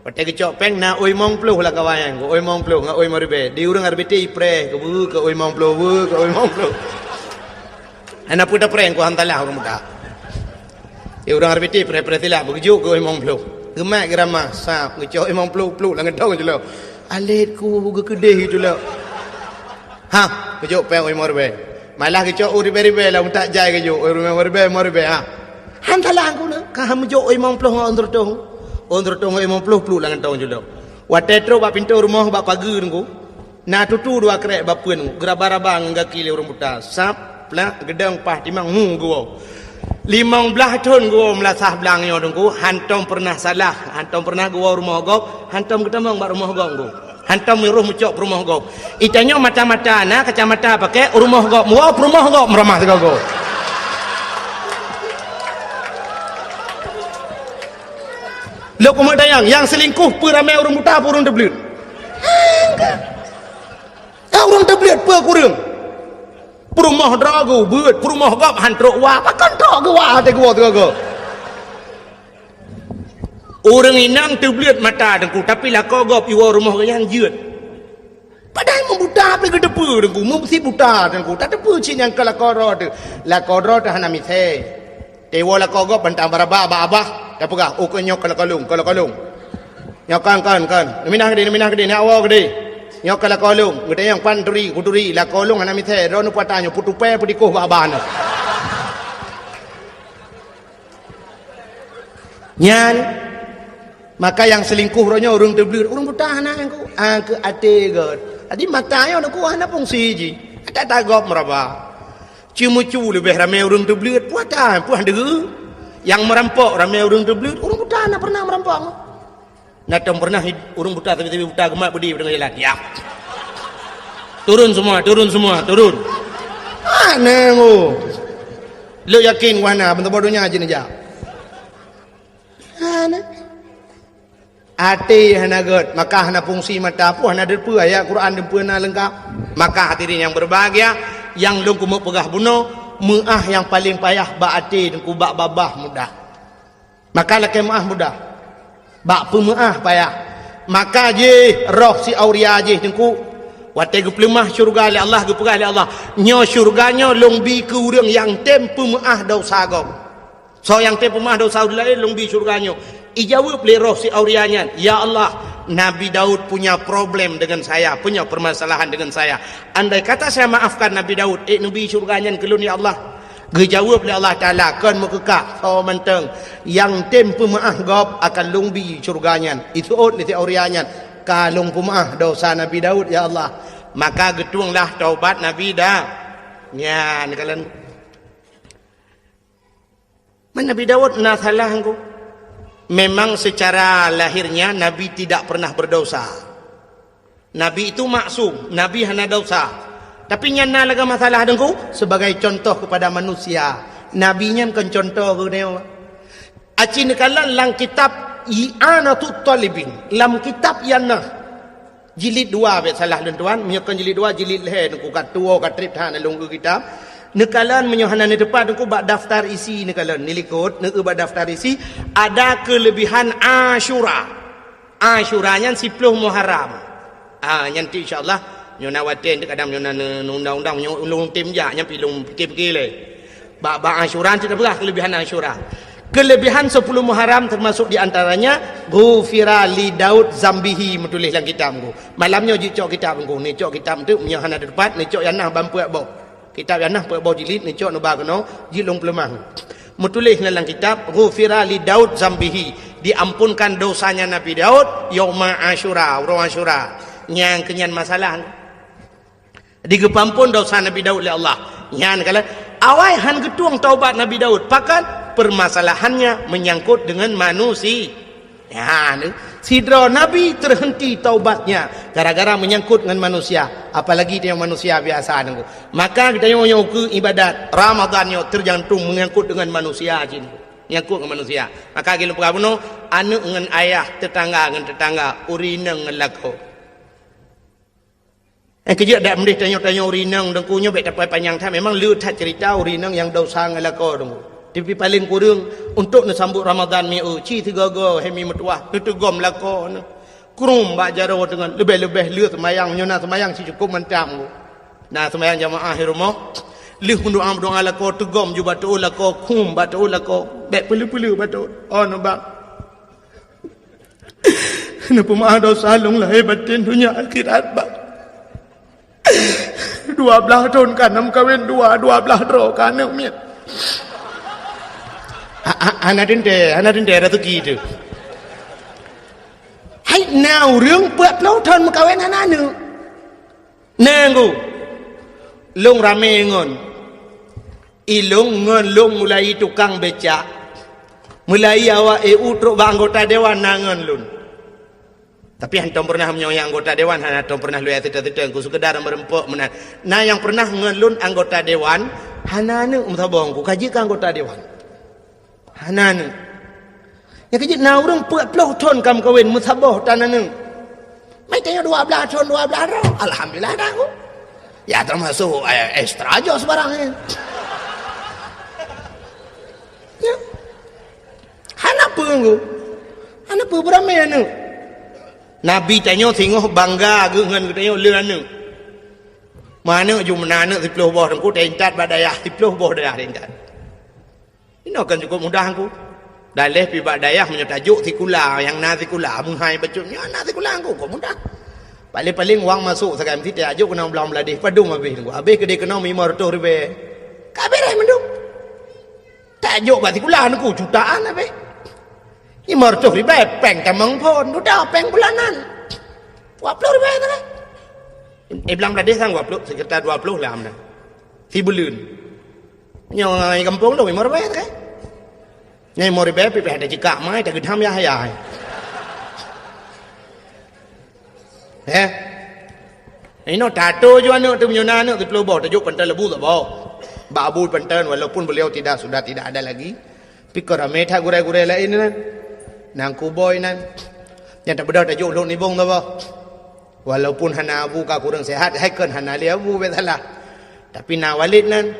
Pate kecok peng na oi mong pluh lah kawayang ku oi mong pluh nga oi morbe. Di urang beti ipre ke oi mong pluh ke oi mong pluh. Ana puta preng ku hantalah urang muda. Di urang beti pre tilah begitu ke oi mong pluh. Gemak gerama sa kecok oi mong pluh lah ngedau je lo. Alit ku kedih itu lah. Ha, kejok peng oi morbe. Malah kejok uri beri lah tak jai kejok oi morbe ha. Hantalah aku nak. Ka ham jok oi mong pluh ondur tong oi mong pluh lah ngentong je lo. Wa tetro ba pintu rumah ba pagar ku. Na tutu dua krek ba pun geraba-raba ngaki le urang buta. Sap lah gedang pah timang gua. 15 tahun gua melasah belangnya dengku. Hantam pernah salah. Hantam pernah gua rumah gop. Hantam kita mang bak rumah gop gua. Hantam miruh mucok rumah gop. Itanya mata-mata na kacamata pakai rumah gop. Muap rumah gop meramah tegak gua. Lo kumadayang yang selingkuh peramai orang buta pun orang terbelit. Orang terbelit pe kurang. Perumah drago beut perumah gap hantrok wa pakan tok ke wa te gua tu. Orang inang terbelit mata dengku tapi lah kau gap iwa rumah yang jeut. Padahal membuta apa ke depu dengku mesti buta dengku tak depu cin yang kala korot la korot hana mithe. Tewa la kau gap bantang baraba abah apa kah o nyok kala kalung. Nyok kan. Minah gede nak awak gede. Nyok kala kolong gede yang panduri kuduri la kolong ana mithe ro nu patanyo putupe pudikoh baban nyan maka yang selingkuh ronyo urang terbelir urang buta anak aku ke ate god adi matayo aku ana fungsi ji ada tagop meraba cimucu lebih ramai urang terbelir puatan puan degu yang merampok ramai urang terbelir urang buta anak pernah merampok. Natam pernah urang buta tapi buta gemak budi dengan jalan. Ya. Turun semua. Mana mu? Lo yakin wana bentuk bodohnya aja nih jap. Mana? Hati hana god, maka hana fungsi mata pu hana depu ayat Quran depu na lengkap. Maka hadirin yang berbahagia, yang dong kumuk pegah bunuh, muah yang paling payah ba hati dan kubak babah mudah. Maka lakai muah mudah. Bak pemaah payah. Maka je roh si auria je tengku. Watai ge pelemah syurga oleh Allah ge pegah oleh Allah. Nyo syurganya long bi ke urang yang tem pemaah dosa gom. So yang tem pemaah dosa lain long bi syurganya. Ijawab le roh si aurianya. Ya Allah, Nabi Daud punya problem dengan saya, punya permasalahan dengan saya. Andai kata saya maafkan Nabi Daud, Nabi syurganya kelun ya Allah. Gejawab oleh Allah Ta'ala kan mekekak so menteng yang tem pemaah gop akan lungbi syurganya itu oleh teorianya kalung pemaah dosa Nabi Daud ya Allah maka getuanglah taubat Nabi dah ya kalian Nabi Daud nak salah aku memang secara lahirnya Nabi tidak pernah berdosa Nabi itu maksum Nabi hanya dosa. Tapi nyana laga masalah dengku sebagai contoh kepada manusia. Nabinya kan contoh ke dia. Acin kalan lang kitab I'anatut Talibin. Lam kitab yana jilid 2 bet salah dan tuan, menyekan jilid 2 jilid leh dengku kat tua kat trip han lunggu kitab. Nekalan menyohana ni depan dengku bak daftar isi nekalan nilikut nek bak daftar isi ada kelebihan Asyura. Asyuranya 10 Muharram. nanti insya-Allah nyona waten dekat kadang nyona undang-undang ulung tim ja nyampi lung pergi le. Ba Asyura tidak berah kelebihan Asyura. Kelebihan 10 Muharram termasuk di antaranya ghufira li Daud zambihi menulis dalam kitab ku. Malamnya uji cok kitab ku. Ni cok kitab tu punya hana depan, ni cok yanah bampu abau. Kitab yanah abau jilid, ni cok no ba kono jilung pelemah. Menulis dalam kitab ghufira li Daud zambihi, diampunkan dosanya Nabi Daud yauma Asyura, orang Asyura. Yang kenyan masalah. Digepampun dosa Nabi Daud oleh Allah. Yang kala awai han getuang taubat Nabi Daud, pakan permasalahannya menyangkut dengan manusia. Ya, sidra Nabi terhenti taubatnya gara-gara menyangkut dengan manusia, apalagi dia manusia biasa nunggu. Maka kita yang ke ibadat Ramadan yo tergantung menyangkut dengan manusia jin. Menyangkut dengan manusia. Maka kita lupa buno anu dengan ayah tetangga dengan tetangga urineng ngelako. Kerja dak mendih tanya-tanya urineng dengkunya baik tak panjang tak memang lu tak cerita urineng yang dosa ngelako dengku. Tapi paling kurang untuk nak sambut Ramadan mi ci tiga-tiga hemi metuah itu gom lako kurung bak jaro dengan lebih-lebih lu semayang nyona semayang si cukup mentam. Nah semayang jamaah di rumah lu doa lako tegom ju batu lako kum batu lako baik pelu-pelu batu oh nabak. Kenapa maha dosa long lahir batin dunia akhirat bak. 12 tahun kan kawin 12 draw kan miet. Anak dinte rezeki tu. Hai nauរឿងពើផ្លូវថនមកកៅណាណានឹងណាងូលងរ៉ាមេងនអ៊ីលងងនលង mulai tukang becak mulai awak EU truk anggota dewan nangan lun. Tapi hantam pernah menyoyang anggota dewan, hantam pernah lu tidak ku sekedar merempok menan. Nah yang pernah ngelun anggota dewan, hanane umtabong ku kaji ke anggota dewan. Hanane. Yang kaji na urang 40 tahun kam kawin musabah tanane. Mai tanya 12 tahun 12 roh. Alhamdulillah dah ku. Ya termasuk ekstra aja sebarang. Ya. Hanapa ku? Hanapa beramai anu? Nabi tanya tengok bangga dengan tanya leuan mana ju menana 10 boh aku tentat badayah 10 boh dayah tentat. Ini akan cukup mudah aku. Dalih pi badayah menyatajuk tikula yang na tikula menghai bacutnya na tikula aku kok mudah. Paling-paling wang masuk sekarang mesti tajuk kena belam beladih padung habis aku. Habis kedai kena 500 ribu. Kabeh mendung. Tajuk batikula aku jutaan habis. 500 ribu peng tamang pun sudah peng bulanan 20 ribu tu kan belang beladih sang 20 sekitar 20 lah amna si bulan yang kampung tu 5 ribu tu kan yang 5 ribu pergi ada jika mai tak gedam ya hayai ini tato juga anak tu menyona anak tu peluh bawa tajuk pentas lebu tak bawa babu pentas walaupun beliau sudah tidak ada lagi pikir ramai tak gurai-gurai lain kan nang kuboy nan yang tak bedah tajuk lok nibong tu apa walaupun hana abu ka kurang sehat haikan hana li abu betalah tapi na walid nan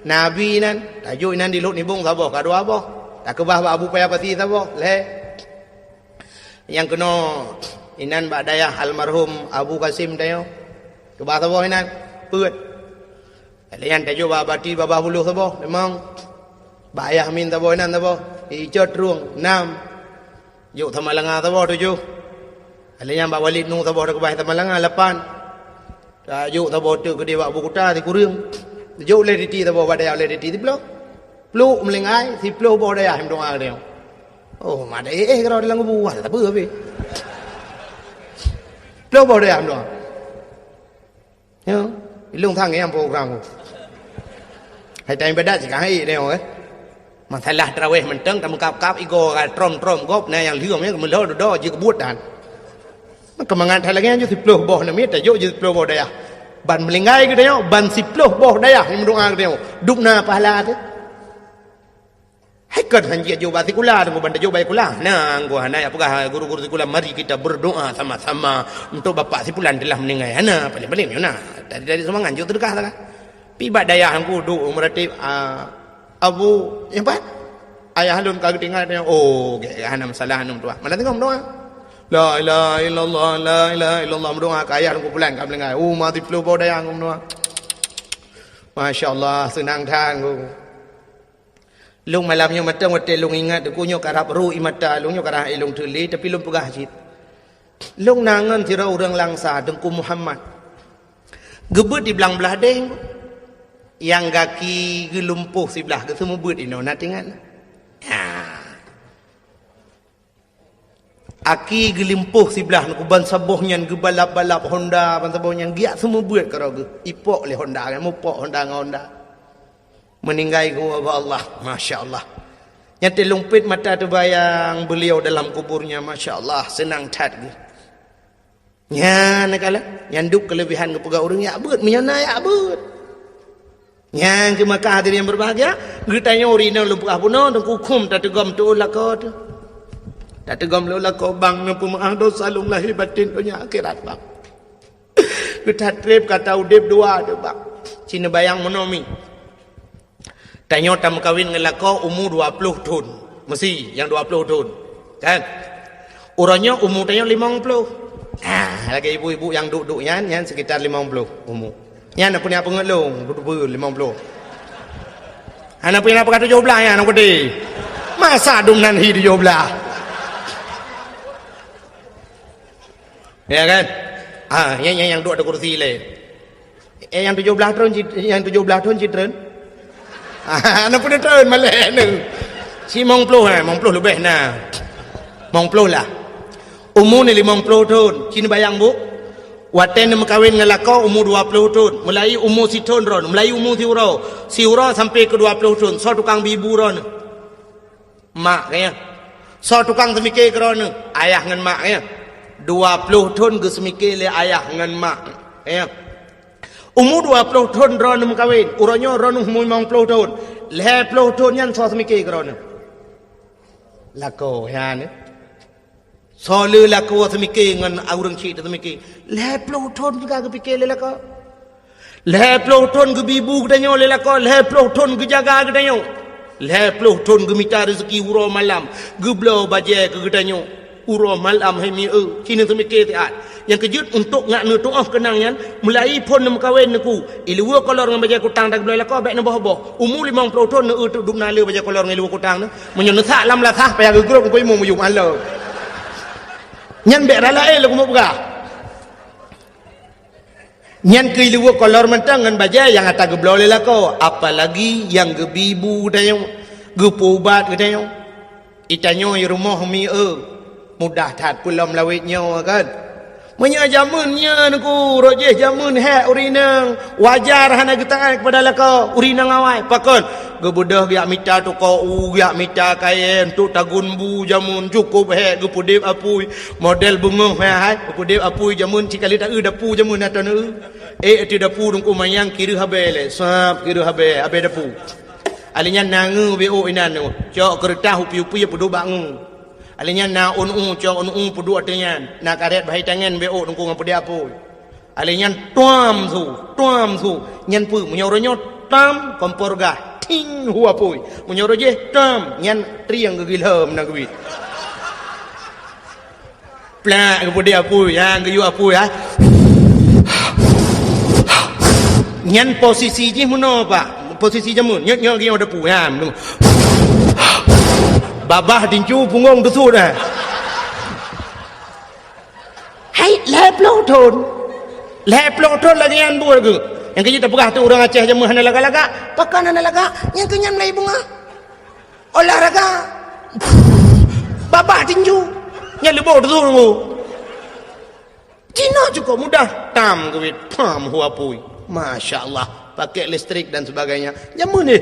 nabi nan tajuk nan di lok nibong apa ka dua apa tak kebah abu payah pati apa le yang kena inan bak dayah almarhum Abu Kasim tayo kebah apa inan peut yang tajuk babati babah buluh apa memang bak ayah min apa inan apa icot ruang 6 Yuk Tamalanga tahu tujuh. Alanya Mbak Walid nu tahu dah kebah Tamalanga 8. Yuk tahu tu ke dewa Bukuta di Kurung. Yuk lediti tahu badai lediti di Pulau. Pulau melengai si Pulau badai hem doa dia. Oh mana kalau dalam buah tak apa be. Pulau badai hem doa. Ya, ilung thang yang program. Hai time bedat sekarang hai dia masalah tarawih menteng tam kap ego trom gop na yang lium ya melo do je kebut dan kemangan thalangnya je 10 boh na mita jo je 10 boh daya ban melingai ke dia ban 10 boh daya ni doa dia dukna pahala tu hai kan hanji jo batikula tu ban jo baikula nah gua hana apakah guru-guru tikula mari kita berdoa sama-sama untuk bapak si pulan telah meninggal hana paling-paling nah dari semangat jo terdekat kan pi badaya hangku du meratib Abu yang empat ayah halun kagak tinggal dia oh hana masalah hanum doa mana tengok doa La ilaha illallah, la ilaha illallah. Berdoa ke ayat aku pelan kat belengai. Oh, mati flu bau dayang aku menua. Masya Allah, senang than aku. Lung malamnya matang wate lung ingat aku nyok karap ru imata lung nyok karap ilung tuli tapi lung pegah jit. Lung nangan tira orang langsa dengku Muhammad. Gebut di belang belah deng. Yang kaki gelumpuh sebelah ke semua but ini nak tengok. Aki gelimpuh sebelah nak ban sabohnya gebalap-balap Honda ban sabohnya giat semua buat karo ipok le Honda kan mupok Honda dengan Honda meninggal ku Allah masya-Allah nyate lumpit mata terbayang beliau dalam kuburnya masya-Allah senang tat ge nya nakala nyanduk kelebihan ke pegawai orang ya beut menyana ya beut yang ke Makkah hadirin yang berbahagia getanya urina lumpah puno dan hukum tak tegam tu lakot tak tegam lola kau bang nampu maaf dosa lung lahir batin punya akhirat bang. Kita trip kata udip dua tu bang. Cina bayang monomi. Tanya tam kawin dengan kau umur 20 tahun. Mesti yang 20 tahun. Kan? Orangnya umur tanya 50. Lagi ibu-ibu yang duduk yan sekitar 50 umur. Yan apa ni apa ngelong? Duduk 50. Anak punya apa kata 17 ya anak gede. Masa dum nan hi 17. Ya kan? Yang duduk ada kursi le. Yang 17 tahun citren. Anak pun tahun malah ni. Si mong ploh lebih nah. Mong ploh lah. Umur ni 50 tahun. Cina bayang bu. Waten nak kahwin dengan lakau umur 20 tahun. Mulai umur si tahun ron, mulai umur si urau sampai ke 20 tahun. So tukang bibu ron. Mak kaya. So tukang semikir ron. Ayah dengan mak kaya. 20 tahun ke semikir le ayah dengan mak ya umur 20 tahun ron mengkawin urangnya ron umur 50 tahun 20 tahun yang so semikir ke ron lako ya ne so le lako semikir dengan orang cik tu semikir 20 tahun juga ke fikir le lako 20 tahun ke bibu ke tanyo le lako 20 tahun ke jaga ke tanyo 20 tahun ke minta rezeki urang malam geblo baje ke tanyo Uro malam hai mi Cina semikir tiat yang kejut untuk ngak nu tuah kenangnya mulai pun nak kahwin aku ilua kolor dengan baja kutang tak boleh lakau baik nak boh umur 50 tahun nak duduk nala baja kolor dengan ilua kutang na menyenesak lam lasah payah gegrup ko imu muyum ala nyan bek rala lagu mau buka nyan ke ilua kolor mentang dengan baja yang atas geblo le lakau apalagi yang gebibu dayo gepubat dayo itanyo di rumah mi mudah tat pulam lawitnya kan Menya jamunnya naku rojeh jamun hek urinang wajar hana getangan kepada laka urinang awai pakon gebudah giak mita tu ko giak mita kain tu tagun bu jamun cukup hek gepudip apui model bungong hai gepudip apui jamun cikali tak dapu jamun atau ti dapu dungku mayang kiri habele sap kiri habe dapu alinya nangu bo inan cok kertas upi-upi pedu bangu alinya na unu cok unu pedu artinya na karet bahai tangan bo dungku ngapudi apu alinya tuam su nyan pu menyoronyo tam kompor gah ting hu apui menyoro je tam nyan triang gegilhem na gewit plak ngapudi apu yang geyu apu ya nyan posisi je muno pak posisi jamun nyok gi ada pu ya babah dincu punggung besut dah hai leplo ton lagi yang buat ke yang kita pegah tu orang Aceh jamun hana laga-laga pakan hana laga yang kenyan Melayu bunga olahraga babah dincu yang lebih tu tu Cina cukup mudah tam ke pam huapui masya-Allah pakai listrik dan sebagainya jamun ni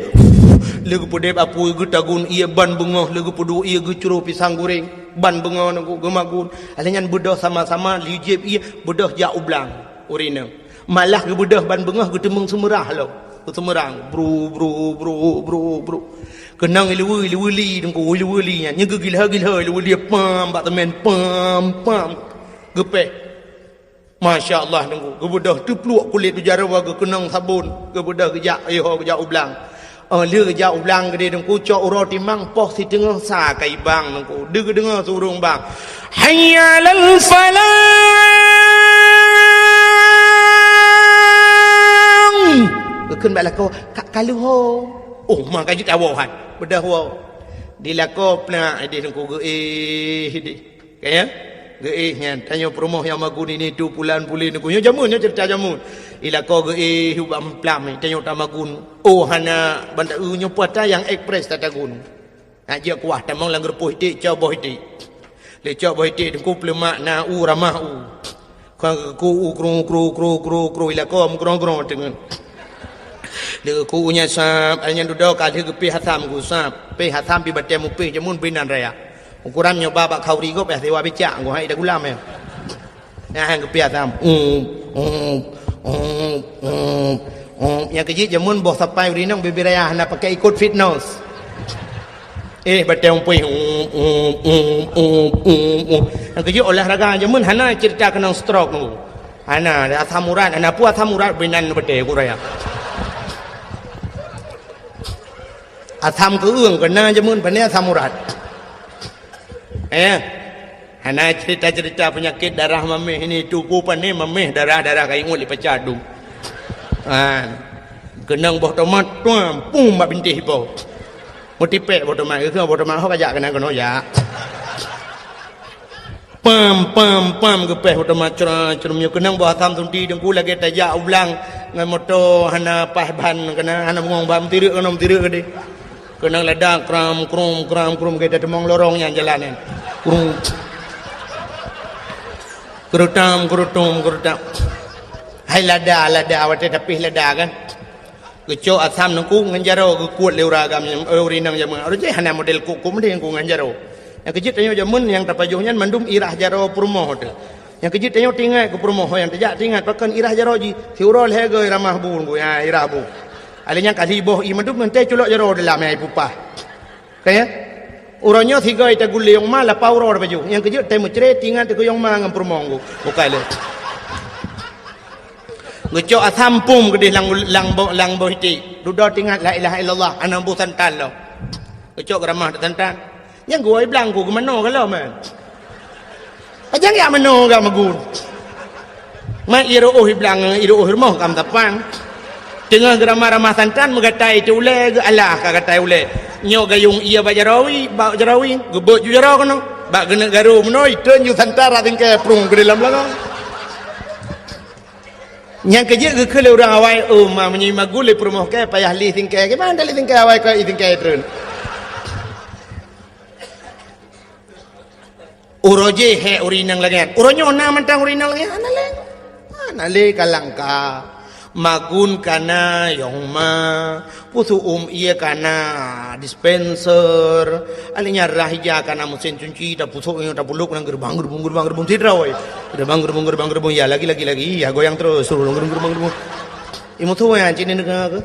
legu podep apu gu tagun ia ban bungoh legu podu ia gu curu pisang goreng ban bungoh nagu gemagun alenyan budah sama-sama lijib ia budah ja ublang urina malah gu budah ban bungoh gu temung semerah lo gu semerang bro kenang ilu-li dengku ilu-li nya gu gilha ilu-li pam bak temen pam gepeh Masya Allah nunggu gebudah tu peluk kulit tu jarawa ke kenang sabun gebudah kejak ublang lừa dạo lăng cái đi đừng cô cho roti mang po thì đừng xa cái bang đừng cô đừng surung bang hayya lal falangขึ้นไปแล้วก็กาลูโฮโอ้มันก็ยึดเอาหันบดาหัวดีแล้วก็ปลาไอเดียกูdi kaya nya tanya promoh yang magu ni 2 bulan pulin ku nyo jamun cerita jamun ila ko hubam plam tanya tamagun hana banda nyo puata yang express tatagun aja kuah tamang lang repuh ti cho boh ti le cho boh ti ku plemak na ramah ku kru ila ko grong dengan le ku nya sap anya duduk kali ke pi hatam ku sap pi hatam pi batem pi jamun binan raya ukuran nyoba bak khauri ko pe sewa becak ko hai dak ulam hang ke pi hatam yang kejit jamun boh sampai uri nang bibi raya nak pakai ikut fitness batem pi yang kejit olahraga jamun hana cerita kena stroke nu hana athamuran hana pu athamuran binan bete ku raya atham ke ương kena jamun pane athamurat hana cerita penyakit darah mameh ini tubuh pane mameh darah kai ngul pecah dung kenang boh tomat tuam pum mak bintih po motipe boh tomat ke boh tomat ho kajak kena kono ya pam ke peh boh tomat cerum kenang boh atham tunti dengku lagi tajak ulang ngan moto hana pahban kena hana ngong bam tirik ke di kenang ladang kram kita demong lorong yang jalanan kerutam hai lada awak tapi lada kan keco asam nengku nganjaro ke kuat leuragam yang urinang jamun aruje hana model ku mending ku nganjaro yang kejit tanyo jamun yang tapajuhnya mandum irah jaro purmoh tu yang kejit tanyo tinggal ke purmoh yang tajak tinggal pakan irah jaro ji siurol hege ramah bun ku ya irah bu alanya kali boh imandum mente culok jaro dalam ai pupah kaya uronyo tiga ita guli yang mala pauro baju yang kejut temu cere tinggal te yang mang purmongo bukai le ngeco asampum gede lang boh ti dudo tinggal la ilaha illallah anam bu santan lo ngeco gramah santan yang gua bilang ku mano kalau man ajang ya mano ga magun ma iro bilang iro mau kam tapang tengah ramah santan mengatai tu ule alah kagatai ule nyo gayung ia bajarawi gebot ju jaro kono bak gena garu menoi ten ju santara tingke prung ke dalam langang yang kerja ke kele orang awai ma menyima gule promoh ke payah li tingke ke mana li tingke awai ke tingke tren uroje he urinang lagian uronyo na mantang urinang lagian anale kalangka magun kana yongma pusu iya kana dispenser alinya rahija kana mesin cuci da pusu da buluk nang gerbang tidra oi gerbang ya lagi ya goyang terus suruh gerbang imu tu yang cini negara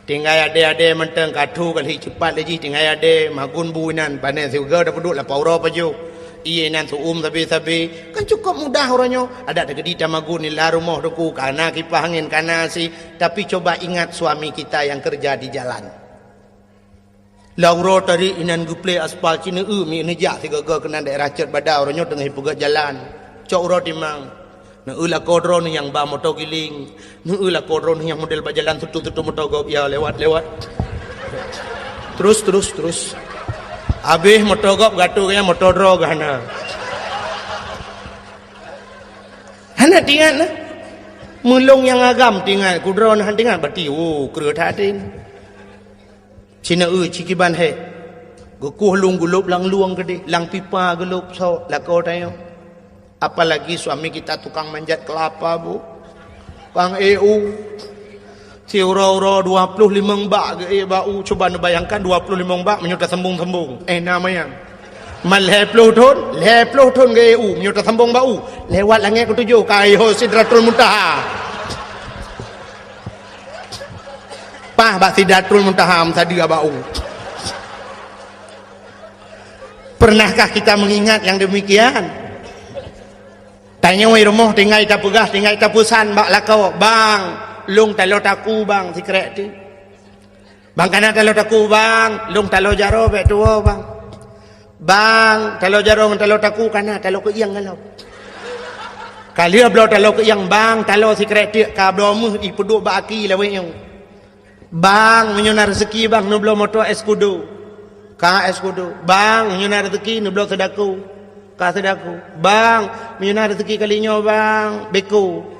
tinggal ade menteng kadu kali cepat lagi tinggal ade magun buinan panen juga da puduk la pauro paju iya nan sabi kan cukup mudah orangnya ada gedi tamagun ni la rumah deku kana kipas angin kana si tapi coba ingat suami kita yang kerja di jalan lauro tadi inan guple aspal cina mi nejak tiga kena daerah cer badau orangnya tengah pegat jalan cok ro timang na ula kodron yang ba motor giling na ula kodron yang model bajalan tutu motor gop ya lewat terus habis motor gop gatu kaya motor drog hana tinggal na mulung yang agam tinggal kudron han tinggal berarti kera thatin cina cikiban he gukuh lung gulup lang luang gede lang pipa gulup so lako tayo apalagi suami kita tukang manjat kelapa bu kang si uro 25 bak ke bau coba bayangkan 25 bak menyudah sembung namanya mal 20 ton ke menyudah sembung bau lewat langit ketujuh kai ho sidratul muntaha pah bak sidratul muntaha tadi bau pernahkah kita mengingat yang demikian tanya wei rumah tinggal ita pegas tinggal ita pusan bak lakau bang lung talot aku bang si krek tu Bang kana talo taku bang, lung talo jaro be tuo bang. Bang, talo jaro ngan talo taku kana talo ke yang kalau. Kalia blo talo ke yang bang, talo si kretik ka blo mu i peduk baki lawe yang. Bang menyuna rezeki bang nu blo moto eskudo. Ka eskudo. Bang menyuna rezeki nu blo sedaku. Ka sedaku. Bang menyuna rezeki kalinyo bang, beko.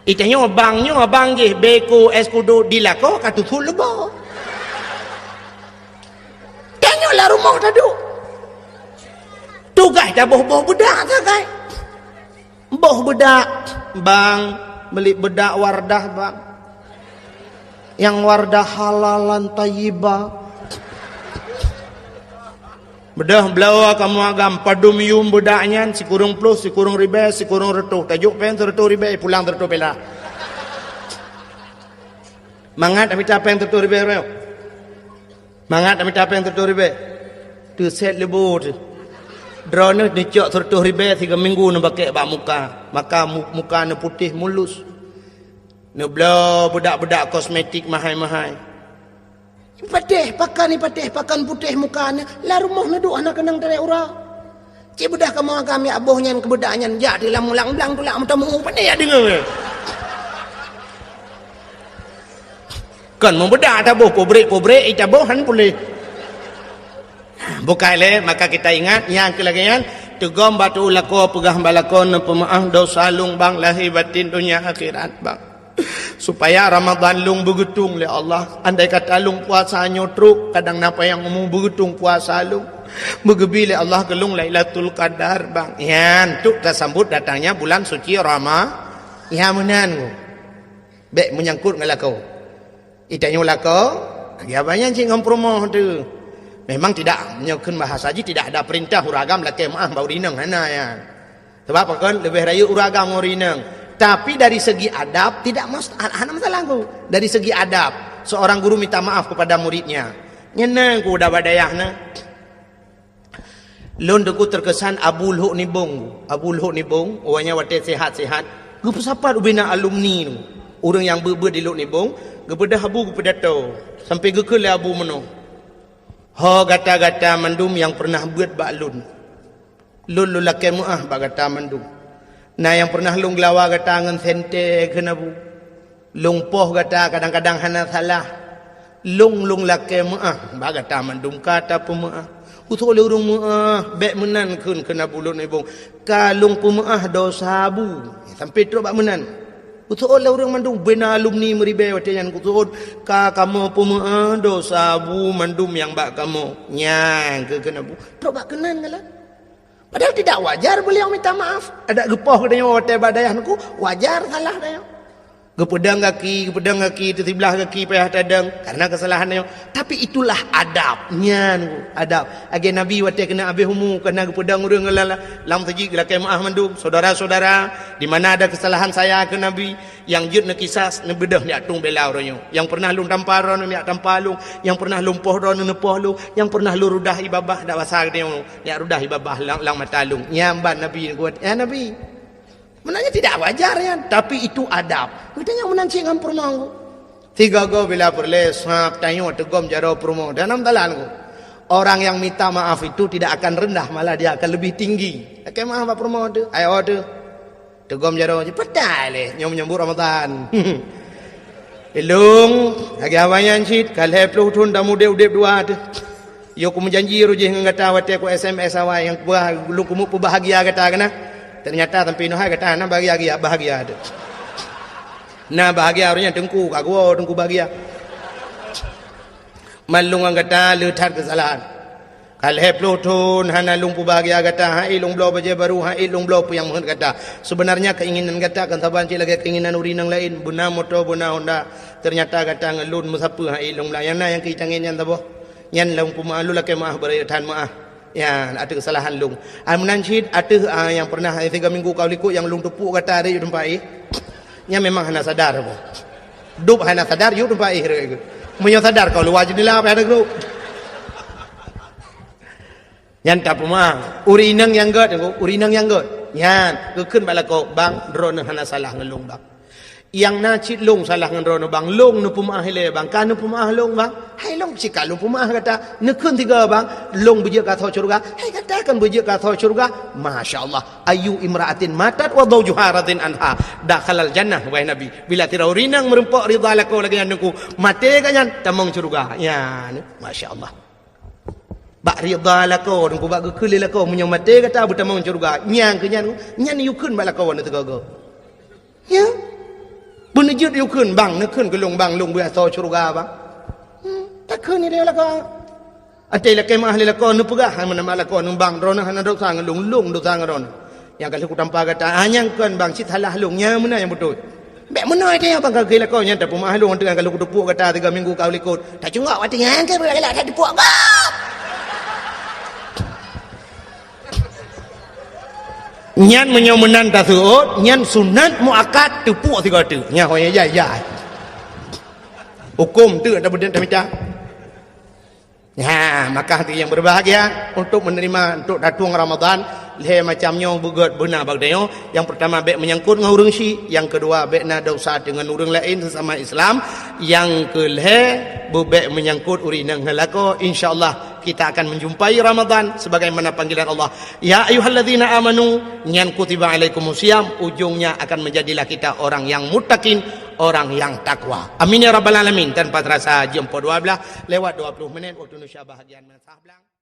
Itanya bangnya bang je beko eskudo dilako katutul lebo. Tanya lah rumah tadu. Tu guys dah boh bedak tak guys. Boh bedak bang beli bedak wardah bang. Yang wardah halalan tayyibah. Bedah belawa kamu agam padum yum bedaknya si kurung plus si kurung ribe si kurung retuh tajuk pen retuh ribe pulang retuh pela. Mangat amit apa yang retuh ribe reo. Mangat amit apa yang retuh ribe. Tu set lebu tu. Drone ni cok retuh ribe 3 minggu nak pakai bak muka. Maka muka ni putih mulus. Ni belau bedak-bedak kosmetik mahal-mahal. Patih pakan putih mukanya lah rumah naduk anak kenang dari ura cik bedah kamu kami abohnya kebedaknya jadi lah mulang belang tu lah mutamu pandai ya dengar kan mau bedak tak boh pobrek ita bohan boleh bukai le maka kita ingat yang kelagian tegom batu lako pegah balakon pemaah dosa lung bang lahir batin dunia akhirat bang supaya Ramadan lung begetung le Allah. Andai kata lung puasa nyotruk kadang napa yang ngomong begetung puasa lung begebi le Allah gelung Lailatul Qadar bang. Yan tu kita sambut datangnya bulan suci Rama. Ya menan ku. Bek menyangkut ngalako. Itanya lako ya banyak cik ngampromo tu. Memang tidak menyokun bahasa haji tidak ada perintah uragam laki maah bau rinang hana ya. Sebab kan lebih raya uragam urinang. Tapi dari segi adab tidak masalah ku. Dari segi adab seorang guru minta maaf kepada muridnya. Nyenang ku dah badayahna. Lon deku terkesan Abu Luhuk Nibong. Abu Luhuk Nibong orangnya wate sehat-sehat. Gepu sapat ubina alumni tu. Orang yang ber di Luhuk Nibong, gepedah abu gepedato. Sampai gekele abu meno. Ha gata-gata mandum yang pernah buat bak lun. Lun lulake muah bak gata mandum. Nah yang pernah lung gelawa kata ngan sente kena bu. Lung poh kata kadang-kadang hana salah. Lung lake maah ba kata mandum kata pemaah. Usul urung maah bek menan kun kena bulun ibung. Kalung pemaah dosa bu. Sampai tu bak menan. Usul urung mandum bena alumni meribe watian kutul ka kamu pemaah dosa bu mandum yang bak kamu. Nyang ke kena bu. Pro bak kenan kala. Padahal tidak wajar beliau minta maaf. Ada gepoh katanya watai badayahku, wajar salah dia. Gepedang kaki itu sebelah kaki payah tadang karena kesalahannya. Tapi itulah adabnya, adab. Agi Nabi watai kena habis humu kena gepedang urang ngelala lam saji gelakai maaf mandum. Saudara-saudara, di mana ada kesalahan saya ke Nabi yang jut nak kisas nak bedah ni atung belau ronyo. Yang pernah lung tampar ron ni tampalung, yang pernah lumpuh ron nepoh lu, yang pernah lu rudah ibabah dak wasar dia ni rudah ibabah lang matalung. Nyamban Nabi kuat. Ya Nabi. Menanya tidak wajar ya, tapi itu adab. Katanya menanci ngam pernah. Tiga go bila perle sap tayo tegom jaro promo dalam dalan. Orang yang minta maaf itu tidak akan rendah, malah dia akan lebih tinggi. Oke maaf Pak promo tu. Ayo tu. Tegom jaro je pedal nyambut Ramadan. Ilung lagi awayan sit kalhe puluh tahun dah muda udip dua tu. Yo ku menjanji rujih ngata wate ku SMS awak yang lu kumu bahagia kata kana. Ternyata sampai noh kata nak bahagia ada. Nah bahagia orangnya tengku kagua tengku bahagia. Malung kata letat kesalahan. Kal heplotun hana lung pu bahagia kata hai lung blo baje baru hai lung blo pu yang mohon kata. Sebenarnya keinginan kata kan saban cik lagi keinginan urinang lain buna motor buna Honda. Ternyata kata ngelun musapa hai lung layana yang kicangin yang taboh. Nyan lung pu malu laki maah beratan maah. Ya, ada kesalahan lung. Menancit ada yang pernah 3 minggu kau likut yang lung tepuk kata ada you tempat nya memang hana sadar apa. Dup hana sadar you tempat re. Munyo sadar kau luar jendela apa ada grup. Yan tak pemah. Urinang yang god, urinang yang god. Yan, kekeun bala kau bang drone hana salah ngelung bang. yang nacit long salah ngan rono bang long nu pumaah le bang kan nu pumaah long bang hai long sikal long pumaah kata nekun tiga bang long beje ka tho surga hai katakan beje ka tho surga masyaallah ayu imraatin matat wa zawjuha radin anha dakhalal jannah wahai nabi bila tirau rinang merempok ridha lako lagi anku mate kanyan tamong surga ya masyaallah bak ridha lako nku bak kelil lako munyang mate kata butamong surga nyang kenyan nyan yukun bak lako wan tegago ya benda jut yukun bang nekun ke long bang long bia tho surga bang tak kun ni dia lako ate lakai mah le lako nu pegah mana mak lako nu bang rono hana dok sang long long dok sang rono yang kalau ku tanpa kata anyang kun bang sit halah longnya mana yang betul bek menoi dia bang kalau lako nya tak pemah long dengan kalau ku tepuk kata 3 minggu kau likut tak cungak wati yang ke belak tak tepuk kau nyan menyomenan tasud nyan sunat muakkad tepuk 3 tu nya hoya ya hukum tu ada benda macam ya maka hati yang berbahagia untuk menerima untuk datang Ramadan le macamnya bugat benar bagdayo yang pertama bek menyangkut dengan urang syi yang kedua bek na dosa dengan urang lain sesama Islam yang kelhe bebek menyangkut urinang halako insyaallah kita akan menjumpai Ramadan sebagaimana panggilan Allah ya ayyuhalladzina amanu nyan kutiba alaikumusiyam ujungnya akan menjadilah kita orang yang muttaqin orang yang takwa amin ya rabbal alamin tanpa terasa jam 12 lewat 20 minit waktu Indonesia bahagian Sablang